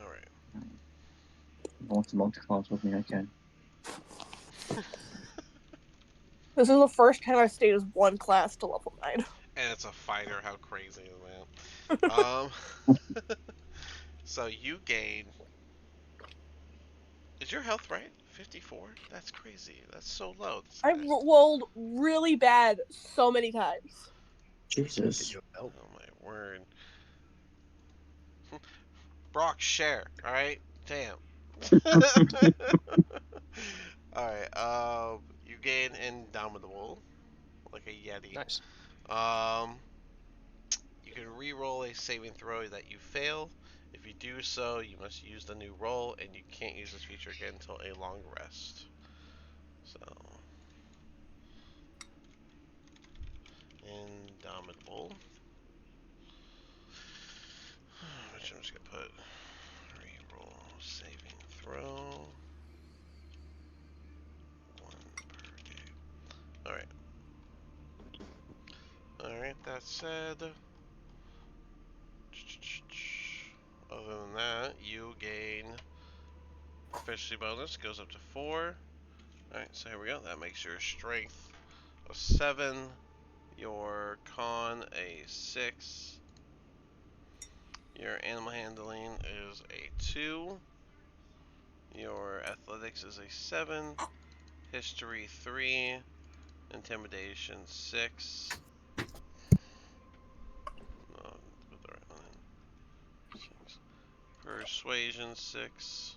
Alright. Wants to multi-class with me, okay. This is the first time I've stayed as one class to level 9. And it's a fighter, how crazy is man. So you gain. Is your health right? 54? That's crazy. That's so low. I've rolled really bad so many times. Jesus. Oh my word. Brock, share, alright? Damn. Alright, you gain Indomitable, like a Yeti. Nice. You can re-roll a saving throw that you fail. If you do so, you must use the new roll, and you can't use this feature again until a long rest. So, Indomitable. Which I'm just gonna put re-roll saving throw. 1 per day. Alright. Alright, that said, other than that, you gain proficiency bonus, goes up to 4. Alright, so here we go. That makes your strength a 7, your con a 6, your animal handling is a 2, your athletics is a 7, history 3, intimidation 6. No, put the right one in. 6. Persuasion 6.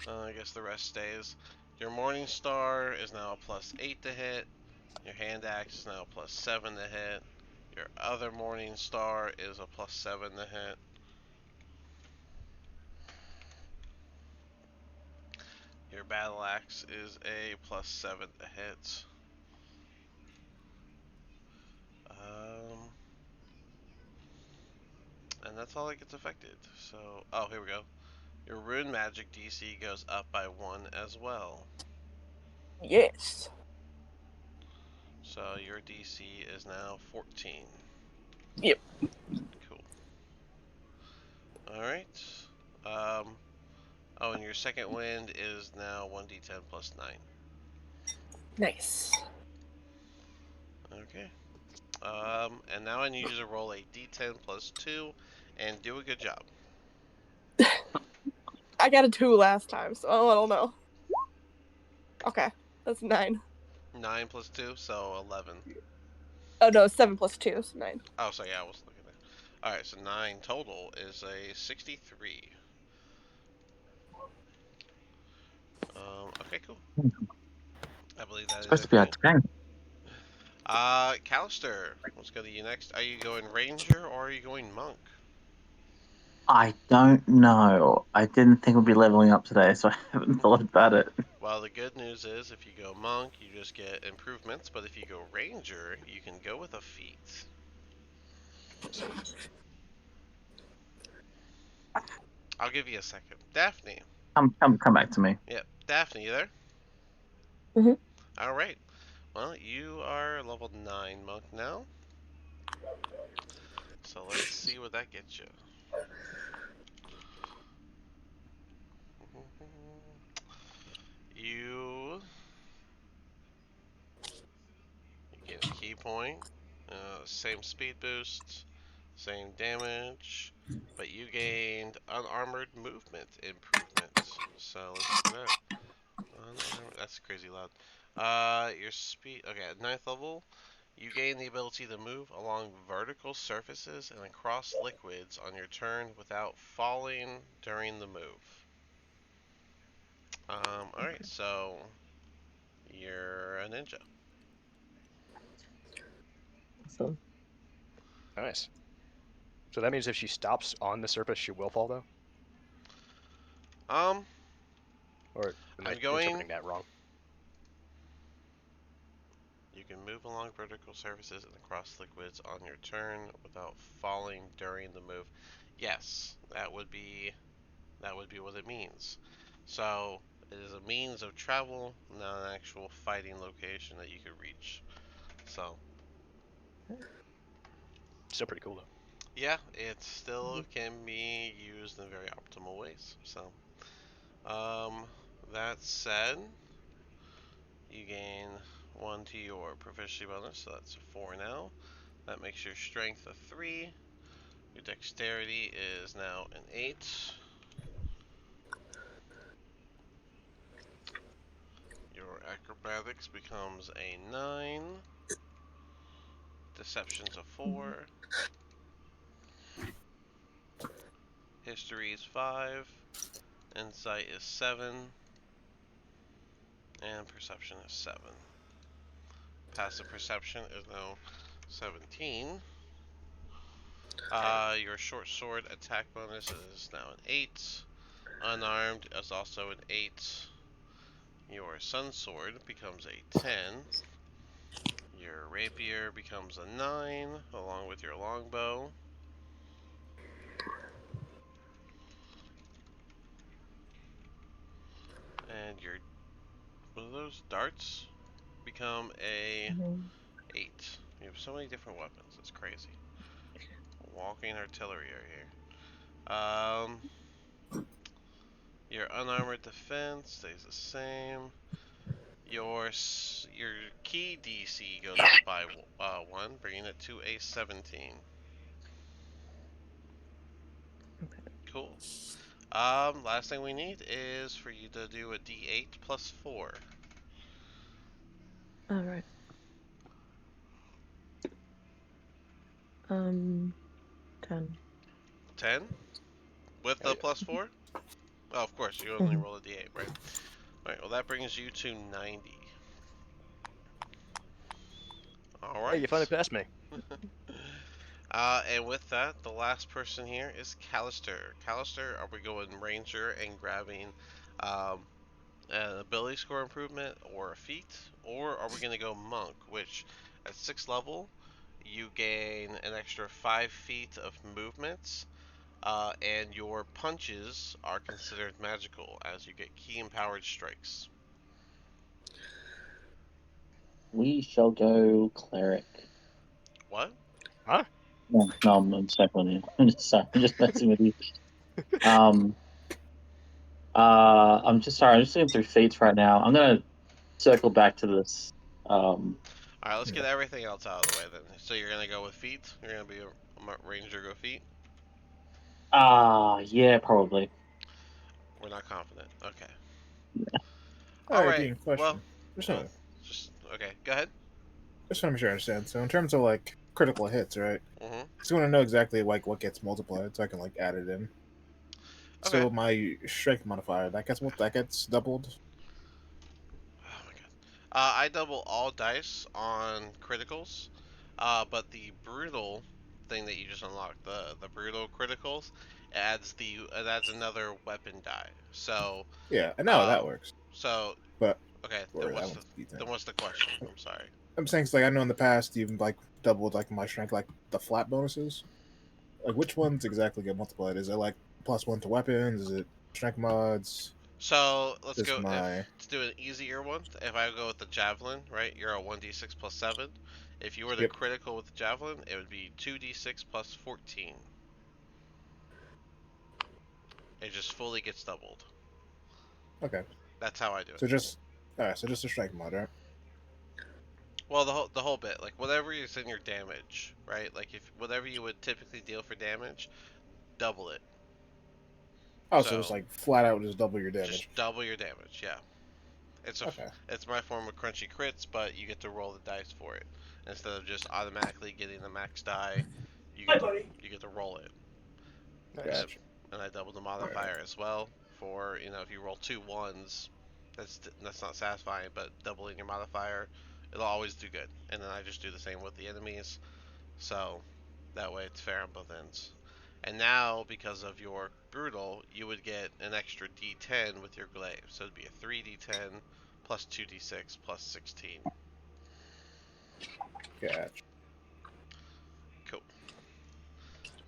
I guess the rest stays. Your Morning Star is now a +8 to hit. Your Hand Axe is now a +7 to hit. Your other Morning Star is a +7 to hit. Your Battle Axe is a +7 to hit. And that's all that gets affected. So, oh, here we go. Your Rune Magic DC goes up by 1 as well. Yes. So your DC is now 14. Yep. Cool. Alright. Oh, and your second wind is now 1d10 plus 9. Nice. Okay. And now I need you to roll a d10 plus 2 and do a good job. I got a 2 last time, so I don't know. Okay, that's 9. 9 plus 2, so 11. Oh no, 7 plus 2, so 9. Oh, sorry, yeah, I was looking All right, so 9 total is a 63. Okay, cool. I believe that It's is supposed it to be for our me. turn. Callister, let's go to you next. Are you going ranger or are you going monk? I don't know. I didn't think we'd be leveling up today, so I haven't thought about it. Well, the good news is if you go monk, you just get improvements, but if you go ranger, you can go with a feat. I'll give you a second. Daphne. Come back to me. Yep, Daphne, you there? Mhm. All right. Well, you are level 9 monk now. So let's see what that gets you. You gain a key point, same speed boost, same damage, but you gained unarmored movement improvement. So let's look at that. Unarmored, that's crazy loud. Your speed. Okay, at 9th level, you gain the ability to move along vertical surfaces and across liquids on your turn without falling during the move. Alright, so you're a ninja. Awesome. Nice. So that means if she stops on the surface, she will fall, though? Um, Or am I I'm going. interpreting that wrong? You can move along vertical surfaces and across liquids on your turn without falling during the move. Yes, that would be what it means. So it is a means of travel, not an actual fighting location that you could reach. So Still pretty cool, though. yeah, it still can be used in very optimal ways. So um, that said, you gain 1 to your proficiency bonus, so that's a 4 now. That makes your strength a 3. Your dexterity is now an 8. Your acrobatics becomes a 9. Deception's a 4. History is 5. Insight is 7. And perception is 7. Passive perception is now 17. Your short sword attack bonus is now an 8. Unarmed is also an 8. Your sun sword becomes a 10. Your rapier becomes a 9, along with your longbow. And your what are those darts become a Mhm. 8. You have so many different weapons. It's crazy. Walking artillery right here. Your unarmored defense stays the same. Your key DC goes up by 1, bringing it to a 17. Okay. Cool. Last thing we need is for you to do a D8 plus 4. All right. 10. 10 with Oh, the yeah. plus 4. Oh, of course, you only Mhm. roll a D8, right? All right. Well, that brings you to 90. All Hey, you finally right. passed me. And with that, the last person here is Callister. Callister, are we going Ranger and grabbing um, an ability score improvement or a feat? Or are we going to go Monk, which at 6th level, you gain an extra 5 feet of movement, and your punches are considered magical as you get key empowered strikes. We shall go cleric. What? Huh? No, I'm stepping you. I'm just sorry. I'm just messing with you. Um. I'm just sorry. I'm just looking through feats right now. I'm gonna circle back to this. Alright, let's Yeah. get everything else out of the way then. So you're going to go with feet? You're going to be a Ranger go feet? Yeah, probably. We're not confident. Okay. All All right, right. Dean, Well, question. Just uh, want to just okay. Go ahead. just want to make sure I understand. So, in terms of like critical hits, right? Mhm. just want to know exactly like what gets multiplied so I can like add it in. Okay. So my strength modifier that gets doubled. Oh my god. I double all dice on criticals, but the brutal thing that you just unlocked, the brutal criticals, it adds another weapon die. So, Yeah, I know uh, that works, so but okay. or that one's D10. Then what's the question? I'm sorry. I'm saying, like, I know in the past you've like doubled like my strength, like the flat bonuses. Like, which ones exactly get multiplied? Is it like +1 to weapons? Is it strength mods? So let's Is go. my Let's do an easier one. If I go with the javelin, right, you're a 1d6 plus 7. If you were to yep? critical with the javelin, it would be 2d6 plus 14. It just fully gets doubled. Okay, That's how I do it. so just all right, so just a strength mod, right? Well, the whole bit, like whatever is in your damage, right? Like if whatever you would typically deal for damage, double it. Oh, so just So like flat out just double your damage. just double your damage. Yeah, it's a Okay, it's my form of crunchy crits, but you get to roll the dice for it instead of just automatically getting the max die. You get to roll it. Nice. And, gotcha. and I doubled the All right, modifier as well for if you roll 2 1s, that's not satisfying, but doubling your modifier, it'll always do good. And then I just do the same with the enemies, so that way it's fair on both ends. And now, because of your brutal, you would get an extra D10 with your glaive, so it'd be a 3d10 plus 2d6 plus 16. gotcha. Cool.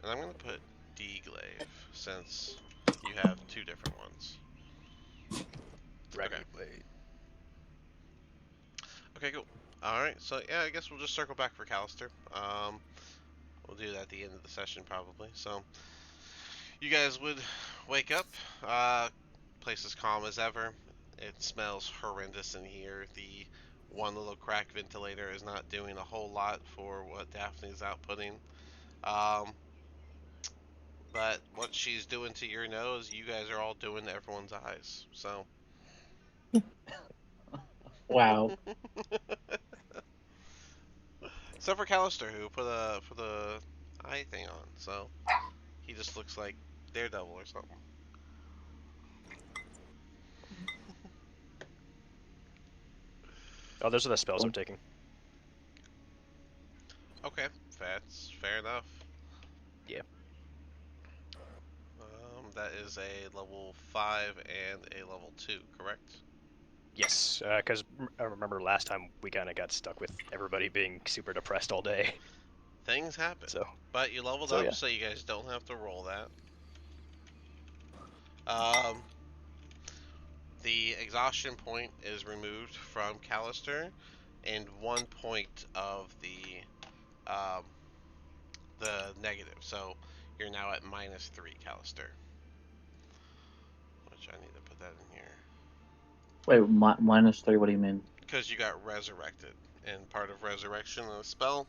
And I'm gonna put D glaive since you have two different ones. Okay. Dragon Blade. Okay, cool. Alright, so yeah, I guess we'll just circle back for Callister. We'll do that at the end of the session probably. So, you guys would wake up. Place is calm as ever. It smells horrendous in here. The one little crack ventilator is not doing a whole lot for what Daphne's outputting. Um, but what she's doing to your nose, you guys are all doing to everyone's eyes. So, Wow. except for Callister, who put the eye thing on. So he just looks like Daredevil or something. Oh, those are the spells I'm taking. Okay, that's fair enough. Yeah. That is a level 5 and a level 2, correct? Yes, because I remember last time we kind of got stuck with everybody being super depressed all day. Things happen. So, But you leveled so up, yeah. so you guys don't have to roll that. Um, the exhaustion point is removed from Callister, and 1 point of um, the negative. So you're now at -3, Callister. Which I need to put that in here. Wait, -3. What do you mean? Because you got resurrected. And part of resurrection of the spell,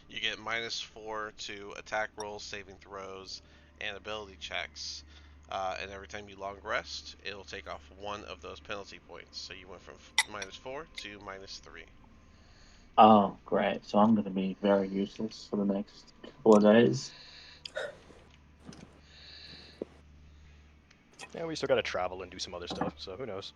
you get -4 to attack rolls, saving throws, and ability checks. And every time you long rest, it'll take off one of those penalty points. So you went from -4 to -3. Oh, great. So I'm going to be very useless for the next couple of days. Yeah, we still got to travel and do some other stuff, so who knows?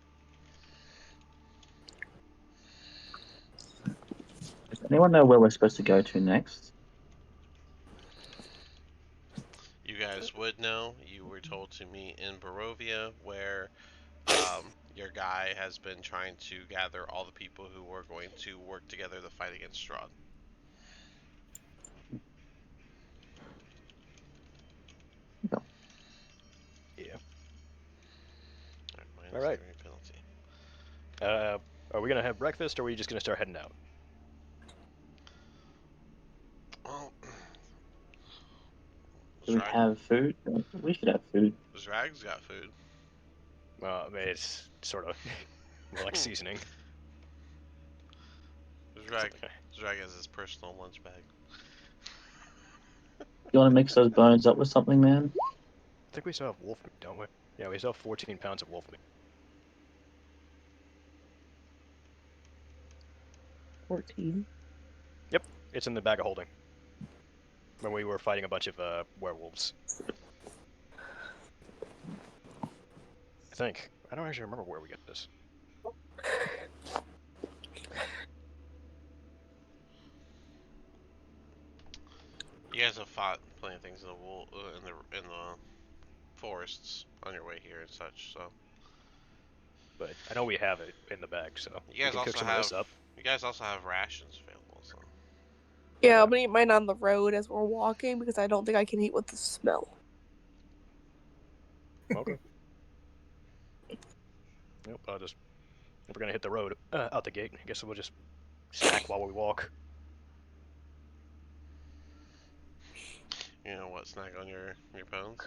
Does anyone know where we're supposed to go to next? You guys would know. You were told to meet in Barovia, where your guy has been trying to gather all the people who were going to work together to fight against Strahd. No. Yeah. Alright, All right. -3 penalty. Are we gonna have breakfast, or are we just gonna start heading out? Well, Do we Zrag, have food? We should have food. Zrag's got food. I mean, it's sort of more like seasoning. Zrag, Zrag has his personal lunch bag. You want to mix those bones up with something, man? I think we still have wolf meat, don't we? Yeah, we still have 14 pounds of wolf meat. 14. Yep, it's in the bag of holding. when we were fighting a bunch of werewolves. I think. I don't actually remember where we got this. You guys have fought plenty of things in the in the forests on your way here and such. So But I know we have it in the bag, so you we guys can cook also some of this have up. rations available. So Yeah, I'm gonna eat mine on the road as we're walking because I don't think I can eat with the smell. Okay. Nope, I'll just... If we're gonna hit the road out the gate, I guess we'll just snack while we walk. you know what? Snack on your bones.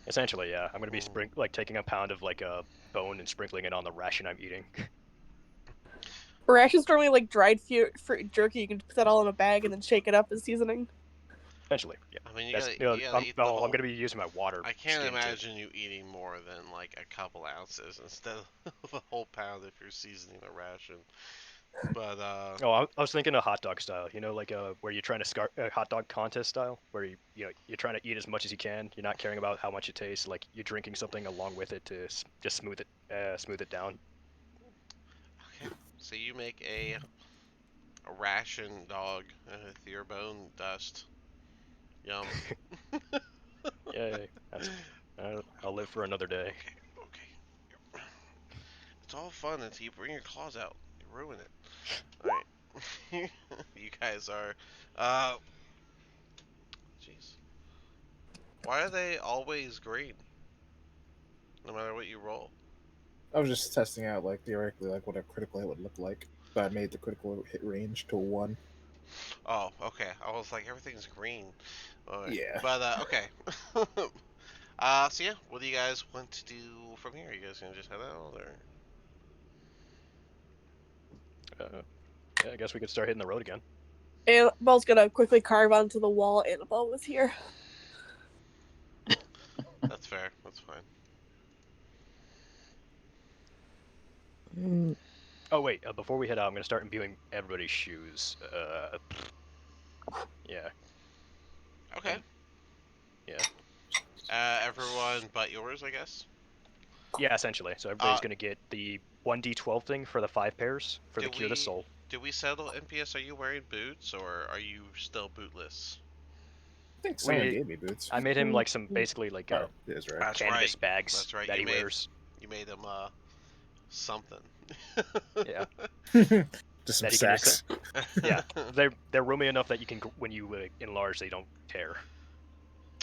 Essentially, yeah. I'm gonna be taking a pound of like a bone and sprinkling it on the ration I'm eating. Rations normally like dried fruit jerky. You can put that all in a bag and then shake it up as seasoning. Essentially, yeah. I mean, That's, you gotta eat the whole. I'm gonna be using my water. I can't skin imagine you eating more than like a couple ounces instead of a whole pound if you're seasoning a ration. But Oh, I was thinking a hot dog style. You know, like where you're trying to hot dog contest style, where you're trying to eat as much as you can. You're not caring about how much it tastes. Like you're drinking something along with it to just smooth it down. okay, so you make a ration dog with your bone dust. Yum. Yay! I'll live for another day. Okay. It's all fun until you bring your claws out. You ruin it. Alright. You guys are. Jeez. Why are they always green? No matter what you roll. I was just testing out, like, theoretically, like, what a critical hit would look like. So I made the critical hit range to 1. Oh, okay. I was like, everything's green. Alright. Yeah. But, okay. So yeah, what do you guys want to do from here? Are you guys gonna just head out, or? Yeah, I guess we could start hitting the road again. Annabelle's gonna quickly carve onto the wall. Annabelle was here. That's fair. That's fine. Oh wait, before we head out, I'm gonna start imbuing everybody's shoes. Yeah. Okay. Yeah. Everyone but yours, I guess. Yeah, essentially. So everybody's gonna get the 1d12 thing for the 5 pairs for the Cure the Soul. Did we settle NPS? Are you wearing boots or are you still bootless? I think someone gave me boots. I made him like some basically like Oh, it is right. That's canvas right. bags That's right. that he wears. You made him something. Yeah. Just some That he sacks. Yeah, they're roomy enough that you can when you enlarge they don't tear.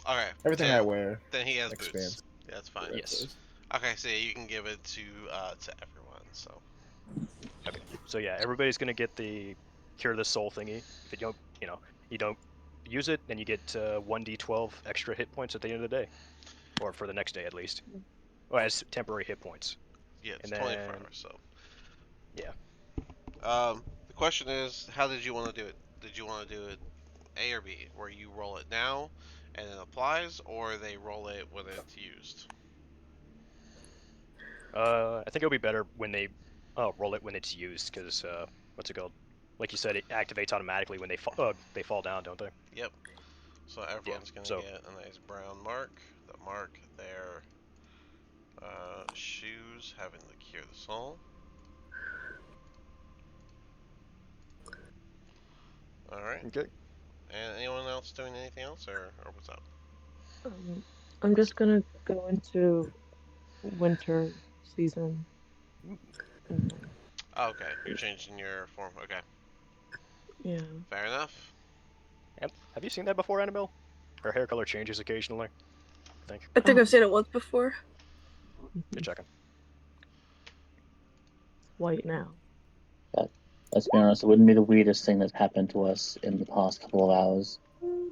Okay. Everything I wear Then he has expands. boots. Yeah, that's fine. Yes. Okay, so yeah, you can give it to everyone. So. Okay. So yeah, everybody's gonna get the Cure the Soul thingy. If you don't use it, then you get 1d12 extra hit points at the end of the day, or for the next day at least. Well, as temporary hit points. Yeah, it's and 24 hours. So. Yeah. The question is, how did you want to do it? Did you want to do it A or B, where you roll it now and it applies, or they roll it when it's used? I think it'll be better when they roll it when it's used, because what's it called? Like you said, it activates automatically when they fall down, don't they? Yep. So everyone's gonna get a nice brown mark that mark their shoes having the Cure the Soul. All right. Okay. And anyone else doing anything else, or what's up? I'm just gonna go into winter season. Oh, okay, you're changing your form. Okay. Yeah. Fair enough. Have you seen that before, Annabelle? Her hair color changes occasionally. I think. I think I've seen it once before. Good checking. White now. But let's be honest, it wouldn't be the weirdest thing that's happened to us in the past couple of hours.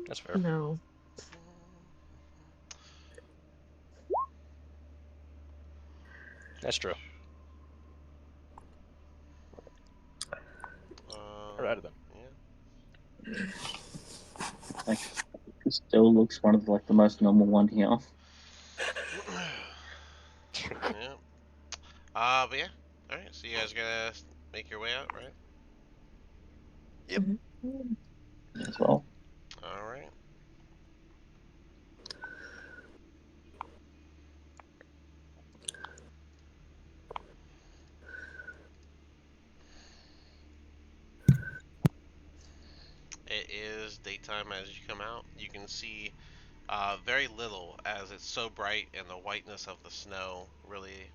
That's fair. No. That's true. Alright then. Yeah. Like, it still looks one of the most normal one here. Yeah. But yeah. All right. So you guys gonna make your way out, right? Yep. As well. All right. It is daytime as you come out. You can see very little as it's so bright, and the whiteness of the snow really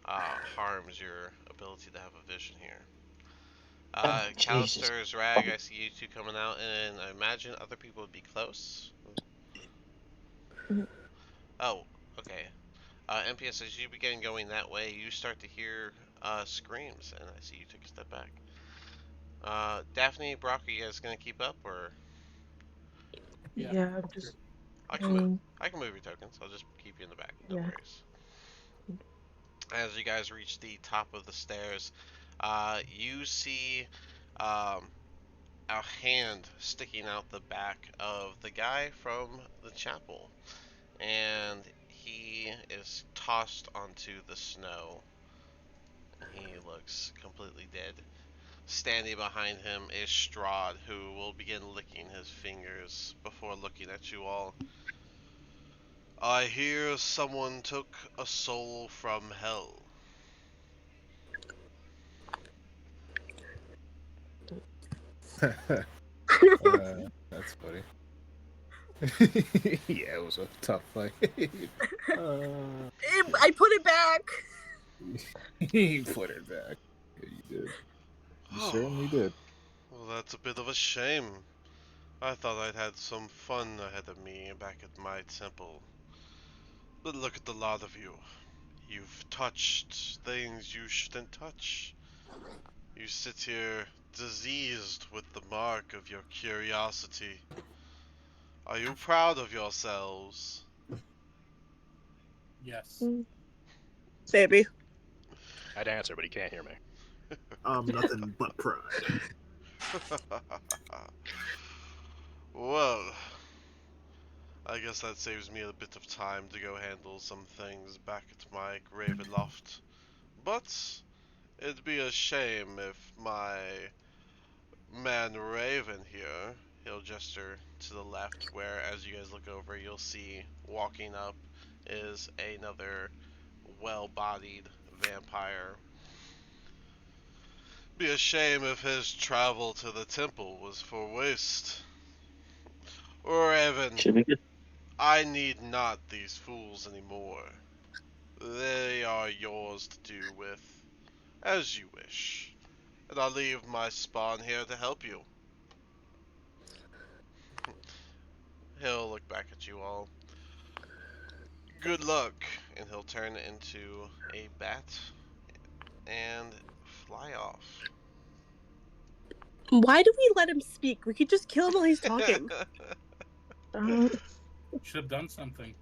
harms your ability to have a vision here. Oh, Jesus. Callister's Rag, I see you two coming out, and I imagine other people would be close. Mhm. Oh, okay. MPS, as you begin going that way, you start to hear screams, and I see you took a step back. Daphne, Brock, are you guys gonna keep up, or Yeah. Yeah, I'm just. I I can move? mean, I can move your tokens. I'll just keep you in the back. No yeah. worries. As you guys reach the top of the stairs, you see um, a hand sticking out the back of the guy from the chapel, and he is tossed onto the snow. He looks completely dead. Standing behind him is Strahd, who will begin licking his fingers before looking at you all. I hear someone took a soul from hell. That's funny. Yeah, it was a tough fight. I put it back. He put it back. Yeah, you did. You certainly did. Well, that's a bit of a shame. I thought I'd had some fun ahead of me back at my temple. But look at the lot of you. You've touched things you shouldn't touch. You sit here diseased with the mark of your curiosity. Are you proud of yourselves? Yes. Baby. I'd answer, but he can't hear me. Nothing but pride. Well, I guess that saves me a bit of time to go handle some things back at my Graven Loft. But it'd be a shame if my man Raven here, he'll gesture to the left, where as you guys look over, you'll see walking up is another well-bodied vampire. Be a shame if his travel to the temple was for waste. Raven, Should we get I need not these fools anymore. They are yours to do with as you wish, and I'll leave my spawn here to help you. He'll look back at you all. Good luck, and he'll turn into a bat and fly off. Why do we let him speak? We could just kill him while he's talking. Should have done something.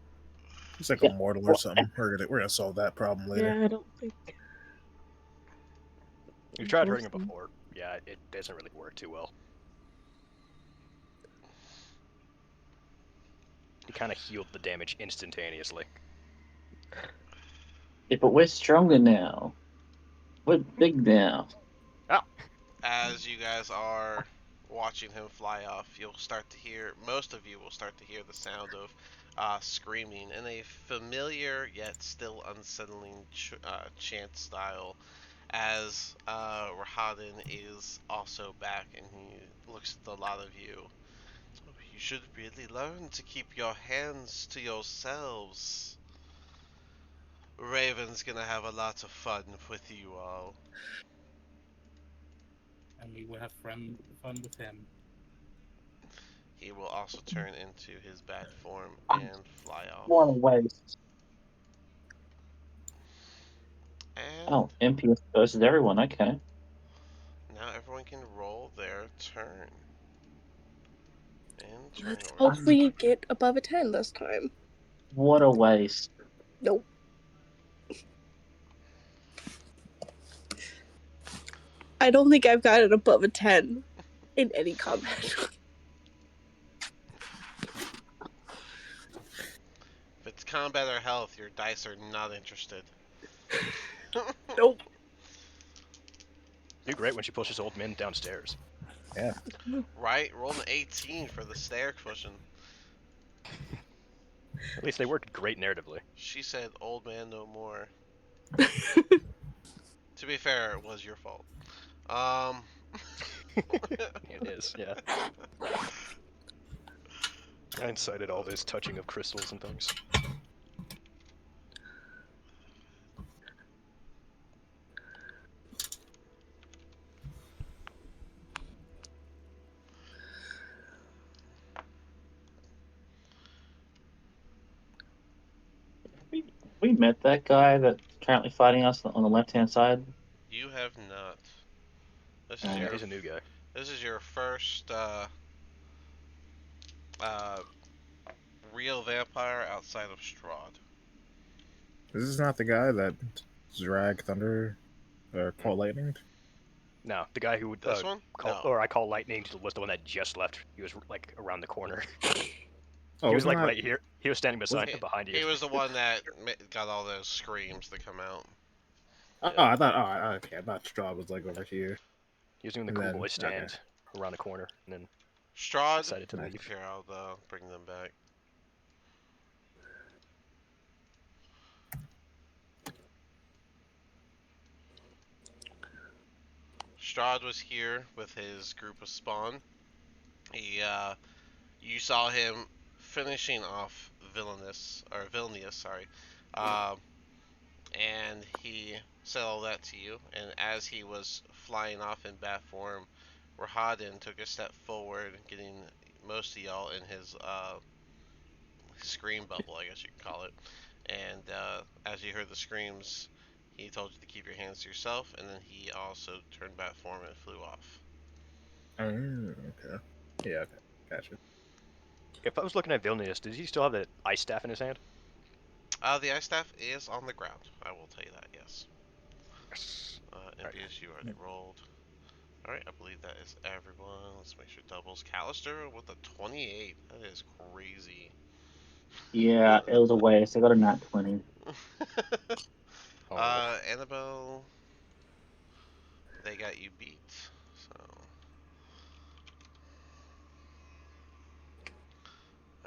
He's like Yeah. a mortal or something. We're gonna solve that problem later. Yeah, I don't think. We've tried hurting him before. Yeah, it doesn't really work too well. He kind of healed the damage instantaneously. Yeah, but we're stronger now. We're big now. As you guys are watching him fly off, you'll start to hear, most of you will start to hear the sound of screaming in a familiar yet still unsettling chant style, as Rahadin is also back, and he looks at a lot of you. You should really learn to keep your hands to yourselves. Raven's gonna have a lot of fun with you all. And we will have fun with him. He will also turn into his bat form and fly off. What a waste. And Oh, MPS versus everyone. Okay. now everyone can roll their turn. And turn Let's order. hopefully get above a 10 this time. What a waste. Nope. I don't think I've got it above a 10 in any combat. If it's combat or health, your dice are not interested. Nope. Do great when she pushes old men downstairs. Yeah. Right? Roll an 18 for the stair cushion. At least they worked great narratively. She said, "Old man, no more." To be fair, it was your fault. It is, yeah. I incited all this touching of crystals and things. We met that guy that's currently fighting us on the left-hand side. You have not. This is Yeah, your he's a new guy. this is your first uh, real vampire outside of Strahd. This is not the guy that Zrag Thunder or Call Lightning. No, the guy who This one? call No. or I call lightning was the one that just left. He was like around the corner. Oh, He was wasn't like that? right here. He was standing beside He, behind you. he was the one that got all those screams that come out. Oh, I thought. Oh, okay. I thought Strahd was like over here. He was doing the And cool then- boy okay. stand around the corner, and then Strahd. decided to leave. Here, I'll bring them back. Strahd was here with his group of spawn. You saw him finishing off Vilnius, sorry, and he said all that to you. And as he was flying off in bat form, Rahadin took a step forward, getting most of y'all in his scream bubble, I guess you could call it. And as you heard the screams, he told you to keep your hands to yourself, and then he also turned bat form and flew off. Oh, okay. Yeah. Okay. Gotcha. If I was looking at Vilnius, does he still have that ice staff in his hand? The ice staff is on the ground. I will tell you that, yes. Envious, you already rolled. Alright, I believe that is everyone. Let's make sure doubles. Callister with a 28. That is crazy. Yeah, it was a waste. I got a nat 20. Oh, Annabelle, they got you beat. So,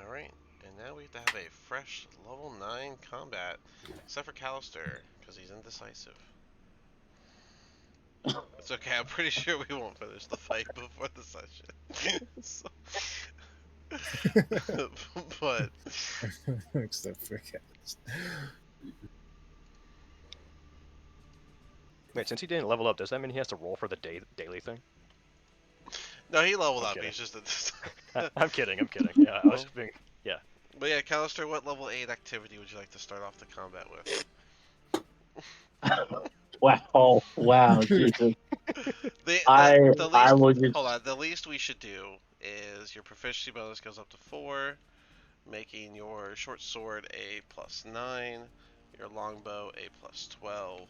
alright. And now we have to have a fresh level 9 combat. Except for Callister, because he's indecisive. It's okay, I'm pretty sure we won't finish the fight before the session. So, but Except for cats. wait, since he didn't level up, does that mean he has to roll for the daily thing? no, he leveled I'm up. kidding. He's just I'm kidding. I'm kidding. Yeah, I was being. Yeah. But yeah, Callister, what level 8 activity would you like to start off the combat with? Wow, Jesus. The I least, will just. hold on, the least we should do is your proficiency bonus goes up to 4, making your short sword a +9, your longbow a +12.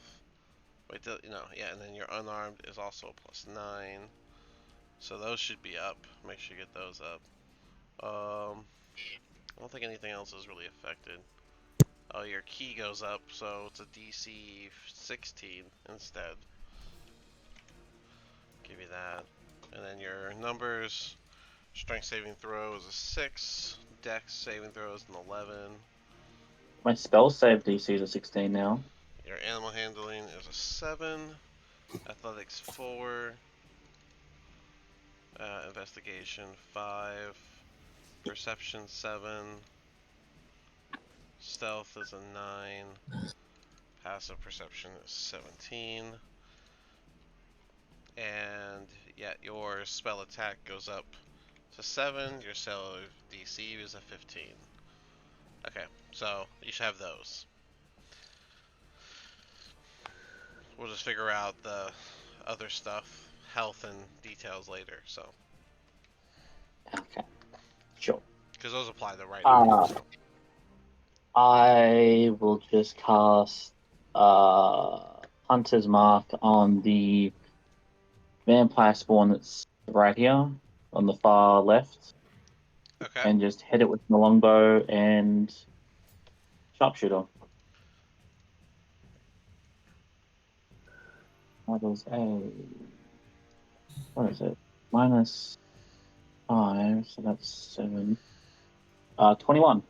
Wait, yeah, and then your unarmed is also a +9. So those should be up. Make sure you get those up. I don't think anything else is really affected. Oh, your key goes up, so it's a DC 16 instead. Give you that. And then your numbers, strength saving throw is a 6, dex saving throw is an 11. My spell save DC is a 16 now. Your animal handling is a 7, athletics 4, investigation 5, perception 7, stealth is a 9, passive perception is 17. And yeah, your spell attack goes up to 7, your spell DC is a 15. Okay, so you should have those. We'll just figure out the other stuff, health and details later, so. Okay. Sure. Because those apply the right order, so. I will just cast Hunter's Mark on the vampire spawn that's right here on the far left, Okay. and just hit it with the longbow and sharpshooter. That is a, what is it? -5, so that's 7. 21.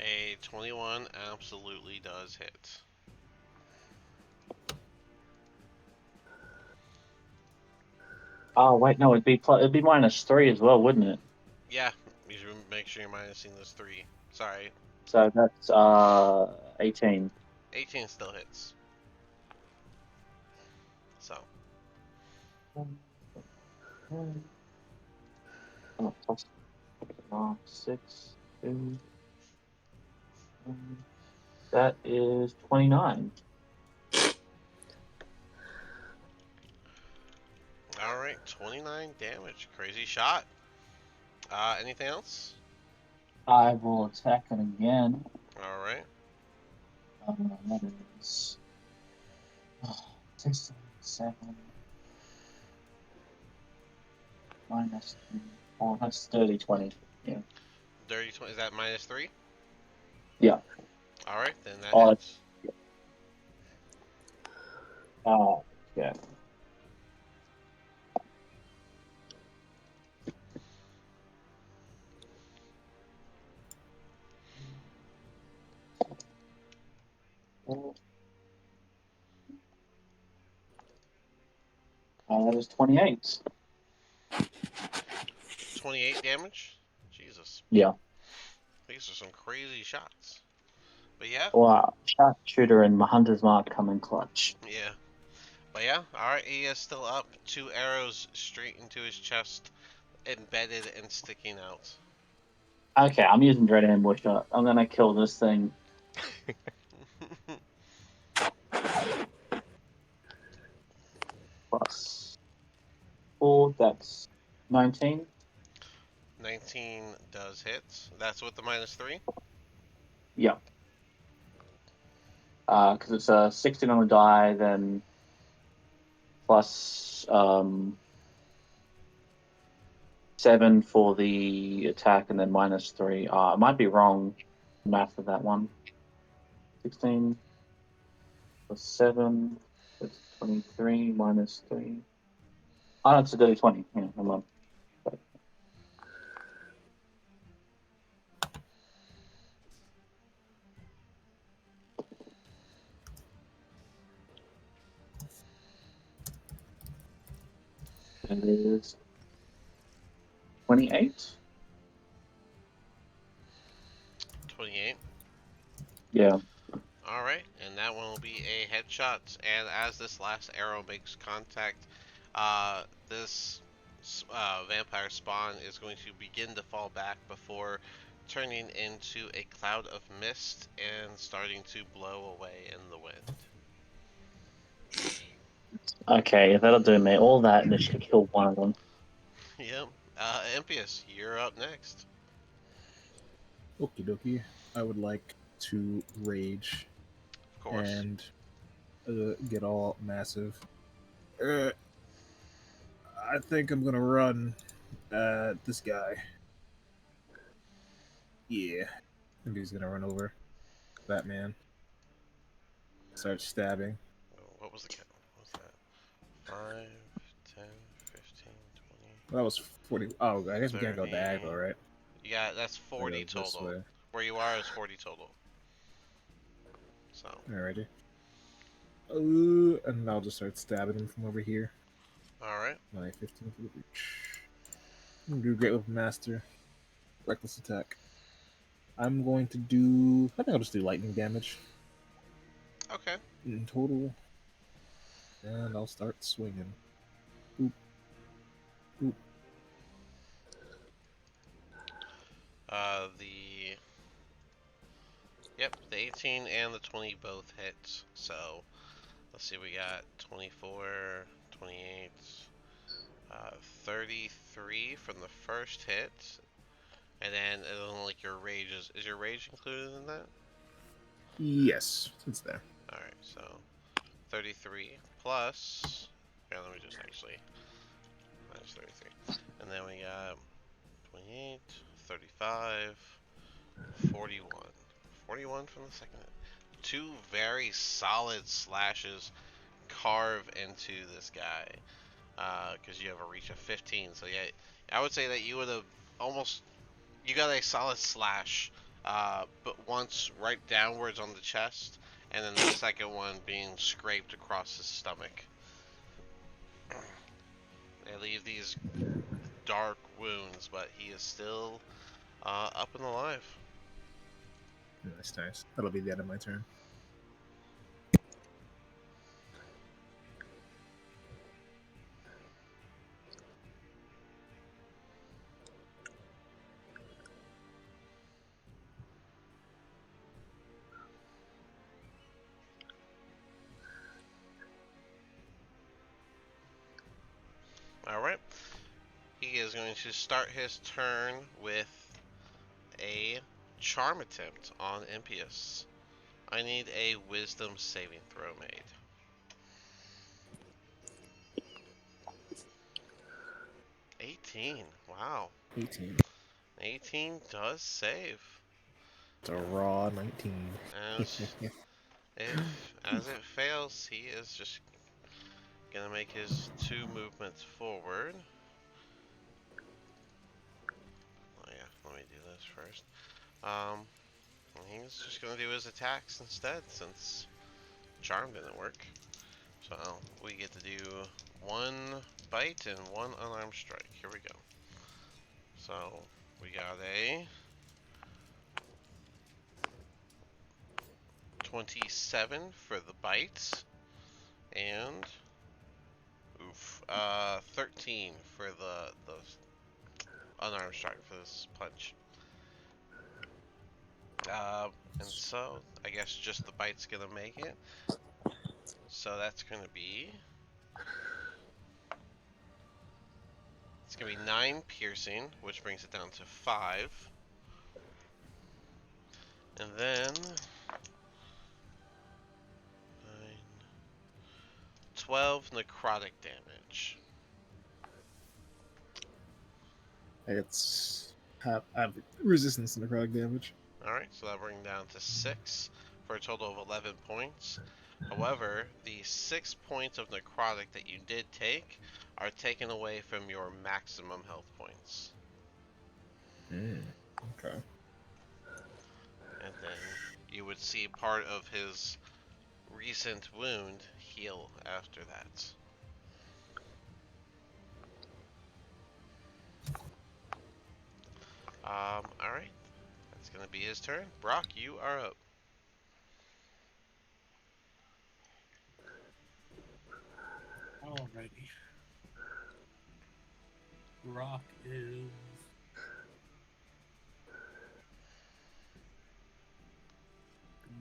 A 21 absolutely does hit. Oh wait, no, it'd be -3 as well, wouldn't it? Yeah, you should make sure you're minusing those 3. Sorry, So that's 18. 18 still hits. So, Plus 6. 2, that is 29. alright, 29 damage. Crazy shot. Anything else? I will attack it again. Alright. That is 6, 7, -3. Oh, that's 30, 20. Yeah. Dirty 20. Is that -3? Yeah. Alright, then that Oh, hits. yeah. That is 28. 28 damage? Jesus. Yeah. These are some crazy shots. But yeah, Wow. Sharpshooter and my hunter's mark come in clutch. yeah. But yeah, alright, he is still up. 2 arrows straight into his chest, embedded and sticking out. Okay, I'm using Dread Ambusher. I'm gonna kill this thing. Plus 4, that's 19. 19 does hit. That's with the -3. Yeah. Because it's a 16 on the die, then plus 7 for the attack, and then -3. I might be wrong. Math of that one. 16 plus 7. That's 23 -3. Oh, it's a dirty 20. Yeah, hold on. It is 28. 28. Yeah. Alright, and that one will be a headshot. And as this last arrow makes contact, this vampire spawn is going to begin to fall back before turning into a cloud of mist and starting to blow away in the wind. Okay, that'll do me. All that, and it should kill one of them. Yep. Impius, you're up next. Okie dokie. I would like to rage Of course. and get all massive. Uh, I think I'm gonna run at this guy. Yeah. And he's gonna run over Batman. Start stabbing. What was the count? What was that? 5, 10, 15, 20. That was 40. Oh, I guess we can't go 30. diagonal, right? Yeah, that's 40 Go this total. way. Where you are is 40 total. So, Alrighty. And I'll just start stabbing him from over here. alright. My 15 foot reach. I'm gonna do Great Weapon Master. Reckless attack. I'm going to do. I think I'll just do lightning damage Okay. in total. And I'll start swinging. Oop. Oop. The. Yep, the 18 and the 20 both hit. So, let's see, we got 24, 28, 33 from the first hit. And then, like, your rage is your rage included in that? Yes, it's there. Alright, so 33 plus. Here, let me just actually. Minus 33. And then we got 28, 35, 41. 41 from the second hit. 2 very solid slashes carve into this guy. Because you have a reach of 15. So, yeah, I would say that you would have almost. You got a solid slash. But once right downwards on the chest, and then the second one being scraped across his stomach. It leaves receive these dark wounds, but he is still up and alive. Nice, nice. That'll be the end of my turn. Alright. He is going to start his turn with a charm attempt on Impious. I need a wisdom saving throw made. 18. Wow. 18. 18 does save. It's a raw 19. As it fails, he is just gonna make his 2 movements forward. Oh yeah, let me do this first. He's just gonna do his attacks instead since charm didn't work. So we get to do 1 bite and 1 unarmed strike. Here we go. So we got a 27 for the bite and 13 for the unarmed strike for this punch. And so I guess just the bite's gonna make it. So that's gonna be 9 piercing, which brings it down to 5. And then 9, 12 necrotic damage. It's have resistance to necrotic damage. Alright, so that'll bring down to 6 for a total of 11 points. However, the 6 points of necrotic that you did take are taken away from your maximum health points. Okay. And then you would see part of his recent wound heal after that. Alright. That's gonna be his turn. Brock, you are up. Alrighty. Rock is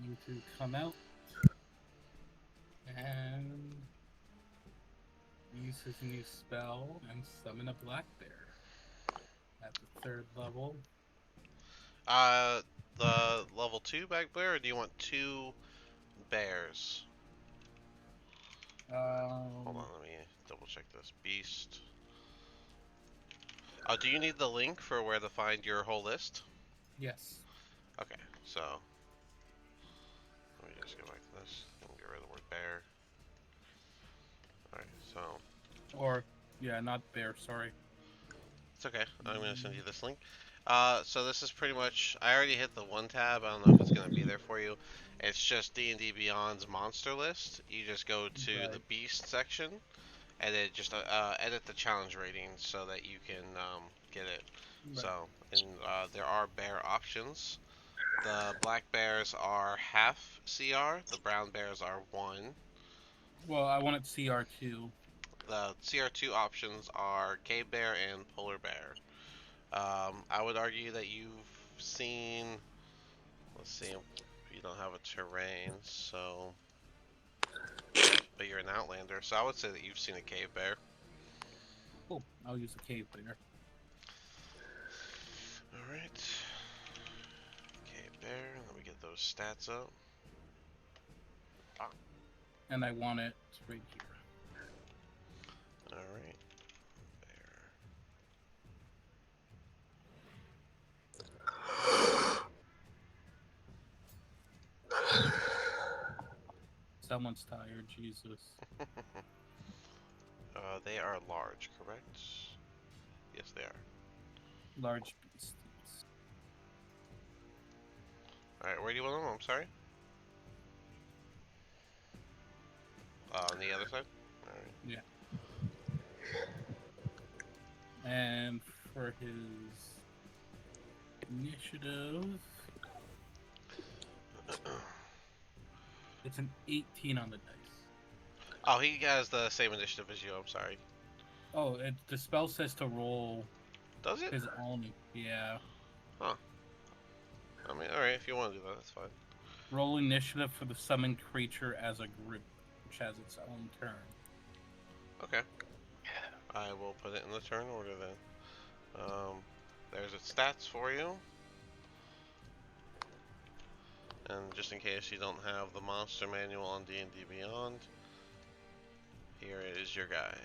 going to come out and use his new spell and summon a black bear at the 3rd level. The level 2 back bear, or do you want 2 bears? Hold on, let me double check this. Beast. Oh, do you need the link for where to find your whole list? Yes. Okay, so let me just go back to this and get rid of the word bear. Alright, so Or, yeah, not bear, sorry. it's okay. I'm gonna send you this link. So this is pretty much, I already hit the 1 tab. I don't know if it's gonna be there for you. It's just D&D Beyond's monster list. You just go to Right. the beast section and then just edit the challenge rating so that you can get it. Right. So, and there are bear options. The black bears are half CR. The brown bears are 1. Well, I want it CR2. The CR2 options are cave bear and polar bear. I would argue that you've seen. Let's see. You don't have a terrain, so. But you're an outlander, so I would say that you've seen a cave bear. Cool. I'll use a cave bear. Alright. Cave bear. Let me get those stats up. And I want it right here. Alright. Someone's tired, Jesus. They are large, correct? Yes, they are. Large beasties. Alright, where do you want them? I'm sorry. On the other side? Alright. Yeah. And for his initiative, it's an 18 on the dice. Oh, he has the same initiative as you. I'm sorry. Oh, the spell says to roll Does it? his own. Yeah. Huh. I mean, alright, if you want to do that, that's fine. Roll initiative for the summoned creature as a group, which has its own turn. Okay. I will put it in the turn order then. There's its stats for you. And just in case you don't have the monster manual on D&D Beyond, here is your guy.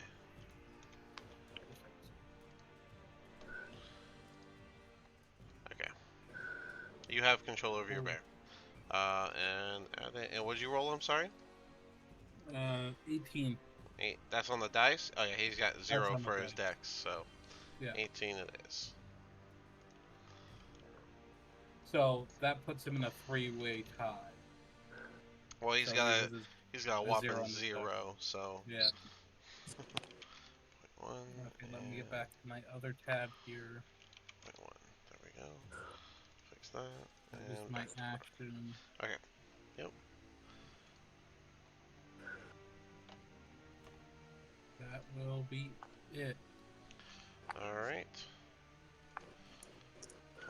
Okay. You have control over your bear. And what did you roll? I'm sorry. 18. That's on the dice. Oh yeah, he's got 0 on the for his dice. dex, so Yeah. 18 it is. So that puts him in a 3-way tie. Well, he's So got he a has he's got a a whopping 0 on the 0, so Yeah. One Okay, let me get back to my other tab here. point 1. There we go. Fix that. That is And my back to action. Okay. Yep. That will be it. Alright. 5,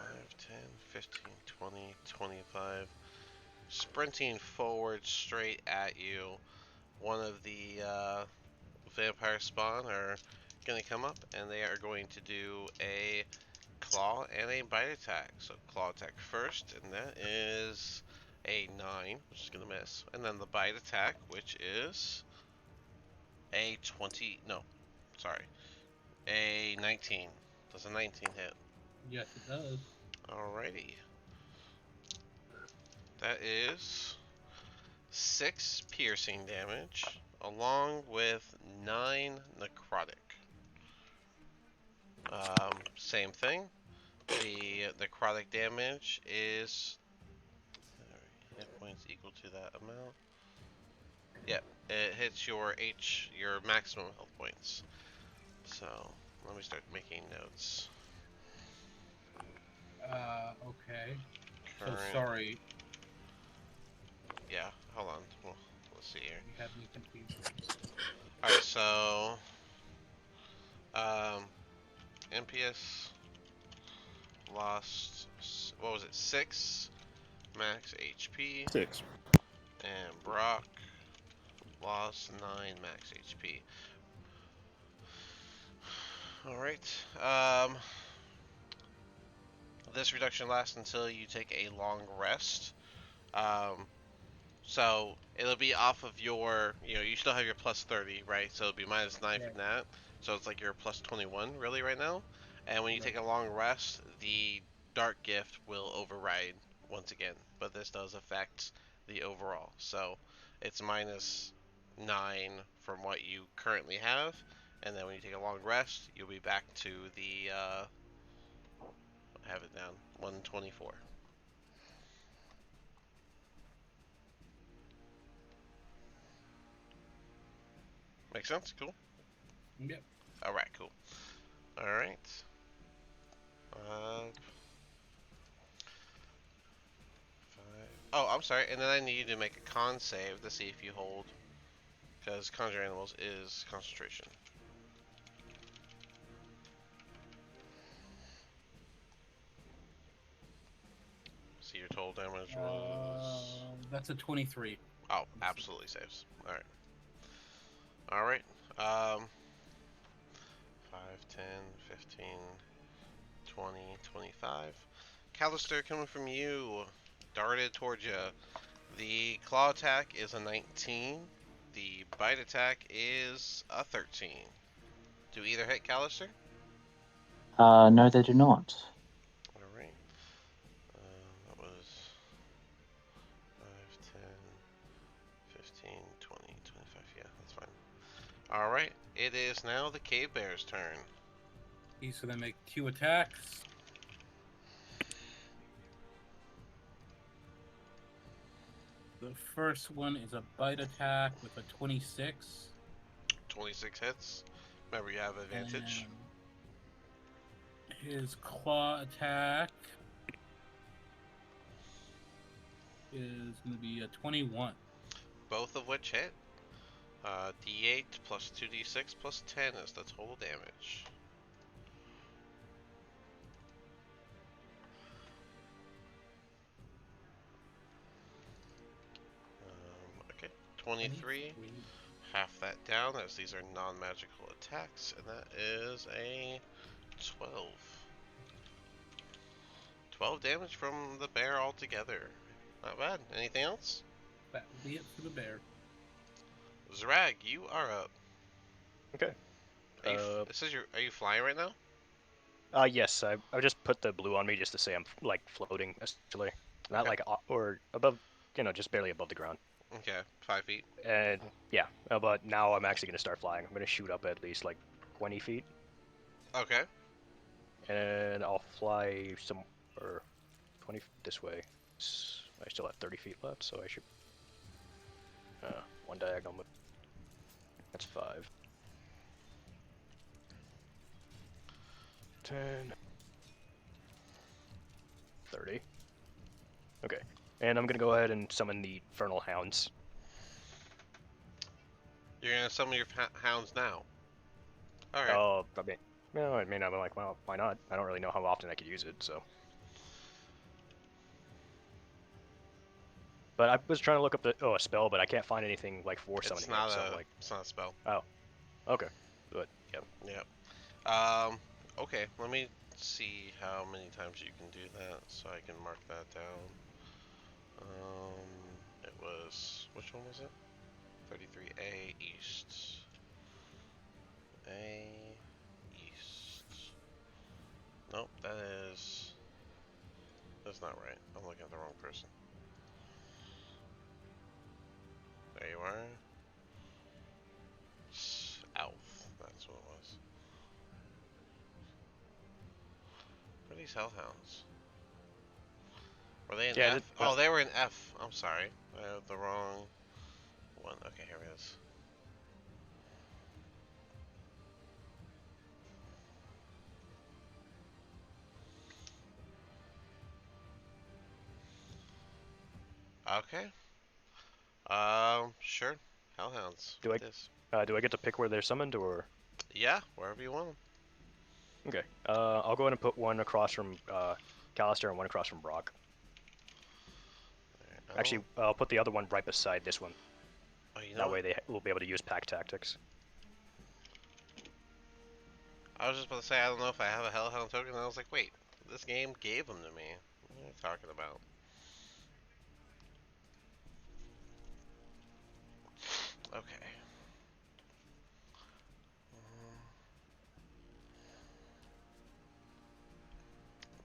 10, 15, 20, 25. Sprinting forward straight at you. One of the vampire spawn are going to come up and they are going to do a claw and a bite attack. So claw attack first, and that is a 9, which is going to miss. And then the bite attack, which is a 20, no, sorry, a 19. Does a 19 hit? Yes, it does. Alrighty. That is 6 piercing damage, along with 9 necrotic. Same thing. The necrotic damage is hit points equal to that amount. Yep, it hits your maximum health points. So let me start making notes. Okay. Current. So sorry. Yeah, hold on. Well, let's see here. You had me confused. Alright, so NPS lost, what was it, 6 max HP, 6. and Brock lost 9 max HP. Alright, this reduction lasts until you take a long rest. So it'll be off of your, you still have your plus 30, right? So it'll be minus 9 Right. from that. So it's like your plus 21 really right now. And when you Right. take a long rest, the dark gift will override once again. But this does affect the overall. So it's minus 9 from what you currently have. And then when you take a long rest, you'll be back to the, I have it down, 124. Make sense? Cool. Yep. Alright, cool. Alright. 5. Oh, I'm sorry. And then I need you to make a con save to see if you hold. Because Conjure Animals is concentration. See your total damage was... That's a 23. Oh, absolutely saves. Alright. Alright. 5, 10, 15, 20, 25. Callister coming from you. Darted towards you. The claw attack is a 19. The bite attack is a 13. Do either hit Callister? No, they do not. Alright. That was 5, 10, 15, 20, 25. Yeah, that's fine. Alright. It is now the Cave Bear's turn. He's gonna make 2 attacks. The first one is a bite attack with a 26. 26 hits. Remember, you have advantage. His claw attack is going to be a 21. Both of which hit. D8 plus 2d6 plus 10 is the total damage. Okay, 23. Half that down as these are non-magical attacks, and that is a 12. 12 damage from the bear altogether. Not bad. Anything else? That will be it for the bear. Zrag, you are up. Okay. It says are you flying right now? Yes, I just put the blue on me just to say I'm like floating essentially, not Okay. like or above, just barely above the ground. Okay, 5 feet. And yeah, but now I'm actually gonna start flying. I'm gonna shoot up at least like 20 feet, Okay. and I'll fly or 20 this way. I still have 30 feet left, so I should one diagonal. That's 5. 10. 30. Okay. And I'm gonna go ahead and summon the Infernal Hounds. You're gonna summon your hounds now. Alright. Oh, I mean, I'm like, well, why not? I don't really know how often I could use it, so. But I was trying to look up a spell, but I can't find anything like for summoning it, so like. It's not a spell. Oh. Okay. But yep. Yep. Okay, let me see how many times you can do that so I can mark that down. It was, which one was it? 33A East. A East. Nope, that's not right. I'm looking at the wrong person. There you are. South, that's what it was. What are these hellhounds? Were they in F? Oh, they were in F. I'm sorry. I have the wrong one. Okay, here it is. Okay. Sure. Hellhounds. Do I get to pick where they're summoned, or? Yeah, wherever you want them. Okay. I'll go ahead and put one across from Callister and one across from Brock. Actually, I'll put the other one right beside this one. Oh, that way they will be able to use pack tactics. I was just about to say, I don't know if I have a Hellhound token, and I was like, wait, this game gave them to me. What are you talking about? Okay.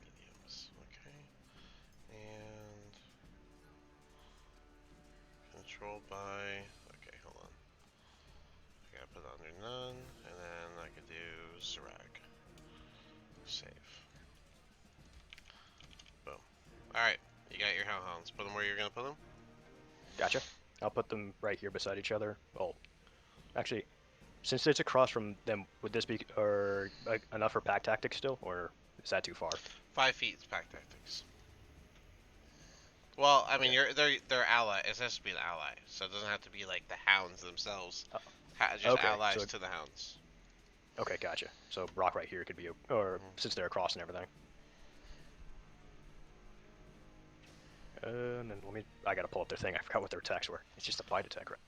Mediums, okay. And controlled by, okay, hold on. I gotta put it under none, and then I could do Zrag. Save. Boom. Alright, you got your Hellhounds. Put them where you're gonna put them? Gotcha. I'll put them right here beside each other. Oh, actually, since it's across from them, would this be enough for pack tactics still, or is that too far? 5 feet is pack tactics. Well, I mean, they're ally. It has to be an ally, so it doesn't have to be like the hounds themselves. Just allies to the hounds. Okay, gotcha. So Brock right here could be, since they're across and everything. And then I gotta pull up their thing. I forgot what their attacks were. It's just a bite attack, right?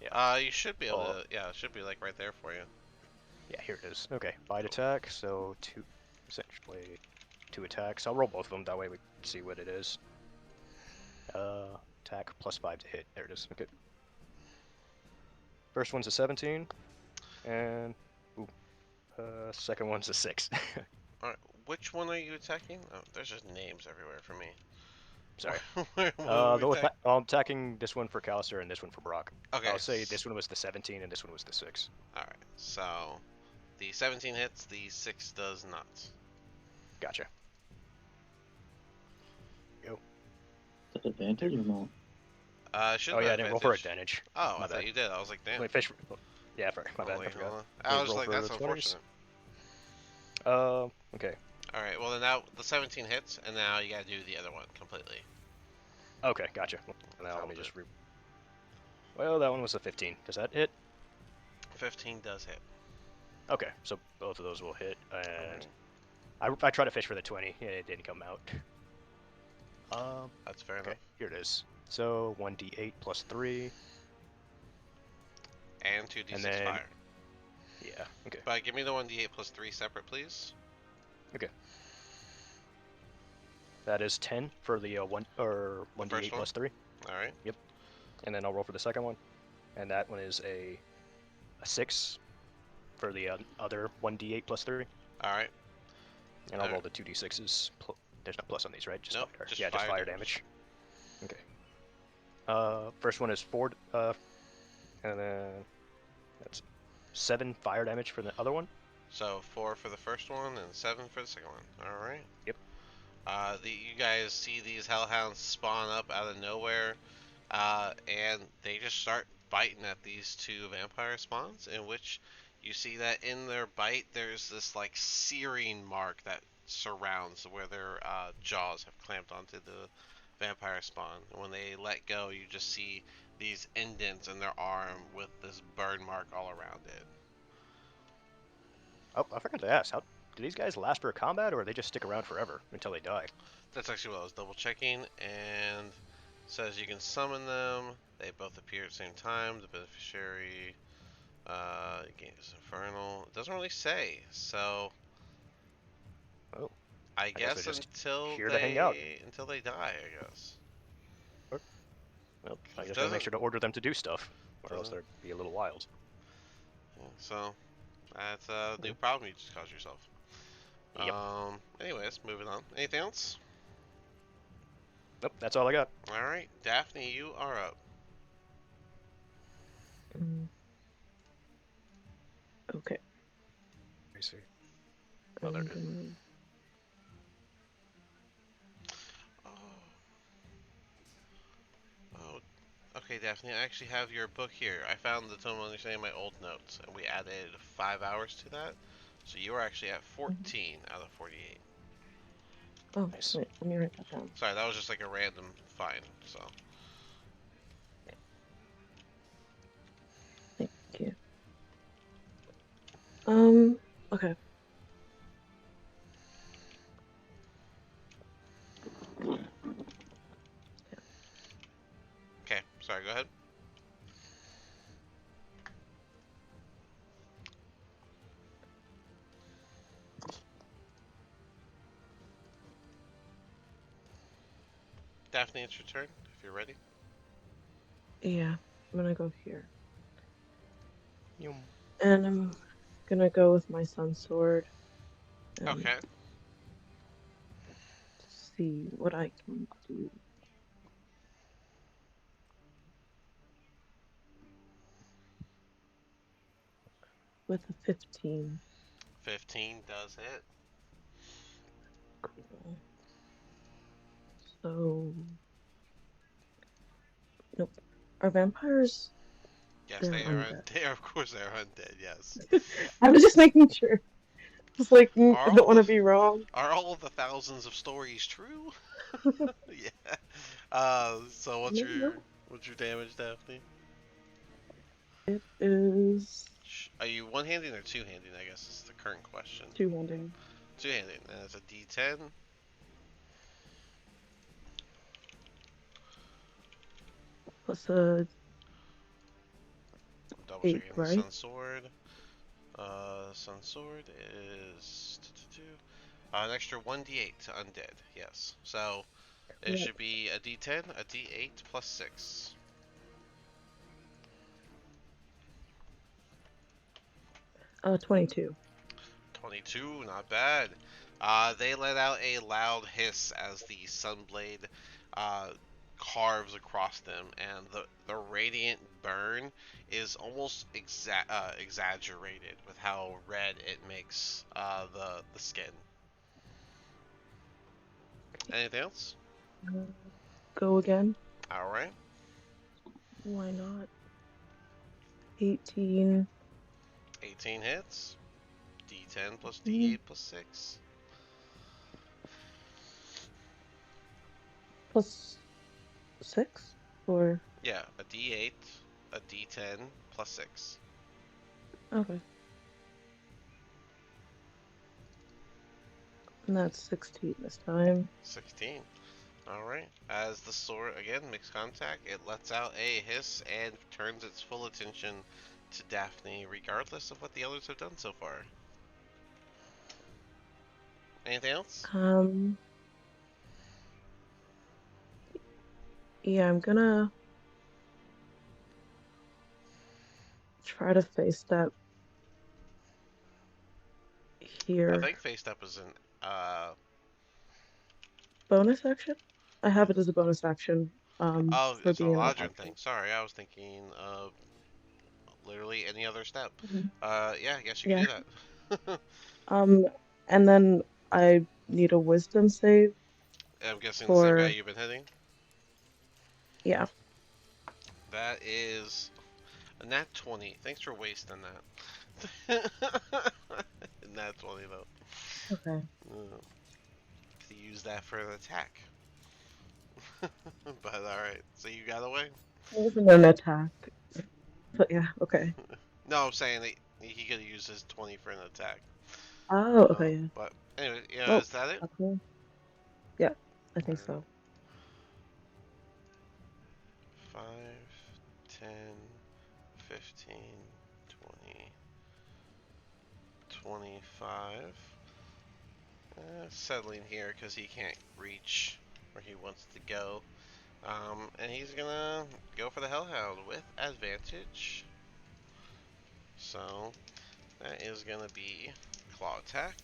Yeah. You should be able to. Yeah, it should be like right there for you. Yeah, here it is. Okay, bite attack. So essentially 2 attacks. I'll roll both of them. That way we can see what it is. Attack +5 to hit. There it is. Okay. First one's a 17, and second one's a 6. All right, which one are you attacking? Oh, there's just names everywhere for me. Sorry. I'm I'm attacking this one for Callister and this one for Brock. Okay. I'll say this one was the 17 and this one was the 6. Alright, so the 17 hits, the 6 does not. Gotcha. Go. Is that advantage or not? I didn't roll for advantage. Oh, I thought you did. I was like, damn. Wait, fish. Yeah, my bad. I forgot. I was like, that's unfortunate. Okay. All right. Well, then now the 17 hits, and now you gotta do the other one completely. Okay, gotcha. That's Now how let me we'll just do Well, that one was a 15. Does that hit? it. 15 does hit. Okay, so both of those will hit, and Alright. I tried to fish for the 20. Yeah, it didn't come out. That's fair Okay, enough. here it is. So 1d8 plus 3, And and 2d6 then fire. yeah, okay, But give me the 1d8 plus 3 separate, please. okay. That is 10 for the 1d8 first one? plus 3. Alright. Yep. And then I'll roll for the second one, and that one is a 6 for the other 1d8 plus 3. Alright. And I'll roll the 2d6s. There's no plus on these, right? Just Nope, fire. just Yeah, just fire damage. Okay. First one is 4, and then that's 7 fire damage for the other one. So 4 for the first one and 7 for the second one. Alright. Yep. You guys see these hellhounds spawn up out of nowhere, and they just start biting at these two vampire spawns, in which you see that in their bite there's this like searing mark that surrounds where their jaws have clamped onto the vampire spawn. And when they let go, you just see these indents in their arm with this burn mark all around it. Oh, I forgot to ask. How do these guys last for combat, or they just stick around forever until they die? That's actually what I was double checking, and says you can summon them. They both appear at the same time. The beneficiary gains infernal. It doesn't really say, so Oh, I I guess they're guess just until here to hang out. they die, I guess. Well, I It guess I'll make doesn't sure to order them to do stuff, or else doesn't. they'd be a little wild. Yeah, so that's a new Yeah. problem you just caused yourself. Yep. Anyways, moving on. Anything else? Nope, that's all I got. All right, Daphne, you are up. Okay. I see. I'm Oh, there it is. gonna... Oh. Oh, okay, Daphne. I actually have your book here. I found the Tome of Understanding in my old notes, and we added 5 hours to that. So you are actually at 14 out of 48. Oh, Nice. wait, let me write that down. Sorry, that was just like a random find. So Thank you. Okay. okay, sorry. Go ahead. Daphne, it's your turn. If you're ready. Yeah, I'm gonna go here. Yum. And I'm gonna go with my sun's sword. And Okay. see what I can do. With a 15. 15 does hit. Cool. So, nope. Are vampires? Yes, They're they are. undead. They are, of course, they are undead. Yes. I was just making sure. Just like, Are I don't all want to the be wrong. are all of the thousands of stories true? Yeah. So No. what's your damage, Daphne? It is Are you one-handing or two-handing? I guess is the current question. two-handing. Two-handing, and it's a D10. Plus a Double 8, checking the right? Sun Sword. Sun Sword is an extra 1d8 to undead. Yes. So it Correct. should be a D10, a D8 plus 6. 22. 22, not bad. They let out a loud hiss as the sunblade uh, carves across them, and the radiant burn is almost exaggerated with how red it makes the skin. Anything else? Go again. All right. Why not? 18. 18 hits. D10 plus D8 plus 6. Plus 6? Or. Yeah, a D8, a D10 plus 6. Okay. And that's 16 this time. 16. Alright. As the sword again makes contact, it lets out a hiss and turns its full attention to Daphne, regardless of what the others have done so far. Anything else? Yeah, I'm gonna try to face step I here. think face step is an Bonus action? I have it as a bonus action. oh, For it's an being an Eladrin thing. action. Sorry, I was thinking of literally any other step. Mhm. Yeah, I guess you can Yeah. do that. And then I need a wisdom save I'm guessing the same guy for, you've been hitting. yeah. That is a nat 20. Thanks for wasting that. Nat 20 though. Okay. Could use that for an attack. But alright, so you got away? It wasn't an attack. But yeah, okay. No, I'm saying that he could use his 20 for an attack. Oh, okay, yeah. But anyway, yeah, Well, is that it? okay. Yeah, I think Alright. so. 5, 10, 15, 20, 25. Settling here because he can't reach where he wants to go. And he's gonna go for the Hellhound with advantage. So that is gonna be claw attack,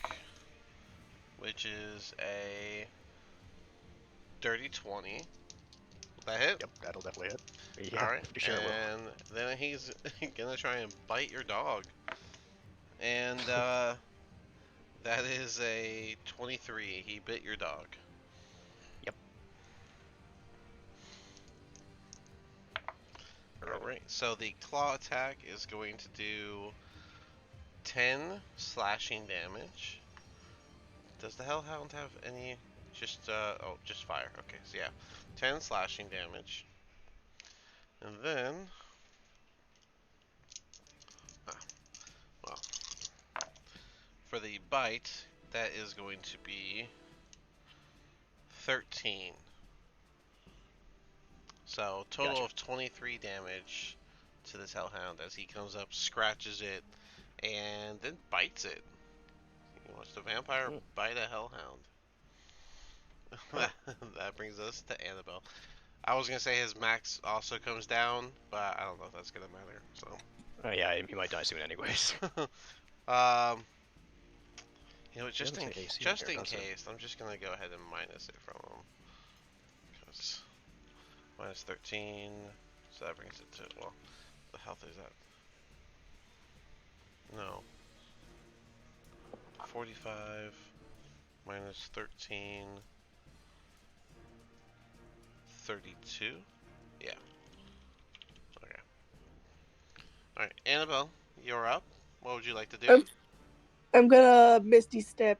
which is a dirty 20. Will that hit? Yep, that'll definitely hit. Yeah, Alright, for sure it will. and then he's gonna try and bite your dog. And that is a 23. He bit your dog. Yep. Alright, so the claw attack is going to do 10 slashing damage. Does the Hellhound have any? Just, oh, just fire. Okay, so yeah. 10 slashing damage. And then, well, for the bite, that is going to be 13. So, total Gotcha. of 23 damage to this Hellhound as he comes up, scratches it, and then bites it. He wants the vampire bite a Hellhound. That brings us to Annabelle. I was gonna say his max also comes down, but I don't know if that's gonna matter. So, Yeah, he might die soon anyways. you know, just in AC just here, in does it? case, I'm just gonna go ahead and minus it from him. Cause minus 13, so that brings it to, well, the health is that? No. 45 minus 13. 32? Yeah. Okay. Alright, Annabelle, you're up. What would you like to do? I'm gonna Misty Step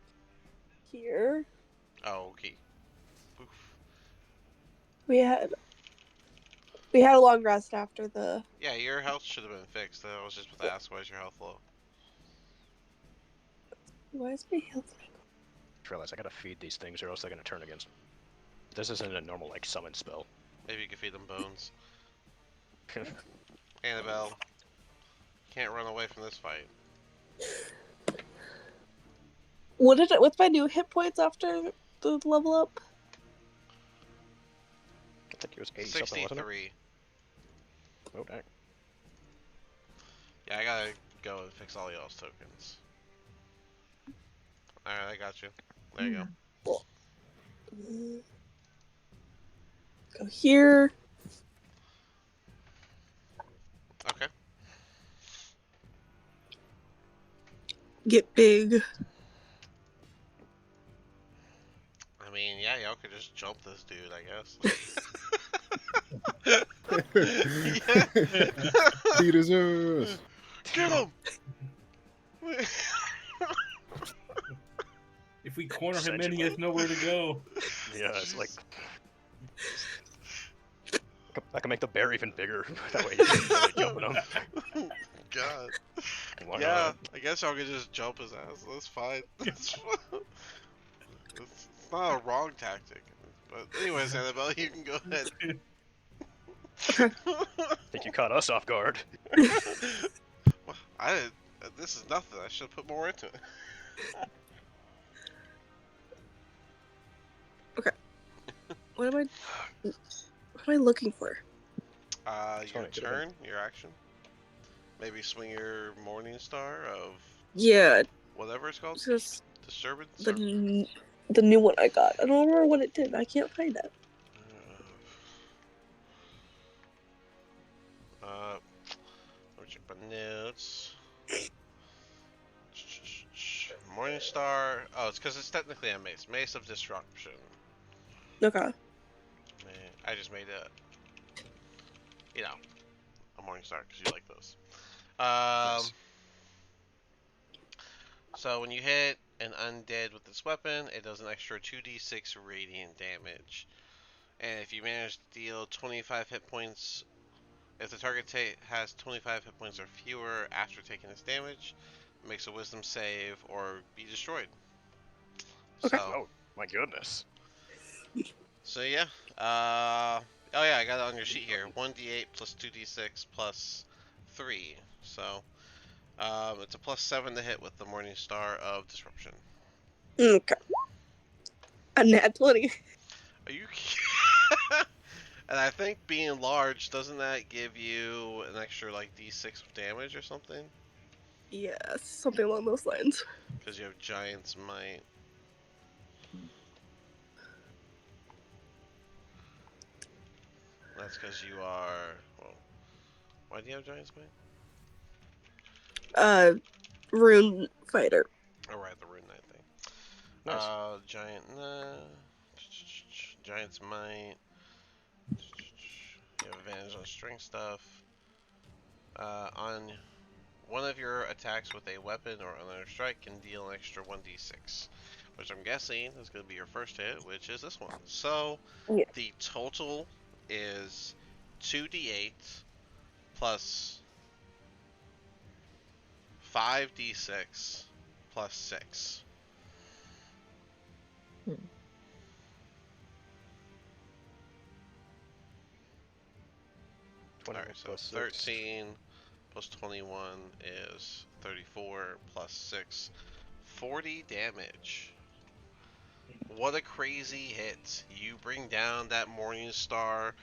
here. Oh, okay. Oof. We had a long rest after the. Yeah, your health should have been fixed. I was just about to ask, why is your health low? Why is my health? Just realize I gotta feed these things or else they're gonna turn against me. This isn't a normal, like, summon spell. Maybe you could feed them bones. Annabelle, can't run away from this fight. What's my new hit points after the level up? I think it was 80 something, wasn't it? 63. Oh, dang. Yeah, I gotta go and fix all y'all's tokens. Alright, I got you. There you go. Go here. Okay. Get big. I mean, yeah, y'all could just jump this dude, I guess. Beat his ass. Get him! If we corner him in, he Essentially. has nowhere to go. Yeah, it's like I can make the bear even bigger. That way you can really jump on him. God. Why Yeah, not? I guess y'all could just jump his ass. That's fine. That's fine. It's not a wrong tactic. But anyways, Annabelle, you can go ahead. Think you caught us off guard. Well, I didn't. This is nothing. I should put more into it. What am I looking for? Your Tony, could've turn, your action. Maybe swing your Morning Star of Yeah, whatever it's called. just Disturbance. the Or, the new one I got. I don't remember what it did. I can't find it. let me check my notes. Morning Star. Oh, it's because it's technically a mace. Mace of Disruption. Okay. I just made a Morning Star because you like those. Nice. So when you hit an undead with this weapon, it does an extra 2d6 radiant damage. And if you manage to deal 25 hit points, if the target has 25 hit points or fewer after taking this damage, it makes a wisdom save or be destroyed. Okay. Oh my goodness. So yeah. Oh yeah, I got it on your sheet here. 1d8 plus 2d6 plus 3. So it's a plus 7 to hit with the Morning Star of Disruption. Okay. A nat 20. Are you And I think being large, doesn't that give you an extra like d6 of damage or something? Yeah, something along those lines. Because you have Giant's Might. That's because you are. Well, why do you have Giant's Might? Rune fighter. Oh, right, the Rune Knight thing. Nice. Giant's Might. You have advantage on strength stuff. On one of your attacks with a weapon or another strike can deal an extra 1d6. Which I'm guessing is going to be your first hit, which is this one. So, Yeah. the total is 2d8 plus 5d6 plus 6. Alright, so 13 plus 21 is 34 plus 6. 40 damage. What a crazy hit. You bring down that Morning Star.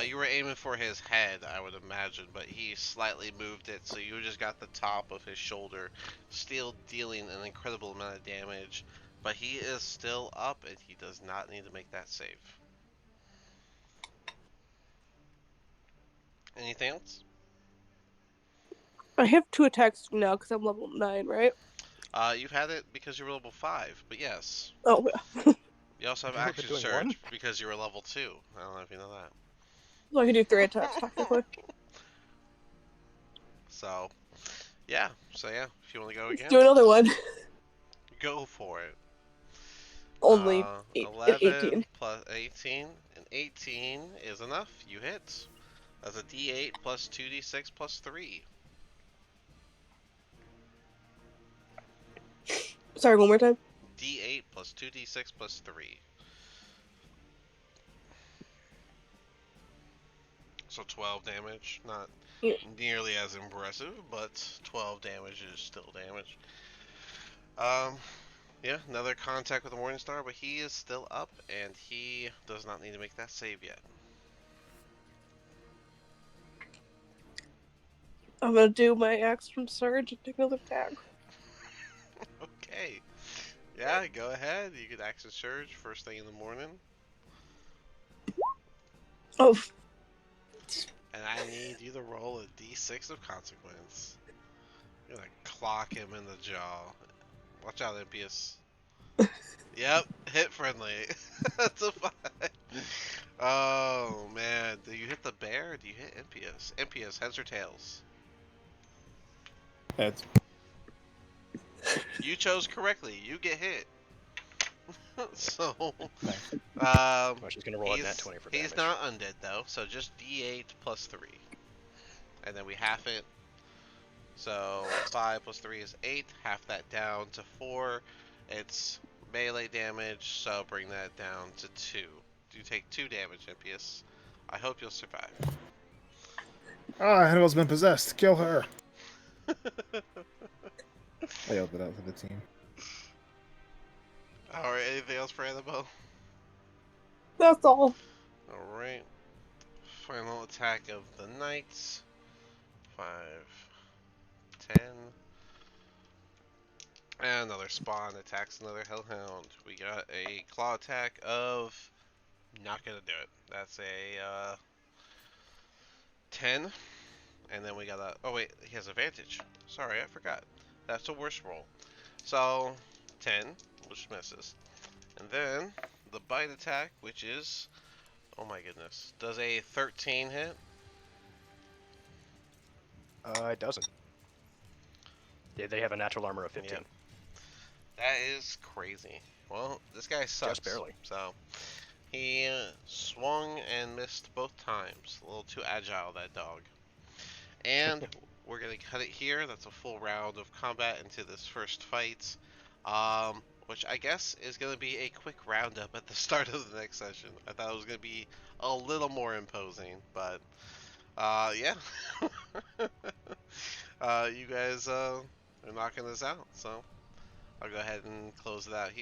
You were aiming for his head, I would imagine, but he slightly moved it, so you just got the top of his shoulder, still dealing an incredible amount of damage. But he is still up, and he does not need to make that save. Anything else? I have 2 attacks now because I'm level 9, right? You've had it because you were level 5, but yes. Oh, yeah. You also have You've only been Action doing Surge one? because you were level 2. I don't know if you know that. So I can do 3 attacks technically. So, yeah. So, yeah, if you want to go Let's again, do another one. go for it. Only 11 18. plus 18, and 18 is enough. You hit. That's a d8 plus 2d6 plus 3. Sorry, one more time. d8 plus 2d6 plus 3. So 12 damage. Not Yeah. nearly as impressive, but 12 damage is still damage. Yeah, another contact with the Morning Star, but he is still up, and he does not need to make that save yet. I'm gonna do my Action Surge and take another attack. Okay. Yeah, go ahead. You could Action Surge first thing in the morning. Oh, And I need you to roll a d6 of consequence. You're gonna clock him in the jaw. Watch out, Impious. Yep, hit friendly. That's a 5. Oh, man. Do you hit the bear or do you hit Impious? Impious, heads or tails? Heads. You chose correctly. You get hit. So, Nice. um, Well, she's gonna roll a nat 20 for damage. he's not undead though, so just D8 plus 3, and then we half it. So 5 plus 3 is 8. Half that down to 4. It's melee damage, so bring that down to 2. You take 2 damage, Impius. I hope you'll survive. Ah, Hannibal's been possessed. Kill her. I yelled it out for the team. Alright, anything else for Annabelle? That's all. Alright. Final attack of the knights. 5, 10. And another spawn attacks another hellhound. We got a claw attack of... Not gonna do it. That's a 10. And then we got a... Oh wait, he has advantage. Sorry, I forgot. That's a worse roll. So, 10, which misses. And then, the bite attack, which is... Oh my goodness. Does a 13 hit? It doesn't. Yeah, they have a natural armor of 15. Yeah. That is crazy. Well, this guy sucks. Just barely. So, he swung and missed both times. A little too agile, that dog. And we're going to cut it here. That's a full round of combat into this first fight. Which I guess is going to be a quick roundup at the start of the next session. I thought it was going to be a little more imposing, but yeah. You guys are knocking this out, so I'll go ahead and close it out here.